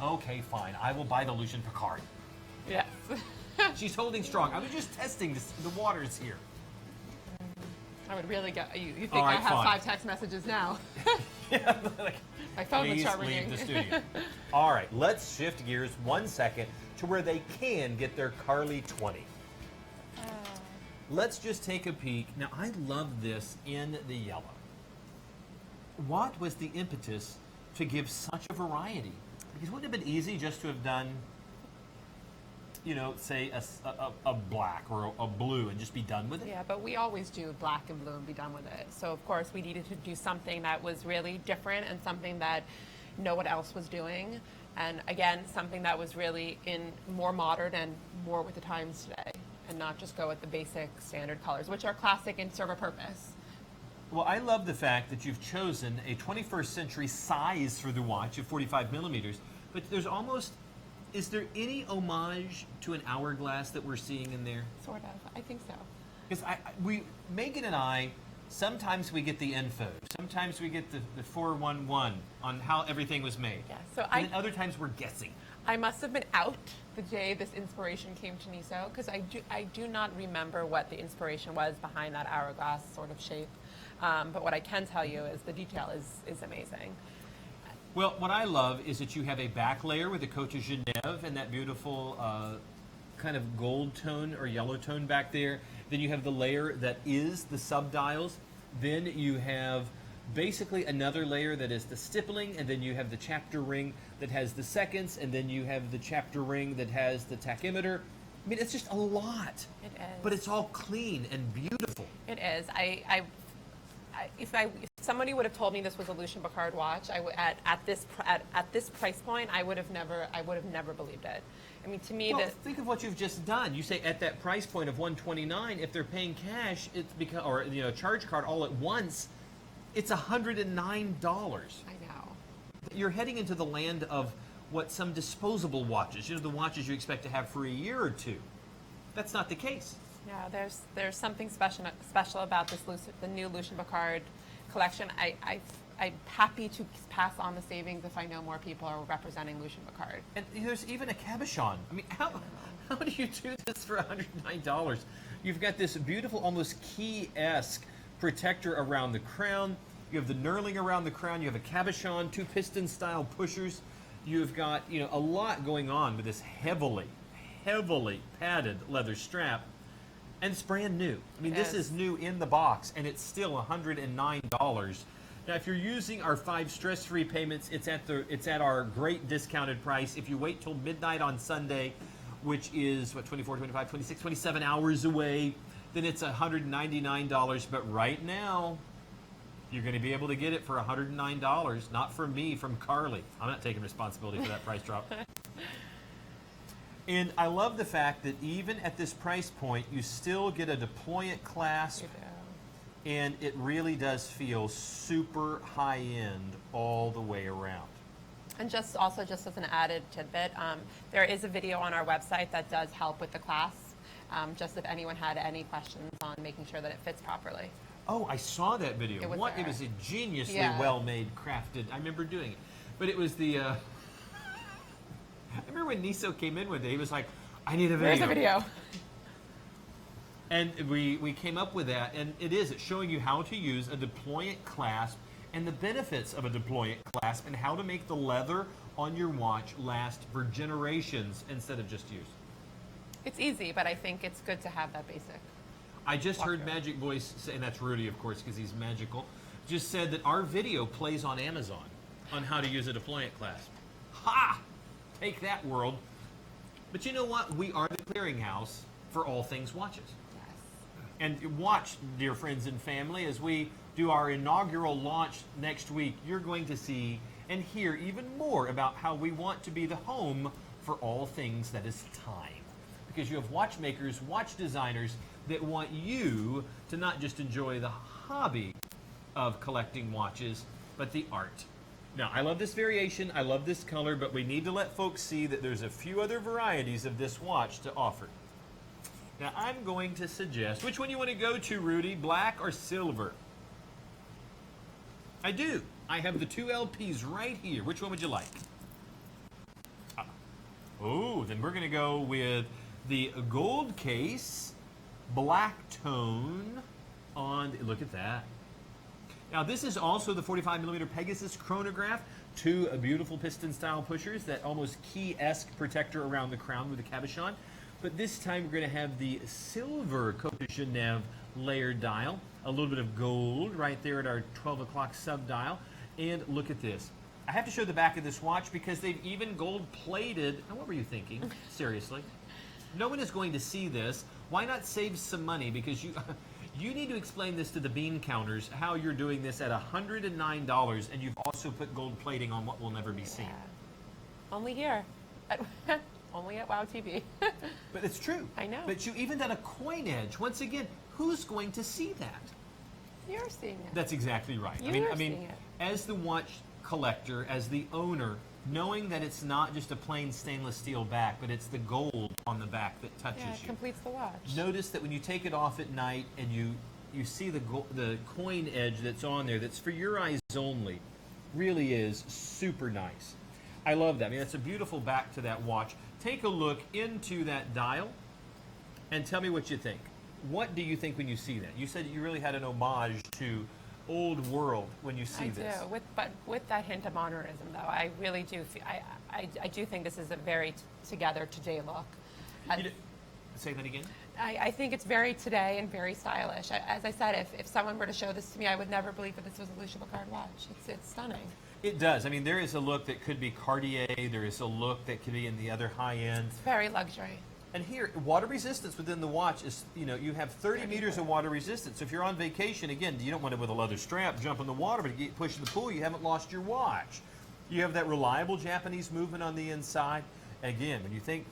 Speaker 2: okay, fine. I will buy the Lucian Piccard.
Speaker 1: Yes.
Speaker 2: She's holding strong. I was just testing the waters here.
Speaker 1: I would really get you. You think
Speaker 2: All right,
Speaker 1: I have
Speaker 2: fine.
Speaker 1: 5 text messages now?
Speaker 2: Yeah, like,
Speaker 1: My phone would
Speaker 2: please
Speaker 1: start
Speaker 2: leave
Speaker 1: ringing.
Speaker 2: the studio. All right, let's shift gears 1 second to where they can get their Carly 20. Let's just take a peek. Now, I love this in the yellow. What was the impetus to give such a variety? Because wouldn't it have been easy just to have done, you know, say a black or a blue and just be done with it?
Speaker 1: Yeah, but we always do black and blue and be done with it. So of course we needed to do something that was really different and something that no one else was doing. And again, something that was really more modern and more with the times today, and not just go with the basic standard colors, which are classic and serve a purpose.
Speaker 2: Well, I love the fact that you've chosen a 21st century size for the watch of 45 millimeters, but is there any homage to an hourglass that we're seeing in there?
Speaker 1: Sort of, I think so.
Speaker 2: Because Megan and I, sometimes we get the info, sometimes we get the 411 on how everything was made.
Speaker 1: Yeah, so
Speaker 2: and then other times we're guessing.
Speaker 1: I must have been out the day this inspiration came to Niso, because I do not remember what the inspiration was behind that hourglass sort of shape. But what I can tell you is the detail is amazing.
Speaker 2: Well, what I love is that you have a back layer with the Cote de Genève and that beautiful kind of gold tone or yellow tone back there. Then you have the layer that is the subdials. Then you have basically another layer that is the stippling, and then you have the chapter ring that has the seconds, and then you have the chapter ring that has the tachymeter. I mean, it's just a lot.
Speaker 1: It is.
Speaker 2: But it's all clean and beautiful.
Speaker 1: It is. If somebody would have told me this was a Lucian Piccard watch, at this price point, I would have never believed it. I mean, to me,
Speaker 2: Well, think of what you've just done. You say at that price point of $129, if they're paying cash, it's because, or charge card all at once, it's $109.
Speaker 1: I know.
Speaker 2: You're heading into the land of what some disposable watches, the watches you expect to have for a year or two. That's not the case.
Speaker 1: Yeah, there's something special about the new Lucian Piccard collection. I'm happy to pass on the savings if I know more people are representing Lucian Piccard.
Speaker 2: And there's even a cabochon. I mean, how do you do this for $109? You've got this beautiful, almost key-esque protector around the crown. You have the knurling around the crown. You have a cabochon, 2 piston-style pushers. You've got a lot going on with this heavily padded leather strap. And it's brand new. I mean, this is new in the box, and it's still $109. Now, if you're using our 5 stress-free payments, it's at our great discounted price. If you wait till midnight on Sunday, which is 24, 25, 26, 27 hours away, then it's $199. But right now, you're going to be able to get it for $109. Not from me, from Carly. I'm not taking responsibility for that price drop. And I love the fact that even at this price point, you still get a deployant clasp.
Speaker 1: You do.
Speaker 2: And it really does feel super high-end all the way around.
Speaker 1: And just as an added tidbit, there is a video on our website that does help with the class, just if anyone had any questions on making sure that it fits properly.
Speaker 2: Oh, I saw that video.
Speaker 1: It was
Speaker 2: It was ingeniously well-made, crafted. I remember doing it. But it was the... I remember when Niso came in one day, he was like, I need a video.
Speaker 1: There's a video.
Speaker 2: And we came up with that, and it's showing you how to use a deployant clasp and the benefits of a deployant clasp and how to make the leather on your watch last for generations instead of just use.
Speaker 1: It's easy, but I think it's good to have that basic.
Speaker 2: I just heard Magic Voice say, and that's Rudy, of course, because he's magical, just said that our video plays on Amazon on how to use a deployant clasp. Ha! Take that, world. But you know what? We are the clearinghouse for all things watches. And watch, dear friends and family, as we do our inaugural launch next week, you're going to see and hear even more about how we want to be the home for all things that is time. Because you have watchmakers, watch designers that want you to not just enjoy the hobby of collecting watches, but the art. Now, I love this variation, I love this color, but we need to let folks see that there's a few other varieties of this watch to offer. Now, I'm going to suggest, which one you want to go to, Rudy, black or silver? I do. I have the 2 LPs right here. Which one would you like? Oh, then we're going to go with the gold case, black tone on, look at that. Now, this is also the 45mm Pegasus chronograph, 2 beautiful piston-style pushers, that almost key-esque protector around the crown with the cabochon. But this time we're going to have the silver Cote de Genève layered dial, a little bit of gold right there at our 12 o'clock sub-dial. And look at this. I have to show the back of this watch because they've even gold-plated. Now, what were you thinking? Seriously? No one is going to see this. Why not save some money? Because you need to explain this to the bean counters, how you're doing this at $109, and you've also put gold plating on what will never be seen.
Speaker 1: Only here. Only at WOW TV.
Speaker 2: But it's true.
Speaker 1: I know.
Speaker 2: But you even done a coin edge. Once again, who's going to see that?
Speaker 1: You're seeing it.
Speaker 2: That's exactly right.
Speaker 1: You're seeing it.
Speaker 2: As the watch collector, as the owner, knowing that it's not just a plain stainless steel back, but it's the gold on the back that touches
Speaker 1: Yeah, it
Speaker 2: you.
Speaker 1: completes the watch.
Speaker 2: Notice that when you take it off at night and you see the coin edge that's on there, that's for your eyes only, really is super nice. I love that. I mean, that's a beautiful back to that watch. Take a look into that dial and tell me what you think. What do you think when you see that? You said you really had an homage to old world when you see this.
Speaker 1: I do, but with that hint of modernism, though. I really do. I do think this is a very together today look.
Speaker 2: Say that again?
Speaker 1: I think it's very today and very stylish. As I said, if someone were to show this to me, I would never believe that this was a Lucian Piccard watch. It's stunning.
Speaker 2: It does. I mean, there is a look that could be Cartier. There is a look that could be in the other high end.
Speaker 1: It's very luxury.
Speaker 2: And here, water resistance within the watch is, you have 30 meters of water resistance. So if you're on vacation, again, you don't want it with a leather strap, jump in the water, but you get pushed in the pool, you haven't lost your watch. You have that reliable Japanese movement on the inside. Again, when you think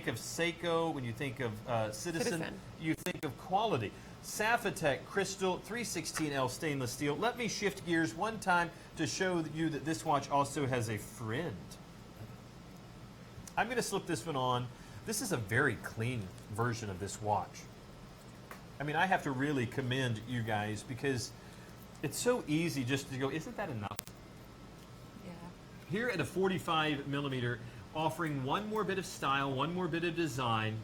Speaker 2: of Seiko, when you think of Citizen, you think of quality. Sapphitech Crystal 316L stainless steel. Let me shift gears one time to show you that this watch also has a friend. I'm going to slip this one on. This is a very clean version of this watch. I mean, I have to really commend you guys because it's so easy just to go, isn't that enough?
Speaker 1: Yeah.
Speaker 2: Here at a 45 millimeter, offering one more bit of style, one more bit of design.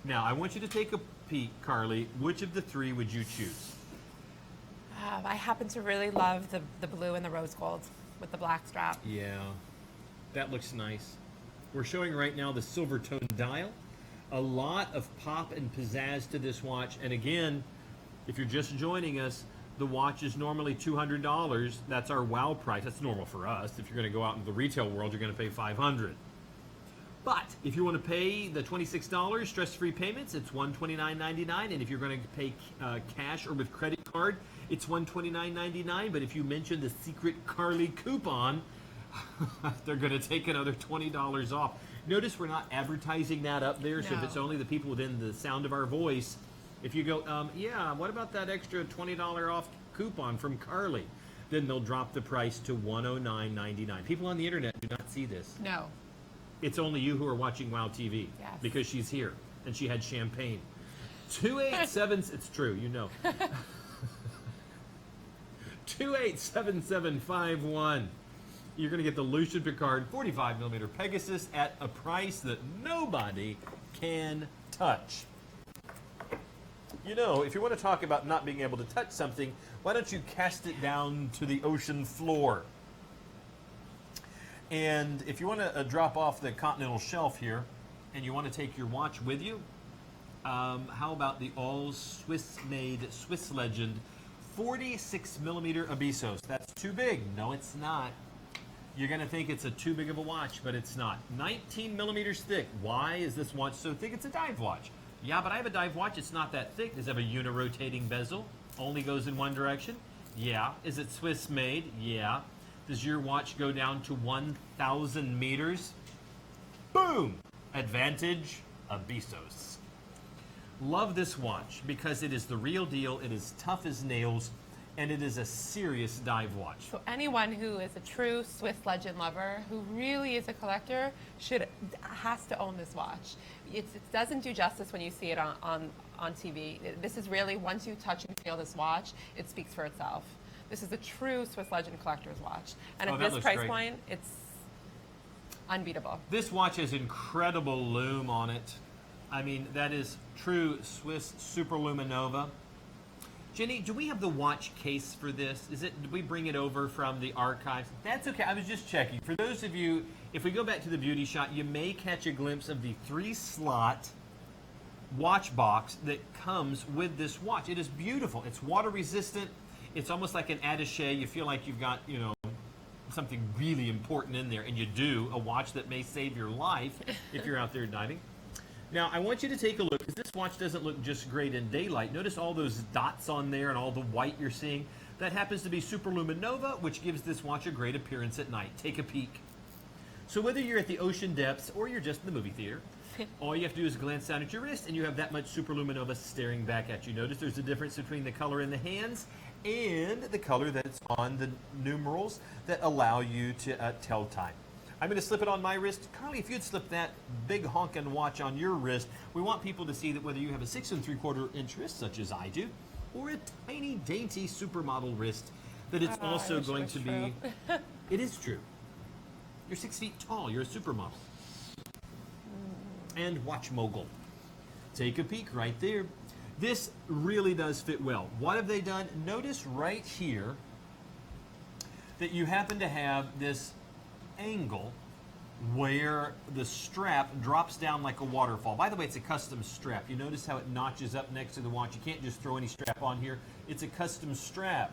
Speaker 2: Now, I want you to take a peek, Carly. Which of the three would you choose?
Speaker 1: I happen to really love the blue and the rose gold with the black strap.
Speaker 2: Yeah, that looks nice. We're showing right now the silver tone dial. A lot of pop and pizzazz to this watch. And again, if you're just joining us, the watch is normally $200. That's our wow price. That's normal for us. If you're going to go out into the retail world, you're going to pay $500. But if you want to pay the $26 stress-free payments, it's $129.99. And if you're going to pay cash or with credit card, it's $129.99. But if you mention the secret Carly coupon, they're going to take another $20 off. Notice we're not advertising that up there, so if it's only the people within the sound of our voice, if you go, yeah, what about that extra $20 off coupon from Carly? Then they'll drop the price to $109.99. People on the internet do not see this.
Speaker 1: No.
Speaker 2: It's only you who are watching WOW TV.
Speaker 1: Yes.
Speaker 2: Because she's here and she had champagne. 287, it's true, you know. 287751. You're going to get the Lucian Piccard 45 millimeter Pegasus at a price that nobody can touch. You know, if you want to talk about not being able to touch something, why don't you cast it down to the ocean floor? And if you want to drop off the continental shelf here, and you want to take your watch with you, how about the all Swiss-made Swiss Legend 46 millimeter Abisos? That's too big. No, it's not. You're going to think it's too big of a watch, but it's not. 19 millimeters thick. Why is this watch so thick? It's a dive watch. Yeah, but I have a dive watch. It's not that thick. Does it have a unirotating bezel? Only goes in one direction? Yeah. Is it Swiss made? Yeah. Does your watch go down to 1,000 meters? Boom! Advantage Abisos. Love this watch because it is the real deal. It is tough as nails. And it is a serious dive watch.
Speaker 1: So anyone who is a true Swiss Legend lover, who really is a collector, has to own this watch. It doesn't do justice when you see it on TV. This is really, once you touch and feel this watch, it speaks for itself. This is a true Swiss Legend collector's watch. And at this price point, it's unbeatable.
Speaker 2: This watch has incredible lume on it. I mean, that is true Swiss Super Luminova. Jenny, do we have the watch case for this? Did we bring it over from the archives? That's okay. I was just checking. For those of you, if we go back to the beauty shot, you may catch a glimpse of the 3-slot watch box that comes with this watch. It is beautiful. It's water resistant. It's almost like an attaché. You feel like you've got, something really important in there, and you do. A watch that may save your life if you're out there diving. Now, I want you to take a look, because this watch doesn't look just great in daylight. Notice all those dots on there and all the white you're seeing. That happens to be Super Luminova, which gives this watch a great appearance at night. Take a peek. So whether you're at the ocean depths or you're just in the movie theater, all you have to do is glance down at your wrist, and you have that much Super Luminova staring back at you. Notice there's a difference between the color in the hands and the color that's on the numerals that allow you to tell time. I'm going to slip it on my wrist. Carly, if you'd slip that big honkin' watch on your wrist, we want people to see that whether you have a 6 3/4 inch wrist, such as I do, or a tiny, dainty supermodel wrist, that it's also going to be... It is true. You're 6 feet tall. You're a supermodel. And watch mogul. Take a peek right there. This really does fit well. What have they done? Notice right here that you happen to have this angle where the strap drops down like a waterfall. By the way, it's a custom strap. You notice how it notches up next to the watch. You can't just throw any strap on here. It's a custom strap.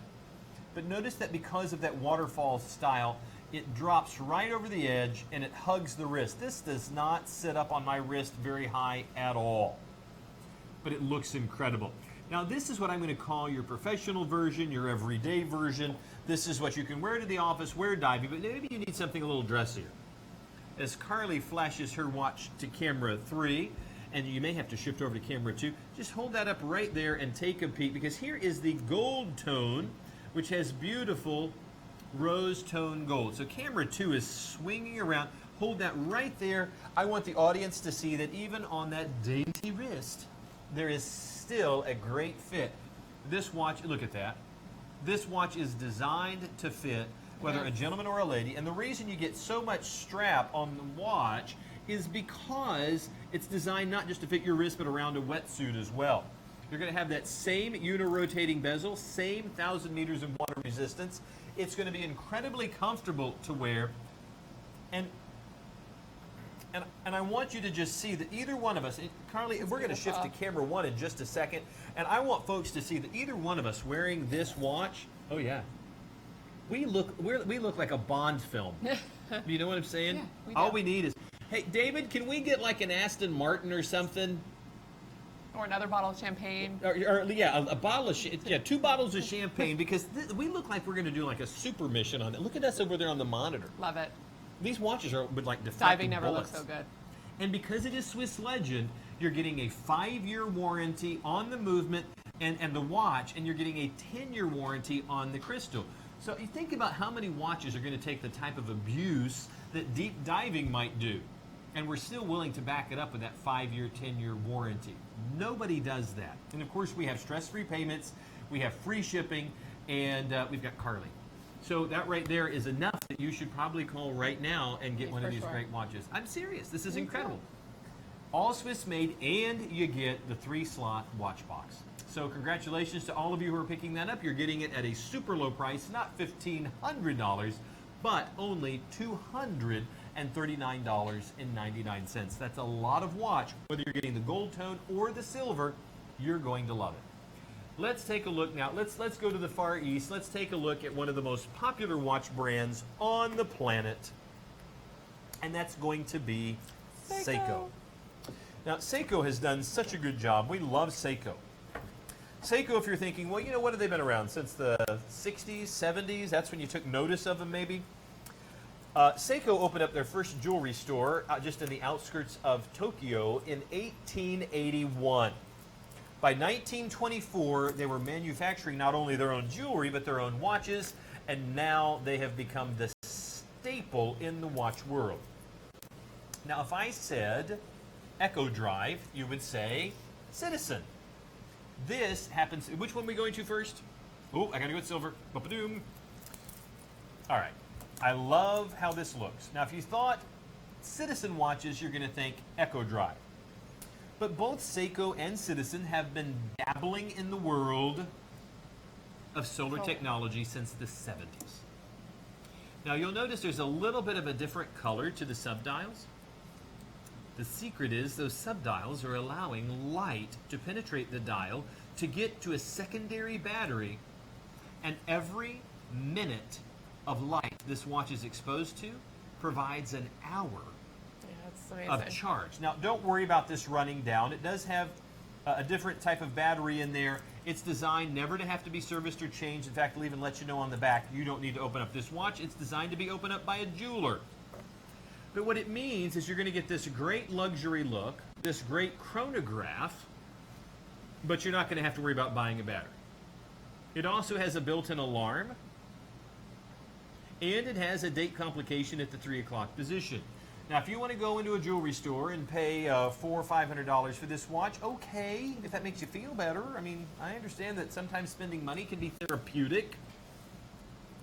Speaker 2: But notice that because of that waterfall style, it drops right over the edge and it hugs the wrist. This does not sit up on my wrist very high at all, but it looks incredible. Now this is what I'm going to call your professional version, your everyday version. This is what you can wear to the office, wear diving, but maybe you need something a little dressier. As Carly flashes her watch to camera 3, and you may have to shift over to camera 2, just hold that up right there and take a peek, because here is the gold tone, which has beautiful rose tone gold. So camera 2 is swinging around. Hold that right there. I want the audience to see that even on that dainty wrist, there is still a great fit. This watch, look at that. This watch is designed to fit whether a gentleman or a lady, and the reason you get so much strap on the watch is because it's designed not just to fit your wrist, but around a wetsuit as well. You're going to have that same uni-rotating bezel, same 1,000 meters of water resistance. It's going to be incredibly comfortable to wear, and I want you to just see that either one of us, Carly, we're going to shift to camera 1 in just a second, and I want folks to see that either one of us wearing this watch, oh yeah, we look like a Bond film. You know what I'm saying?
Speaker 1: Yeah, we
Speaker 2: all
Speaker 1: do.
Speaker 2: we need is, hey, David, can we get like an Aston Martin or something?
Speaker 1: Or another bottle of champagne.
Speaker 2: Or yeah, a bottle of, yeah, 2 bottles of champagne, because we look like we're going to do like a super mission on it. Look at us over there on the monitor.
Speaker 1: Love it.
Speaker 2: These watches are with like deflecting
Speaker 1: Diving never
Speaker 2: bullets.
Speaker 1: looks so good.
Speaker 2: And because it is Swiss Legend, you're getting a 5-year warranty on the movement and the watch, and you're getting a 10-year warranty on the crystal. So you think about how many watches are going to take the type of abuse that deep diving might do, and we're still willing to back it up with that 5-year, 10-year warranty. Nobody does that. And of course, we have stress-free payments, we have free shipping, and we've got Carly. So that right there is enough that you should probably call right now and get one of these great watches. I'm serious. This is incredible. All Swiss-made, and you get the 3-slot watch box. So congratulations to all of you who are picking that up. You're getting it at a super low price, not $1,500, but only $239.99. That's a lot of watch. Whether you're getting the gold tone or the silver, you're going to love it. Let's take a look now. Let's go to the Far East. Let's take a look at one of the most popular watch brands on the planet, and that's going to be Seiko. Now, Seiko has done such a good job. We love Seiko. Seiko, if you're thinking, well, you know, what have they been around? Since the 60s, 70s? That's when you took notice of them, maybe? Seiko opened up their first jewelry store just in the outskirts of Tokyo in 1881. By 1924, they were manufacturing not only their own jewelry, but their own watches, and now they have become the staple in the watch world. Now, if I said Echo Drive, you would say Citizen. This happens, which one are we going to first? Oh, I gotta go with silver. Ba-ba-doom. All right, I love how this looks. Now, if you thought Citizen watches, you're gonna think Echo Drive. But both Seiko and Citizen have been dabbling in the world of solar technology since the 70s. Now you'll notice there's a little bit of a different color to the subdials. The secret is those subdials are allowing light to penetrate the dial to get to a secondary battery, and every minute of light this watch is exposed to provides an hour of charge. Now, don't worry about this running down. It does have a different type of battery in there. It's designed never to have to be serviced or changed. In fact, it'll even let you know on the back, you don't need to open up this watch. It's designed to be opened up by a jeweler. But what it means is you're going to get this great luxury look, this great chronograph, but you're not going to have to worry about buying a battery. It also has a built-in alarm, and it has a date complication at the 3 o'clock position. Now, if you want to go into a jewelry store and pay $400 or $500 for this watch, okay, if that makes you feel better. I mean, I understand that sometimes spending money can be therapeutic.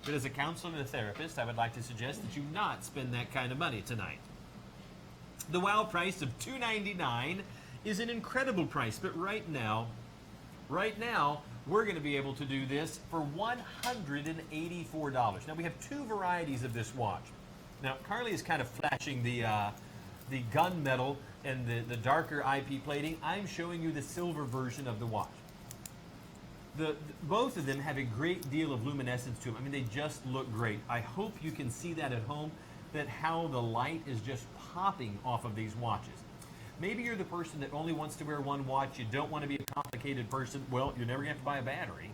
Speaker 2: But as a counselor and a therapist, I would like to suggest that you not spend that kind of money tonight. The wow price of $299 is an incredible price, but right now, Right now, we're going to be able to do this for $184. Now, we have two varieties of this watch. Now, Carly is kind of flashing the gunmetal and the darker IP plating. I'm showing you the silver version of the watch. Both of them have a great deal of luminescence to them. I mean, they just look great. I hope you can see that at home, that how the light is just popping off of these watches. Maybe you're the person that only wants to wear one watch. You don't want to be a complicated person. Well, you're never going to have to buy a battery.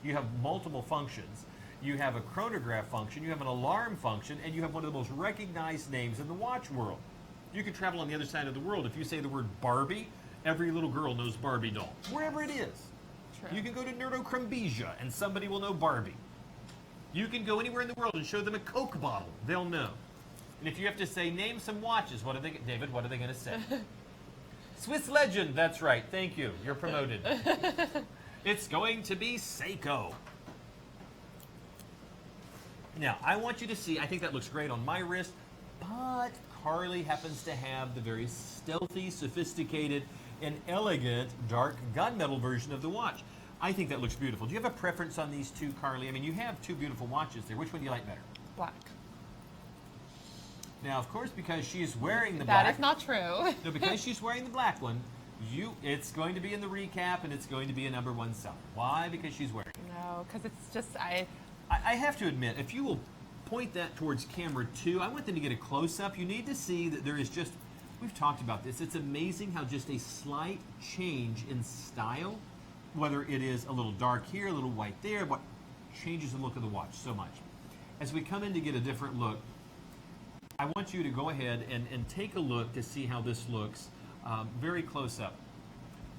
Speaker 2: You have multiple functions. You have a chronograph function. You have an alarm function. And you have one of the most recognized names in the watch world. You can travel on the other side of the world. If you say the word Barbie, every little girl knows Barbie doll, wherever it is.
Speaker 1: True.
Speaker 2: You can go to Neurocrumbesia and somebody will know Barbie. You can go anywhere in the world and show them a Coke bottle. They'll know. And if you have to say, name some watches, David, what are they going to say? Swiss Legend, that's right. Thank you. You're promoted. It's going to be Seiko. Now, I want you to see, I think that looks great on my wrist, but Carly happens to have the very stealthy, sophisticated, and elegant dark gunmetal version of the watch. I think that looks beautiful. Do you have a preference on these two, Carly? I mean, you have two beautiful watches there. Which one do you like better?
Speaker 1: Black.
Speaker 2: Now, of course, because she's wearing the black...
Speaker 1: That is not true.
Speaker 2: No, because she's wearing the black one, it's going to be in the recap, and it's going to be a #1 seller. Why? Because she's wearing it.
Speaker 1: No, because it's just,
Speaker 2: I have to admit, if you will point that towards camera 2, I want them to get a close-up. You need to see that there is just... We've talked about this. It's amazing how just a slight change in style, whether it is a little dark here, a little white there, what changes the look of the watch so much. As we come in to get a different look, I want you to go ahead and take a look to see how this looks very close up.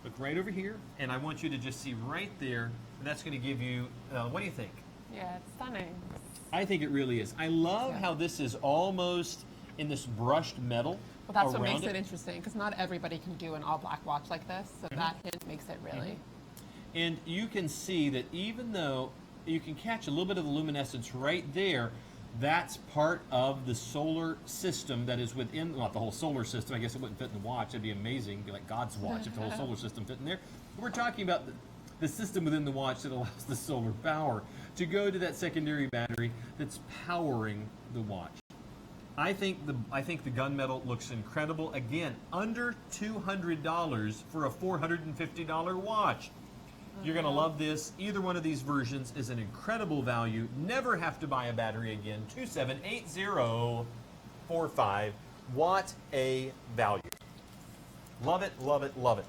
Speaker 2: Look right over here, and I want you to just see right there. And that's going to give you, what do you think?
Speaker 1: yeah, it's stunning.
Speaker 2: I think it really is. I love how this is almost in this brushed metal.
Speaker 1: Well, that's what makes it interesting, because not everybody can do an all-black watch like this, so that hint makes it really...
Speaker 2: And you can see that even though you can catch a little bit of the luminescence right there, that's part of the solar system that is within, not the whole solar system, I guess it wouldn't fit in the watch, that'd be amazing, it'd be like God's watch if the whole solar system fit in there. But we're talking about the system within the watch that allows the solar power to go to that secondary battery that's powering the watch. I think the gunmetal looks incredible. Again, under $200 for a $450 watch. You're going to love this. Either one of these versions is an incredible value. Never have to buy a battery again. 278045. What a value. Love it, love it, love it.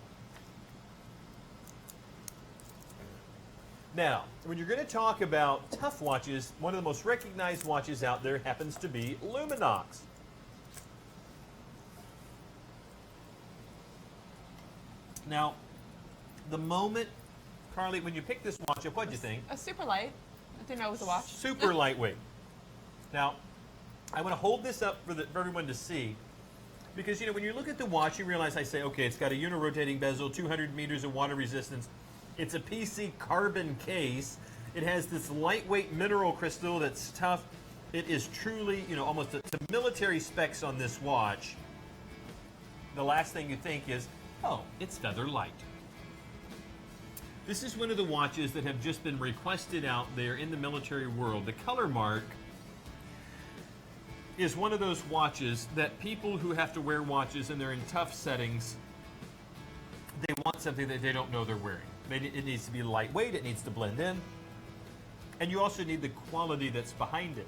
Speaker 2: Now, when you're going to talk about tough watches, one of the most recognized watches out there happens to be Luminox. Now, the moment, Carly, when you picked this watch up, what'd you think?
Speaker 1: A super light. I didn't know it was a watch.
Speaker 2: Super lightweight. Now, I want to hold this up for everyone to see, because, you know, when you look at the watch, you realize I say, okay, it's got a unirotating bezel, 200 meters of water resistance. It's a PC carbon case. It has this lightweight mineral crystal that's tough. It is truly, you know, almost to military specs on this watch. The last thing you think is, oh, it's feather light. This is one of the watches that have just been requested out there in the military world. The color mark is one of those watches that people who have to wear watches and they're in tough settings, they want something that they don't know they're wearing. It needs to be lightweight, it needs to blend in, and you also need the quality that's behind it.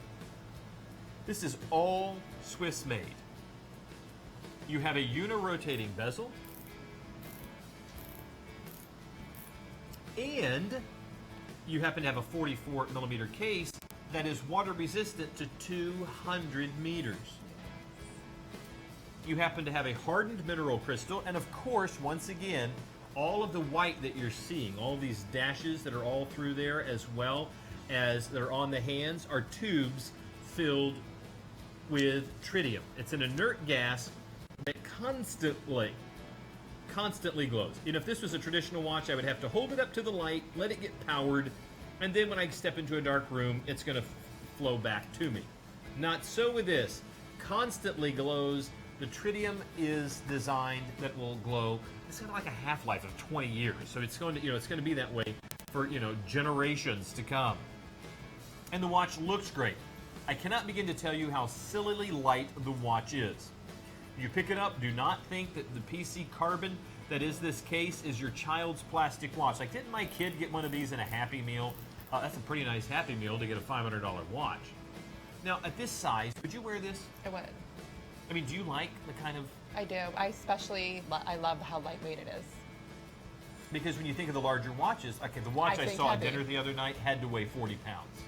Speaker 2: This is all Swiss-made. You have a unirotating bezel, and you happen to have a 44 millimeter case that is water resistant to 200 meters. You happen to have a hardened mineral crystal, and of course, once again, all of the white that you're seeing, all these dashes that are all through there, as well as that are on the hands, are tubes filled with tritium. It's an inert gas that constantly glows. You know, if this was a traditional watch, I would have to hold it up to the light, let it get powered, and then when I step into a dark room, it's going to flow back to me. Not so with this. Constantly glows. The tritium is designed that will glow. it's got like a half-life of 20 years. So it's going to, it's going to be that way for, generations to come. And the watch looks great. I cannot begin to tell you how sillily light the watch is. You pick it up, do not think that the PC carbon that is this case is your child's plastic watch. Like, didn't my kid get one of these in a Happy Meal? That's a pretty nice Happy Meal to get a $500 watch. Now, at this size, would you wear this?
Speaker 1: I would.
Speaker 2: I mean, do you like the kind of...
Speaker 1: I do. I love how lightweight it is.
Speaker 2: Because when you think of the larger watches, okay, the watch I saw at dinner the other night had to weigh 40 pounds.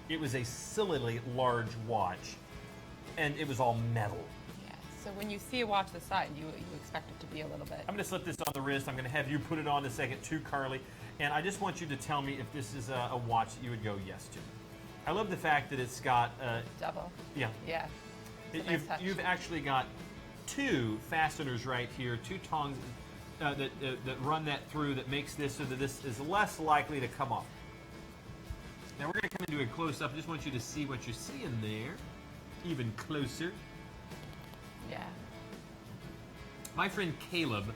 Speaker 2: It was a sillily large watch, and it was all metal.
Speaker 1: Yeah, so when you see a watch this size, you expect it to be a little bit.
Speaker 2: I'm going to slip this on the wrist. I'm going to have you put it on in a second too, Carly. And I just want you to tell me if this is a watch that you would go yes to. I love the fact that it's got...
Speaker 1: double.
Speaker 2: Yeah.
Speaker 1: Yeah.
Speaker 2: You've actually got two fasteners right here, two tongs that run that through, that makes this so that this is less likely to come off. Now we're going to come into a close-up. I just want you to see what you see in there, even closer.
Speaker 1: Yeah.
Speaker 2: My friend Caleb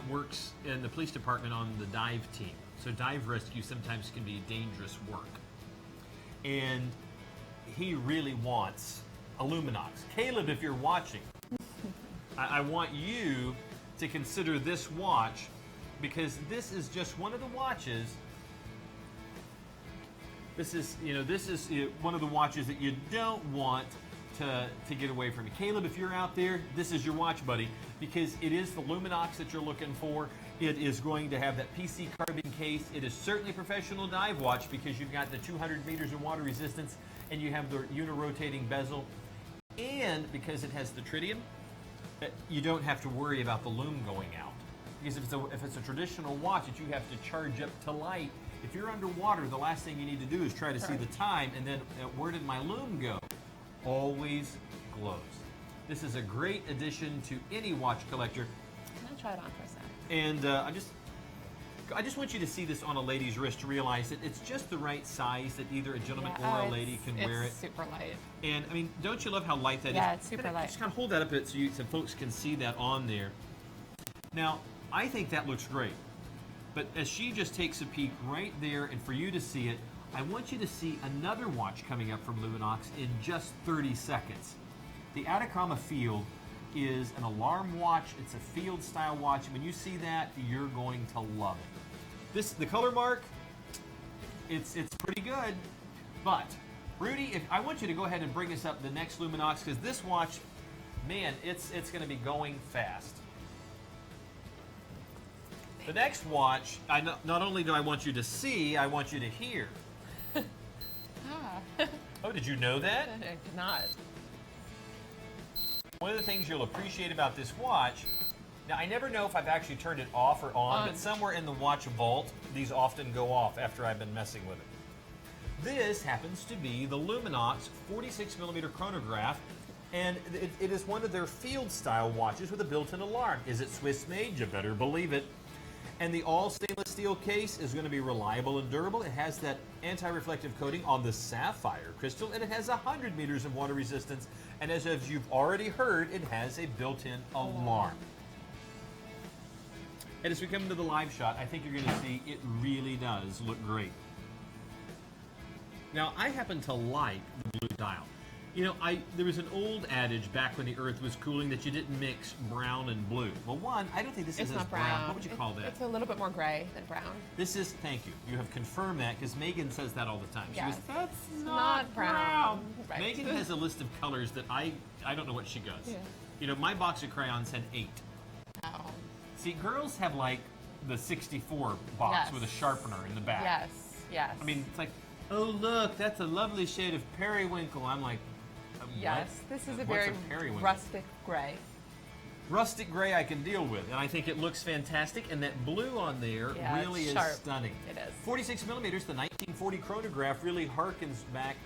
Speaker 2: works in the police department on the dive team. So dive rescue sometimes can be dangerous work. And he really wants a Luminox. Caleb, if you're watching, I want you to consider this watch, because this is just one of the watches. This is one of the watches that you don't want to get away from. Caleb, if you're out there, this is your watch, buddy, because it is the Luminox that you're looking for. It is going to have that PC carbon case. It is certainly a professional dive watch because you've got the 200 meters of water resistance and you have the unirotating bezel. And because it has the tritium, you don't have to worry about the lume going out. Because if it's a traditional watch that you have to charge up to light, if you're underwater, the last thing you need to do is try to see the time and then where did my lume go? Always glows. This is a great addition to any watch collector.
Speaker 1: Can I try it on for a second?
Speaker 2: And I just want you to see this on a lady's wrist to realize that it's just the right size that either a gentleman or a lady can wear it.
Speaker 1: It's super light.
Speaker 2: And I mean, don't you love how light that is?
Speaker 1: Yeah, it's super light.
Speaker 2: Just kind of hold that up a bit so folks can see that on there. Now, I think that looks great. But as she just takes a peek right there, and for you to see it, I want you to see another watch coming up from Luminox in just 30 seconds. The Atacama Field is an alarm watch. It's a field style watch. When you see that, you're going to love it. The color mark, it's pretty good. But Rudy, I want you to go ahead and bring us up the next Luminox, because this watch, man, it's going to be going fast. The next watch, not only do I want you to see, I want you to hear. Oh, did you know that?
Speaker 1: I did not.
Speaker 2: One of the things you'll appreciate about this watch, now I never know if I've actually turned it off or on, but somewhere in the watch vault, these often go off after I've been messing with it. This happens to be the Luminox 46mm chronograph, and it is one of their field style watches with a built-in alarm. Is it Swiss-made? You better believe it. And the all stainless steel case is going to be reliable and durable. It has that anti-reflective coating on the sapphire crystal, and it has 100 meters of water resistance. And as you've already heard, it has a built-in alarm. And as we come into the live shot, I think you're going to see it really does look great. Now, I happen to like the blue dial. You know, there was an old adage back when the Earth was cooling that you didn't mix brown and blue. Well, one, I don't think this is as brown. What would you call that?
Speaker 1: It's a little bit more gray than brown.
Speaker 2: This is, thank you. You have confirmed that, because Megan says that all the time. She
Speaker 1: Yes.
Speaker 2: goes, that's
Speaker 1: not brown. Right.
Speaker 2: Megan has a list of colors that I don't know what she goes.
Speaker 1: Yeah.
Speaker 2: You know, my box of crayons had 8.
Speaker 1: Oh.
Speaker 2: See, girls have like the 64 box
Speaker 1: Yes.
Speaker 2: with a sharpener in the back.
Speaker 1: Yes, yes.
Speaker 2: I mean, it's like, oh, look, that's a lovely shade of periwinkle. I'm like,
Speaker 1: yes,
Speaker 2: what?
Speaker 1: this is a
Speaker 2: What's
Speaker 1: very
Speaker 2: periwinkle?
Speaker 1: rustic gray.
Speaker 2: Rustic gray I can deal with, and I think it looks fantastic, and that blue on there really is
Speaker 1: sharp.
Speaker 2: stunning.
Speaker 1: It is.
Speaker 2: 46 millimeters, the 1940 chronograph really harkens back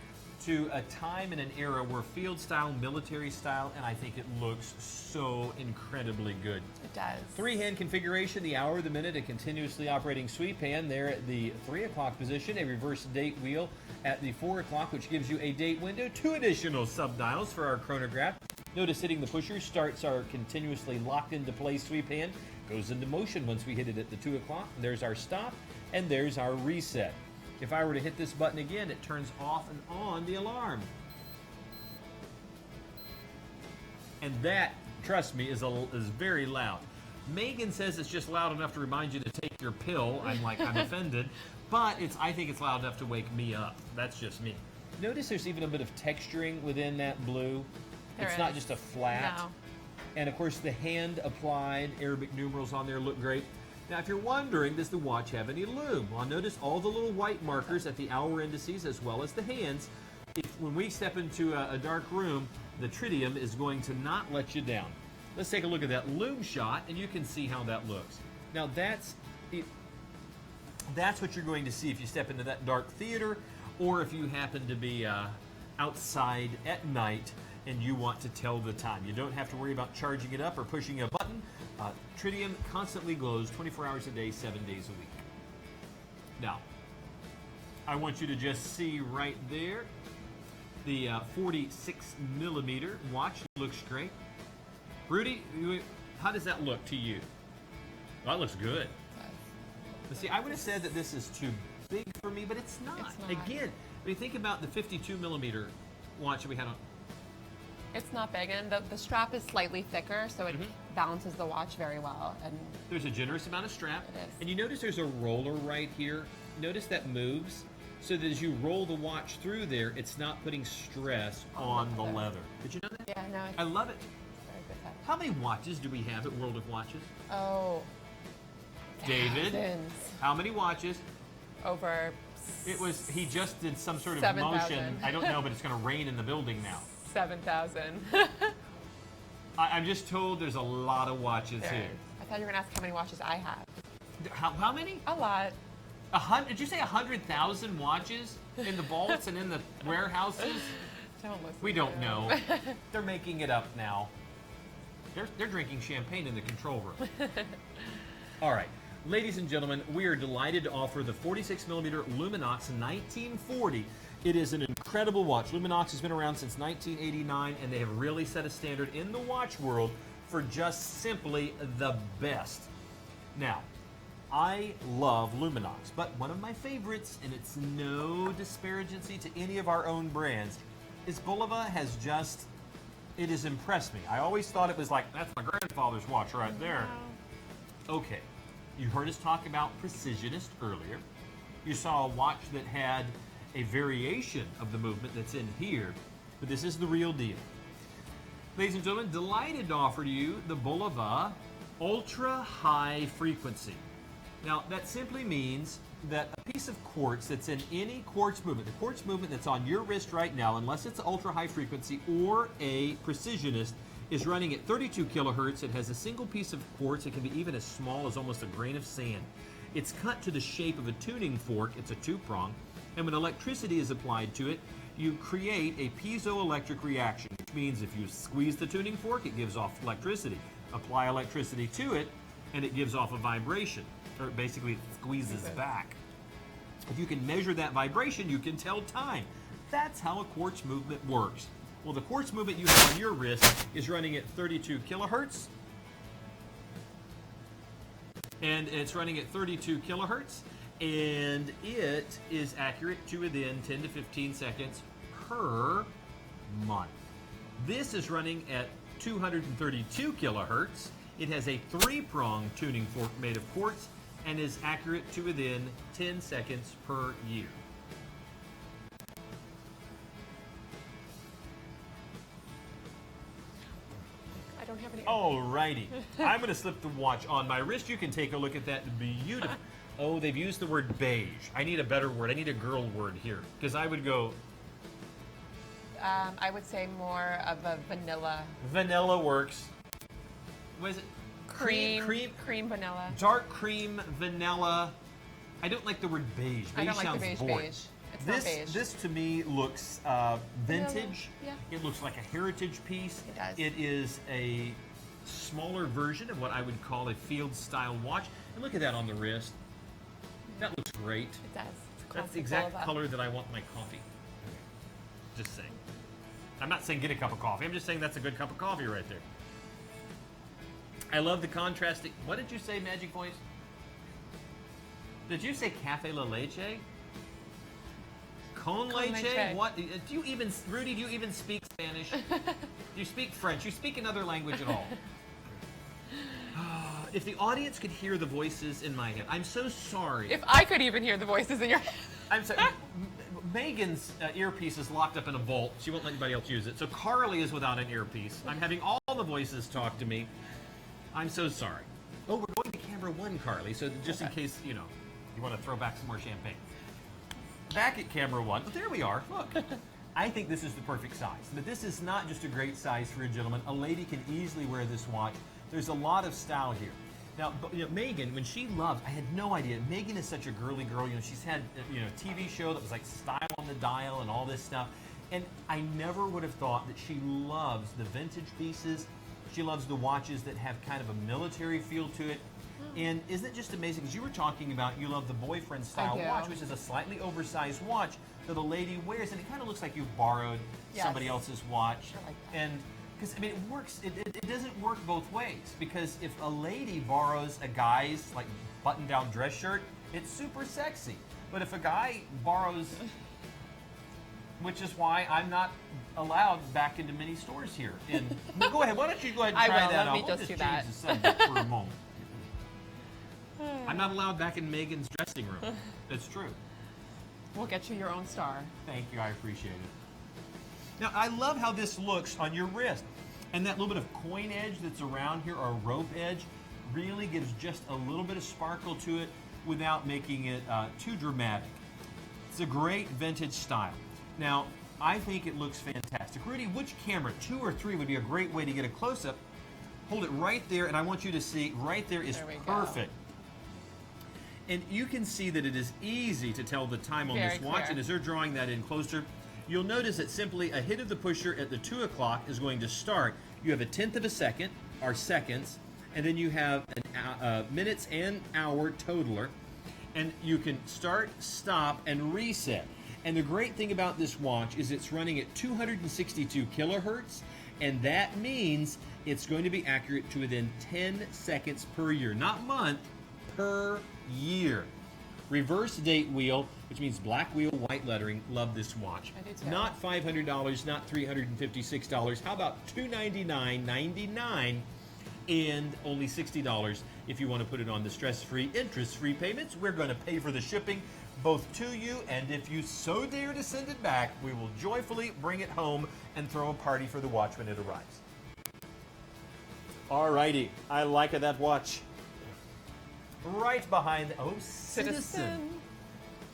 Speaker 2: to a time and an era where field style, military style, and I think it looks so incredibly good.
Speaker 1: It does.
Speaker 2: 3-hand configuration, the hour, the minute, a continuously operating sweep hand there at the 3 o'clock position, a reverse date wheel at the 4 o'clock, which gives you a date window, 2 additional sub-dials for our chronograph, Notice hitting the pusher starts our continuously locked into place sweep hand. Goes into motion once we hit it at the 2 o'clock. There's our stop, and there's our reset. If I were to hit this button again, it turns off and on the alarm. And that, trust me, is very loud. Megan says it's just loud enough to remind you to take your pill. I'm offended. But I think it's loud enough to wake me up. That's just me. Notice there's even a bit of texturing within that blue. It's not just a flat.
Speaker 1: No.
Speaker 2: And of course the hand applied Arabic numerals on there look great. Now if you're wondering, does the watch have any lume? Well, notice all the little white markers at the hour indices as well as the hands. When we step into a dark room, the tritium is going to not let you down. Let's take a look at that lume shot and you can see how that looks. Now that's what you're going to see if you step into that dark theater, or if you happen to be outside at night and you want to tell the time. You don't have to worry about charging it up or pushing a button. Tritium constantly glows 24 hours a day, 7 days a week. Now, I want you to just see right there, the 46 millimeter watch looks great. Rudy, how does that look to you? Well, that looks good. But see, I would have said that this is too big for me, but it's not. Again, when you think about the 52 millimeter watch that we had on.
Speaker 1: It's not big, and the strap is slightly thicker, so it balances the watch very well. And
Speaker 2: there's a generous amount of strap.
Speaker 1: It is.
Speaker 2: And you notice there's a roller right here. Notice that moves, so that as you roll the watch through there, it's not putting stress on the leather. Did you know that?
Speaker 1: Yeah, no.
Speaker 2: I love it.
Speaker 1: Very good touch.
Speaker 2: How many watches do we have at World of Watches?
Speaker 1: Oh.
Speaker 2: David,
Speaker 1: Thousands.
Speaker 2: how many watches?
Speaker 1: Over.
Speaker 2: He just did some sort of
Speaker 1: 7,000.
Speaker 2: motion. I don't know, but it's going to rain in the building now.
Speaker 1: 7,000.
Speaker 2: I'm just told there's a lot of watches here.
Speaker 1: I thought you were going to ask how many watches I have.
Speaker 2: How many?
Speaker 1: A lot.
Speaker 2: Did you say 100,000 watches in the vaults and in the warehouses?
Speaker 1: Don't listen.
Speaker 2: We don't know. They're making it up now. They're drinking champagne in the control room. All right. Ladies and gentlemen, we are delighted to offer the 46 millimeter Luminox 1940. It is an incredible watch. Luminox has been around since 1989, and they have really set a standard in the watch world for just simply the best. Now, I love Luminox, but one of my favorites, and it's no disparagency to any of our own brands, is Bulova it has impressed me. I always thought it was like, that's my grandfather's watch right there. Okay, you heard us talk about precisionist earlier. You saw a watch that had a variation of the movement that's in here, but this is the real deal. Ladies and gentlemen, delighted to offer to you the Bulova Ultra High Frequency. Now, that simply means that a piece of quartz that's in any quartz movement, the quartz movement that's on your wrist right now, unless it's ultra high frequency or a precisionist, is running at 32 kilohertz. It has a single piece of quartz. It can be even as small as almost a grain of sand. It's cut to the shape of a tuning fork. It's a two-prong. And when electricity is applied to it, you create a piezoelectric reaction, which means if you squeeze the tuning fork, it gives off electricity. Apply electricity to it, and it gives off a vibration, or basically it squeezes back. If you can measure that vibration, you can tell time. That's how a quartz movement works. Well, the quartz movement you have on your wrist is running at 32 kilohertz. And it's running at 32 kilohertz. And it is accurate to within 10 to 15 seconds per month. This is running at 232 kilohertz. It has a three-prong tuning fork made of quartz and is accurate to within 10 seconds per year.
Speaker 1: I don't have any.
Speaker 2: Alrighty. I'm going to slip the watch on my wrist. You can take a look at that beautiful. Oh, they've used the word beige. I need a better word. I need a girl word here. Because I would go...
Speaker 1: I would say more of a vanilla.
Speaker 2: Vanilla works. What is it?
Speaker 1: Cream vanilla.
Speaker 2: Dark cream, vanilla. I don't like the word beige. Beige
Speaker 1: I don't like
Speaker 2: sounds
Speaker 1: the beige
Speaker 2: boring.
Speaker 1: beige. It's not beige.
Speaker 2: This to me looks vintage.
Speaker 1: Yeah.
Speaker 2: It looks like a heritage piece.
Speaker 1: It does.
Speaker 2: It is a smaller version of what I would call a field style watch. And look at that on the wrist. That looks great.
Speaker 1: It does. It's
Speaker 2: That's the
Speaker 1: classic
Speaker 2: exact
Speaker 1: Bulova.
Speaker 2: color that I want my coffee. Just saying. I'm not saying get a cup of coffee. I'm just saying that's a good cup of coffee right there. I love the contrasting. What did you say, Magic Voice? Did you say cafe la leche? Con leche? What? Do you even, Rudy, do you even speak Spanish? Do you speak French? You speak another language at all? If the audience could hear the voices in my head, I'm so sorry.
Speaker 1: If I could even hear the voices in your head.
Speaker 2: I'm sorry. Megan's earpiece is locked up in a vault. She won't let anybody else use it. So Carly is without an earpiece. I'm having all the voices talk to me. I'm so sorry. Oh, we're going to camera 1, Carly, so just in case, you know, you want to throw back some more champagne. Back at camera 1. Well, there we are. Look. I think this is the perfect size. But this is not just a great size for a gentleman. A lady can easily wear this watch. There's a lot of style here. Now, you know, Megan, when she loves, I had no idea. Megan is such a girly girl. You know, she's had, you know, a TV show that was like Style on the Dial and all this stuff. And I never would have thought that she loves the vintage pieces. She loves the watches that have kind of a military feel to it. And isn't it just amazing? Because you were talking about you love the boyfriend style watch, which is a slightly oversized watch that a lady wears, and it kind of looks like you've borrowed somebody else's watch.
Speaker 1: I like that.
Speaker 2: And because, I mean, it works, it doesn't work both ways. Because if a lady borrows a guy's like button-down dress shirt, it's super sexy. But if a guy borrows, which is why I'm not allowed back into many stores here. But go ahead, why don't you go ahead and try that out?
Speaker 1: Let me just do that.
Speaker 2: The subject for a moment. I'm not allowed back in Megan's dressing room. That's true.
Speaker 1: We'll get you your own star.
Speaker 2: Thank you, I appreciate it. Now, I love how this looks on your wrist. And that little bit of coin edge that's around here, or rope edge, really gives just a little bit of sparkle to it without making it too dramatic. It's a great vintage style. Now, I think it looks fantastic. Rudy, which camera, 2 or 3, would be a great way to get a close-up? Hold it right there, and I want you to see right there is perfect. And you can see that it is easy to tell the time on this watch, and as they're drawing that in closer, you'll notice that simply a hit of the pusher at the 2 o'clock is going to start. You have a 1/10 of a second, or seconds, and then you have minutes and hour totaler, and you can start, stop, and reset. And the great thing about this watch is it's running at 262 kilohertz, and that means it's going to be accurate to within 10 seconds per year, not month, per year. Reverse date wheel, which means black wheel, white lettering. Love this watch.
Speaker 1: I do too.
Speaker 2: Not $500, not $356. How about $299.99 and only $60 if you want to put it on the stress-free, interest-free payments. We're going to pay for the shipping both to you, and if you so dare to send it back, we will joyfully bring it home and throw a party for the watch when it arrives. Alrighty, I like that watch. Right behind, Citizen.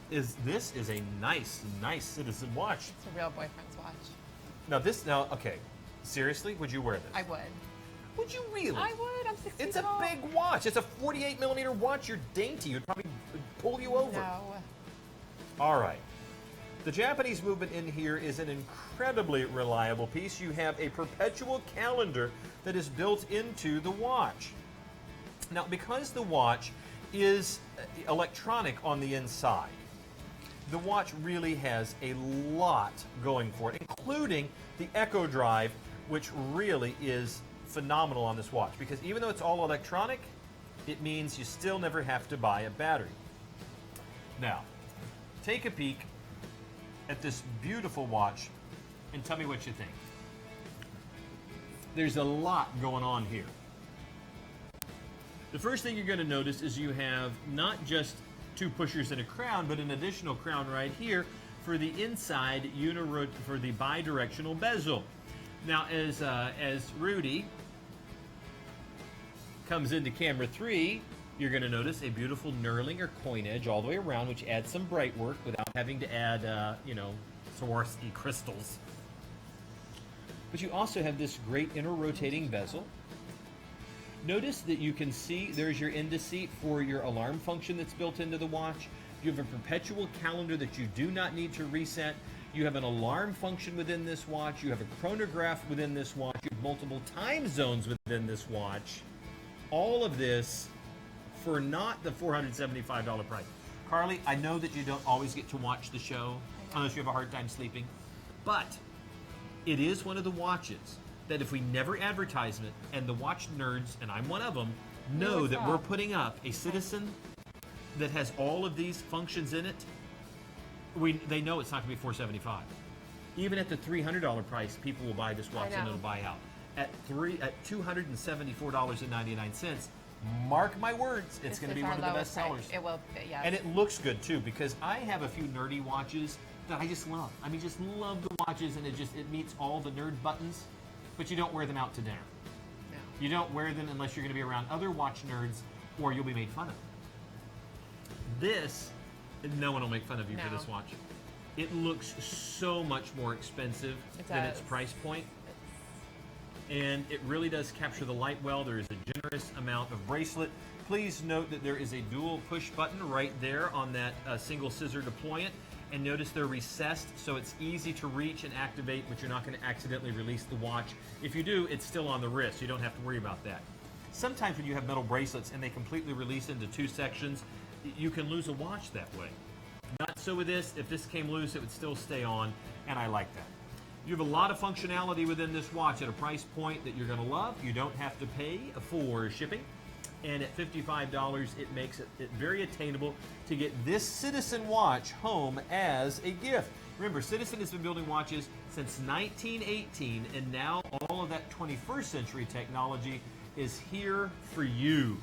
Speaker 2: This is a nice Citizen watch.
Speaker 1: It's a real boyfriend's watch.
Speaker 2: Now, okay, seriously, would you wear this?
Speaker 1: I would.
Speaker 2: Would you really?
Speaker 1: I would. I'm 6 feet
Speaker 2: It's a
Speaker 1: tall.
Speaker 2: big watch. It's a 48mm watch. You're dainty. You'd probably pull you over.
Speaker 1: No.
Speaker 2: All right. The Japanese movement in here is an incredibly reliable piece. You have a perpetual calendar that is built into the watch. Now, because the watch is electronic on the inside, the watch really has a lot going for it, including the Echo Drive, which really is phenomenal on this watch, because even though it's all electronic, it means you still never have to buy a battery. Now, take a peek at this beautiful watch and tell me what you think. There's a lot going on here. The first thing you're going to notice is you have not just 2 pushers and a crown, but an additional crown right here for the inside for the bi-directional bezel. Now, as Rudy comes into camera 3, you're going to notice a beautiful knurling or coin edge all the way around, which adds some bright work without having to add, Swarovski crystals. But you also have this great inner rotating bezel. Notice that you can see there's your indice for your alarm function that's built into the watch. You have a perpetual calendar that you do not need to reset. You have an alarm function within this watch. You have a chronograph within this watch. You have multiple time zones within this watch. All of this for not the $475 price. Carly, I know that you don't always get to watch the show unless you have a hard time sleeping, but It is one of the watches that if we never advertise it, and the watch nerds, and I'm one of them, know that we're putting up a Citizen that has all of these functions in it, they know it's not going to be $475. Even at the $300 price, people will buy this watch and it'll buy out. At $274.99, mark my words, it's going to be one of the best sellers.
Speaker 1: It will, yes.
Speaker 2: And it looks good too, because I have a few nerdy watches that I just love. I mean, just love the watches, and it meets all the nerd buttons, but you don't wear them out to dinner.
Speaker 1: No.
Speaker 2: You don't wear them unless you're going to be around other watch nerds, or you'll be made fun of. This, no one will make fun of you for this watch. It looks so much more expensive than its price point. And it really does capture the light well. There is a generous amount of bracelet. Please note that there is a dual push button right there on that single scissor deployant. And notice they're recessed, so it's easy to reach and activate, but you're not going to accidentally release the watch. If you do, it's still on the wrist. You don't have to worry about that. Sometimes when you have metal bracelets and they completely release into two sections, you can lose a watch that way. Not so with this. If this came loose, it would still stay on, and I like that. You have a lot of functionality within this watch at a price point that you're going to love. You don't have to pay for shipping. And at $55, it makes it very attainable to get this Citizen watch home as a gift. Remember, Citizen has been building watches since 1918, and now all of that 21st century technology is here for you.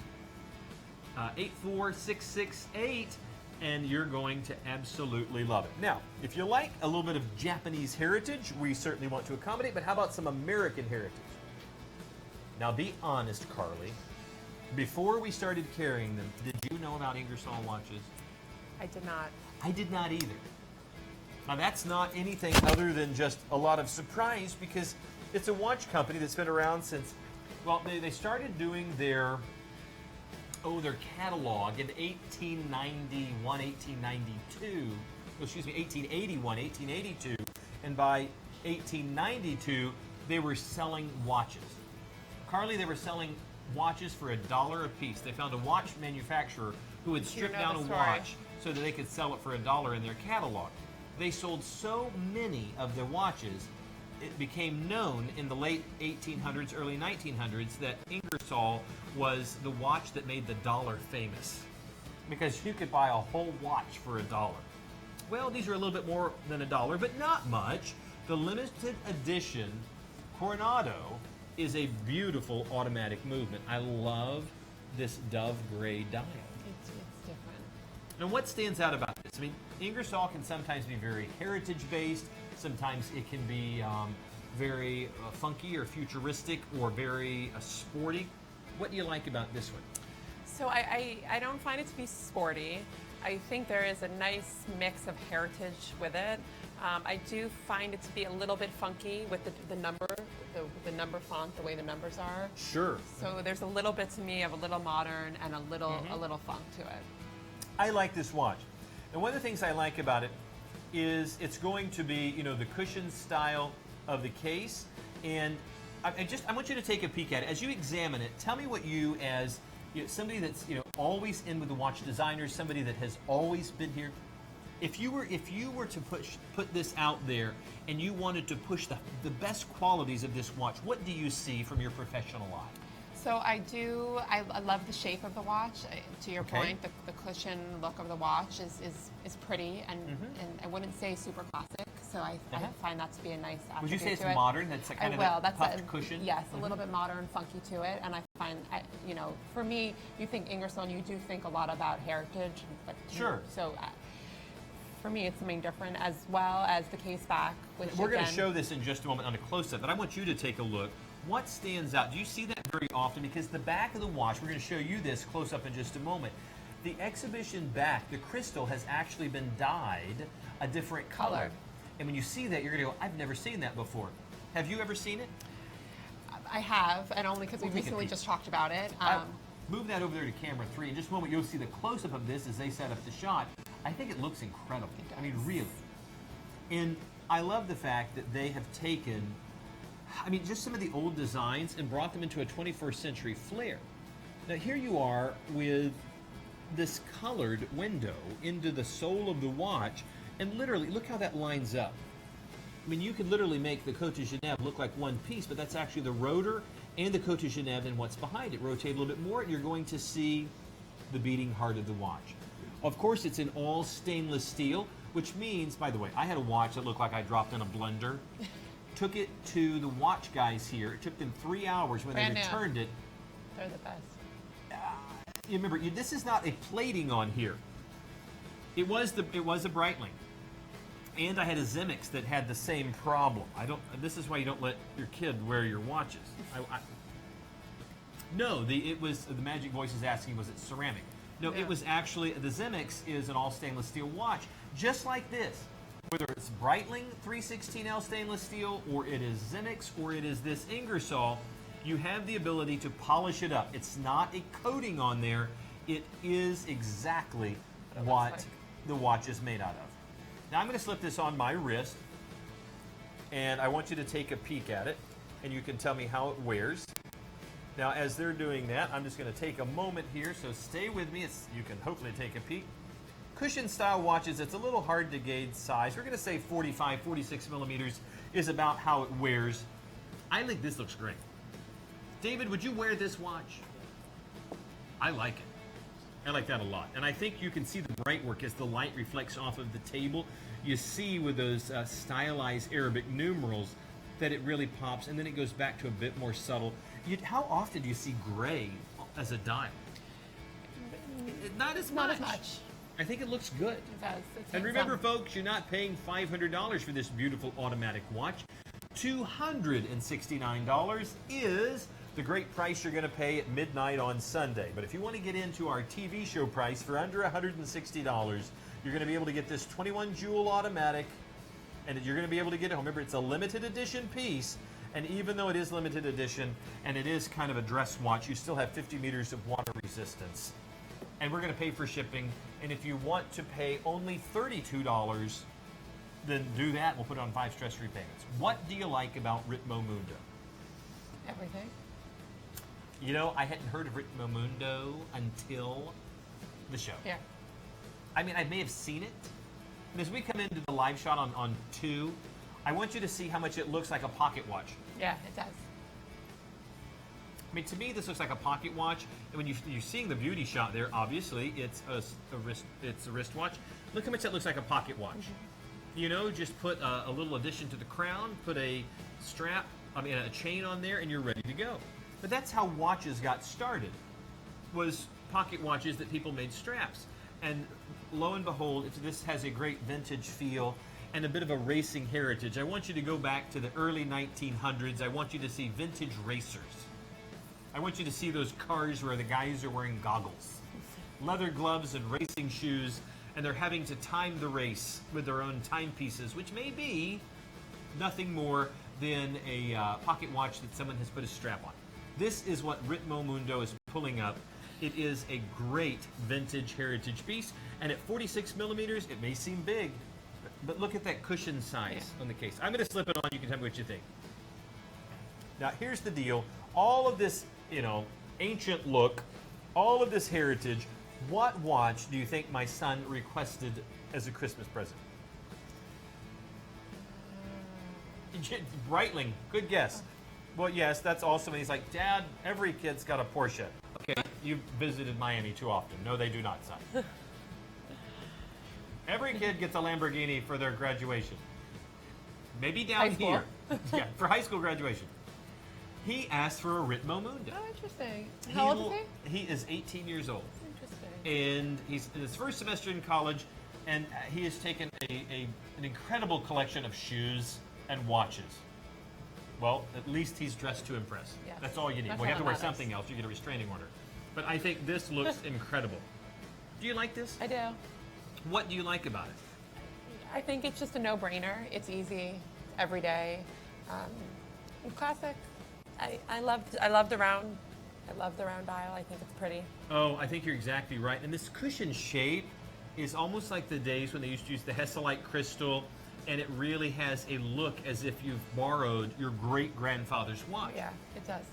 Speaker 2: 84668, and you're going to absolutely love it. Now, if you like a little bit of Japanese heritage, we certainly want to accommodate, but how about some American heritage? Now, be honest, Carly. Before we started carrying them, did you know about Ingersoll watches?
Speaker 1: I did not.
Speaker 2: I did not either. Now, that's not anything other than just a lot of surprise, because it's a watch company that's been around since, well, they started doing their catalog in 1881, 1892, excuse me, 1881, 1882, and by 1892, they were selling watches. Carly, they were selling watches for $1 a piece. They found a watch manufacturer who would strip down a watch so that they could sell it for $1 in their catalog. They sold so many of their watches, it became known in the late 1800s, early 1900s, that Ingersoll was the watch that made the dollar famous, because you could buy a whole watch for $1. Well, these are a little bit more than $1, but not much. The limited edition Coronado is a beautiful automatic movement. I love this dove gray dial.
Speaker 1: It's different.
Speaker 2: And what stands out about this? I mean, Ingersoll can sometimes be very heritage-based. Sometimes it can be very funky or futuristic or very sporty. What do you like about this one?
Speaker 1: So I don't find it to be sporty. I think there is a nice mix of heritage with it. I do find it to be a little bit funky with the number font, the way the numbers are.
Speaker 2: Sure.
Speaker 1: So there's a little bit to me of a little modern and a little funk to it.
Speaker 2: I like this watch. And one of the things I like about it is it's going to be, the cushion style of the case. And I want you to take a peek at it. As you examine it, tell me what you, as somebody that's always in with the watch designers, somebody that has always been here. If you were to put this out there and you wanted to push the best qualities of this watch, what do you see from your professional eye?
Speaker 1: So I love the shape of the watch. To your point, the cushion look of the watch is pretty, and I wouldn't say super classic. So I find that to be a nice attribute.
Speaker 2: Would you say it's
Speaker 1: to it.
Speaker 2: Modern? That's a kind of that puffed cushion?
Speaker 1: Yes, a little bit modern, funky to it. And I find, for me, you think Ingersoll, and you do think a lot about heritage. But
Speaker 2: sure.
Speaker 1: So for me, it's something different, as well as the case back. Which
Speaker 2: we're going to show this in just a moment on a close-up, but I want you to take a look. What stands out? Do you see that very often? Because the back of the watch, we're going to show you this close-up in just a moment. The exhibition back, the crystal, has actually been dyed a different color. And when you see that, you're going to go, I've never seen that before. Have you ever seen it?
Speaker 1: I have, and only because we recently just talked about it.
Speaker 2: Move that over there to camera 3. In just a moment, you'll see the close-up of this as they set up the shot. I think it looks incredible. I mean, really. And I love the fact that they have taken, just some of the old designs and brought them into a 21st century flair. Now, here you are with this colored window into the sole of the watch, and literally, look how that lines up. I mean, you could literally make the Cote de Genève look like one piece, but that's actually the rotor and the Cote de Genève and what's behind it. Rotate a little bit more, and you're going to see the beating heart of the watch. Of course, it's in all stainless steel, which means, by the way, I had a watch that looked like I dropped in a blender. Took it to the watch guys here. It took them 3 hours when
Speaker 1: Brand
Speaker 2: they
Speaker 1: new.
Speaker 2: returned it.
Speaker 1: They're the best.
Speaker 2: You remember, this is not a plating on here. It was a Breitling. And I had a Zimmix that had the same problem. This is why you don't let your kid wear your watches. No, the Magic Voice is asking, was it ceramic? No,
Speaker 1: Yeah.
Speaker 2: it was actually, the Zimmix is an all stainless steel watch, just like this. Whether it's Breitling 316L stainless steel, or it is Zimmix, or it is this Ingersoll, you have the ability to polish it up. It's not a coating on there. It is exactly what the watch is made out of. Now I'm going to slip this on my wrist, and I want you to take a peek at it, and you can tell me how it wears. Now, as they're doing that, I'm just going to take a moment here, so stay with me. You can hopefully take a peek. Cushion style watches, it's a little hard to gauge size. We're going to say 45, 46 millimeters is about how it wears. I think this looks great. David, would you wear this watch? I like it. I like that a lot. And I think you can see the bright work as the light reflects off of the table. You see with those stylized Arabic numerals that it really pops, and then it goes back to a bit more subtle. How often do you see gray as a dial? Not as much.
Speaker 1: Not as much.
Speaker 2: I think it looks good.
Speaker 1: It does.
Speaker 2: And remember, folks, you're not paying $500 for this beautiful automatic watch. $269 is the great price you're going to pay at midnight on Sunday. But if you want to get into our TV show price for under $160, you're going to be able to get this 21 jewel automatic, and you're going to be able to get it home. Remember, it's a limited edition piece, and even though it is limited edition and it is kind of a dress watch, you still have 50 meters of water resistance. And we're going to pay for shipping, and if you want to pay only $32, then do that. We'll put it on 5 stress-free payments. What do you like about Ritmo Mundo?
Speaker 1: Everything.
Speaker 2: You know, I hadn't heard of Ritmo Mundo until the show.
Speaker 1: Yeah.
Speaker 2: I mean, I may have seen it. And as we come into the live shot on 2, I want you to see how much it looks like a pocket watch.
Speaker 1: Yeah, it does.
Speaker 2: I mean, to me, this looks like a pocket watch. And when you're seeing the beauty shot there, obviously, it's a wristwatch. Look how much that looks like a pocket watch. Mm-hmm. You know, just put a little addition to the crown, put a chain on there, and you're ready to go. But that's how watches got started, was pocket watches that people made straps. And lo and behold, this has a great vintage feel and a bit of a racing heritage. I want you to go back to the early 1900s. I want you to see vintage racers. I want you to see those cars where the guys are wearing goggles, leather gloves and racing shoes, and they're having to time the race with their own timepieces, which may be nothing more than a pocket watch that someone has put a strap on. This is what Ritmo Mundo is pulling up. It is a great vintage heritage piece, and at 46 millimeters, it may seem big, but look at that cushion size on the case. I'm going to slip it on. You can tell me what you think. Now, here's the deal. All of this, ancient look, all of this heritage, what watch do you think my son requested as a Christmas present? Breitling, good guess. Well, yes, that's awesome. And he's like, Dad, every kid's got a Porsche. Okay, you've visited Miami too often. No, they do not, son. Every kid gets a Lamborghini for their graduation. Maybe down here. Yeah, for high school graduation. He asked for a Ritmo Mundo.
Speaker 1: Oh, interesting. How old is
Speaker 2: he? He is 18 years old.
Speaker 1: Interesting.
Speaker 2: And he's in his first semester in college, and he has taken an incredible collection of shoes and watches. Well, at least he's dressed to impress.
Speaker 1: Yes.
Speaker 2: That's all you need.
Speaker 1: That's
Speaker 2: Well, you have to
Speaker 1: all
Speaker 2: wear
Speaker 1: that matters.
Speaker 2: something else. You get a restraining order. But I think this looks incredible. Do you like this?
Speaker 1: I do.
Speaker 2: What do you like about it?
Speaker 1: I think it's just a no-brainer. It's easy, every day, classic. I love the round. I love the round dial. I think it's pretty.
Speaker 2: Oh, I think you're exactly right. And this cushion shape is almost like the days when they used to use the Hesalite crystal, and it really has a look as if you've borrowed your great-grandfather's watch.
Speaker 1: Yeah, it does.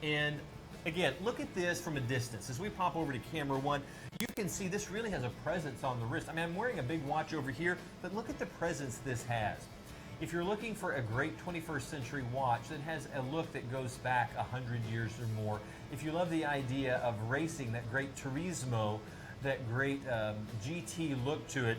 Speaker 2: And again, look at this from a distance. As we pop over to camera 1, you can see this really has a presence on the wrist. I mean, I'm wearing a big watch over here, but look at the presence this has. If you're looking for a great 21st century watch that has a look that goes back 100 years or more, if you love the idea of racing, that great Turismo, that great GT look to it,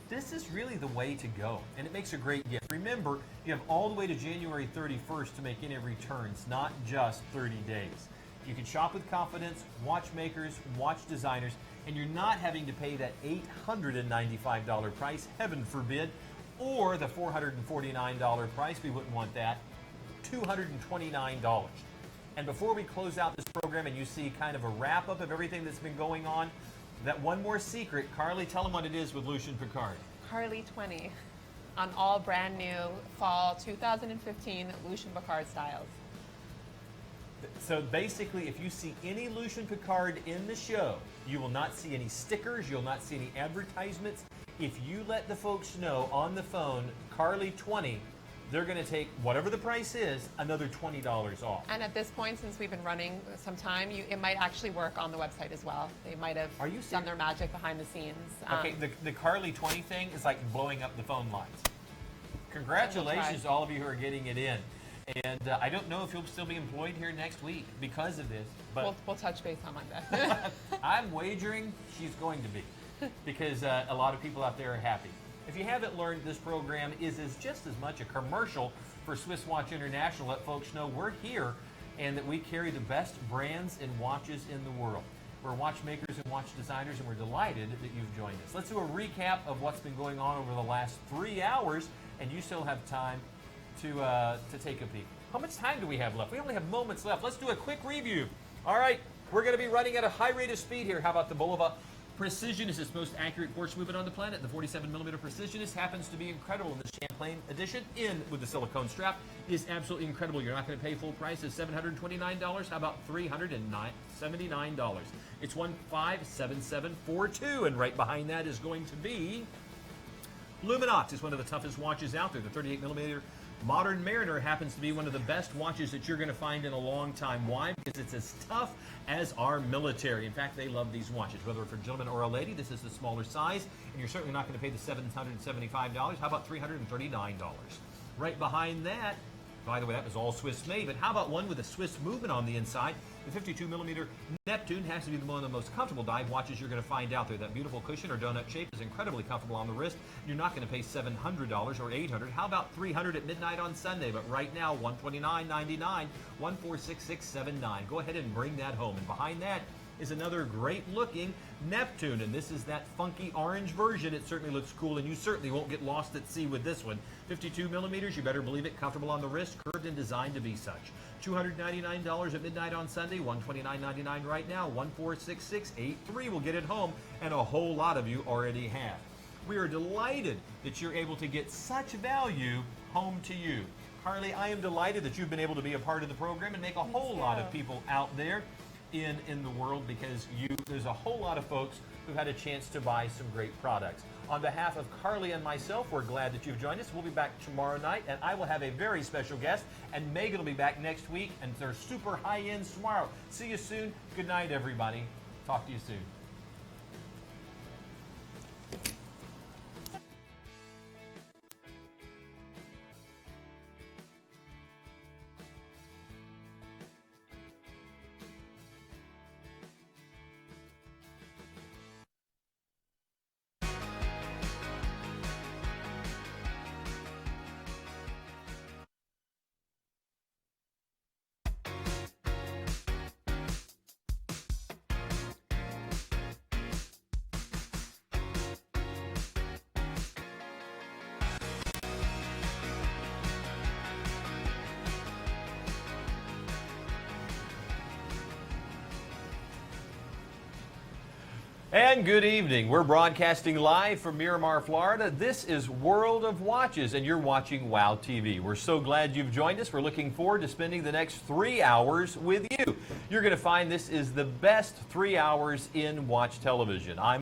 Speaker 2: this is really the way to go, and it makes a great gift. Remember, you have all the way to January 31st to make any returns, not just 30 days. You can shop with confidence, watchmakers, watch designers, and you're not having to pay that $895 price, heaven forbid, or the $449 price. We wouldn't want that. $229. And before we close out this program and you see kind of a wrap-up of everything that's been going on, that one more secret, Carly, tell them what it is with Lucian Piccard.
Speaker 1: Carly 20 on all brand new fall 2015 Lucian Piccard styles.
Speaker 2: So basically, if you see any Lucian Piccard in the show, you will not see any stickers, you'll not see any advertisements. If you let the folks know on the phone, Carly 20, they're going to take whatever the price is, another $20 off.
Speaker 1: And at this point, since we've been running some time, it might actually work on the website as well. They might have done their magic behind the scenes.
Speaker 2: Okay, the Carly 20 thing is like blowing up the phone lines. Congratulations to all of you who are getting it in. And I don't know if you'll still be employed here next week because of this, but
Speaker 1: we'll touch base on Monday.
Speaker 2: I'm wagering she's going to be, because a lot of people out there are happy. If you haven't learned, this program is just as much a commercial for Swiss Watch International. Let folks know we're here and that we carry the best brands and watches in the world. We're watchmakers and watch designers, and we're delighted that you've joined us. Let's do a recap of what's been going on over the last 3 hours, and you still have time to take a peek. How much time do we have left? We only have moments left. Let's do a quick review. All right, we're going to be running at a high rate of speed here. How about the Bulova Precisionist? Its most accurate quartz movement on the planet. The 47mm Precisionist happens to be incredible in this Champlain edition with the silicone strap. It is absolutely incredible. You're not going to pay full price. It's $729. How about $379? It's 157742, and right behind that is going to be Luminox. Is one of the toughest watches out there. The 38mm Modern Mariner happens to be one of the best watches that you're going to find in a long time. Why? Because it's as tough as our military. In fact, they love these watches. Whether for a gentleman or a lady, this is the smaller size, and you're certainly not going to pay the $775. How about $339? Right behind that, by the way, that was all Swiss-made, but how about one with a Swiss movement on the inside? The 52mm Neptune has to be one of the most comfortable dive watches you're going to find out there. That beautiful cushion or donut shape is incredibly comfortable on the wrist. You're not going to pay $700 or $800. How about $300 at midnight on Sunday? But right now, $129.99, $1466.79. Go ahead and bring that home. And behind that is another great-looking Neptune, and this is that funky orange version. It certainly looks cool, and you certainly won't get lost at sea with this one. 52mm, you better believe it, comfortable on the wrist, curved and designed to be such. $299 at midnight on Sunday, $129.99 right now, $1466.83 will get it home, and a whole lot of you already have. We are delighted that you're able to get such value home to you. Carly, I am delighted that you've been able to be a part of the program and make a whole lot of people out there in the world, because there's a whole lot of folks who've had a chance to buy some great products. On behalf of Carly and myself, we're glad that you've joined us. We'll be back tomorrow night, and I will have a very special guest, and Megan will be back next week, and they're super high ends tomorrow. See you soon. Good night, everybody. Talk to you soon. And good evening. We're broadcasting live from Miramar, Florida. This is World of Watches, and you're watching WOW TV. We're so glad you've joined us. We're looking forward to spending the next 3 hours with you. You're going to find this is the best 3 hours in watch television. I'm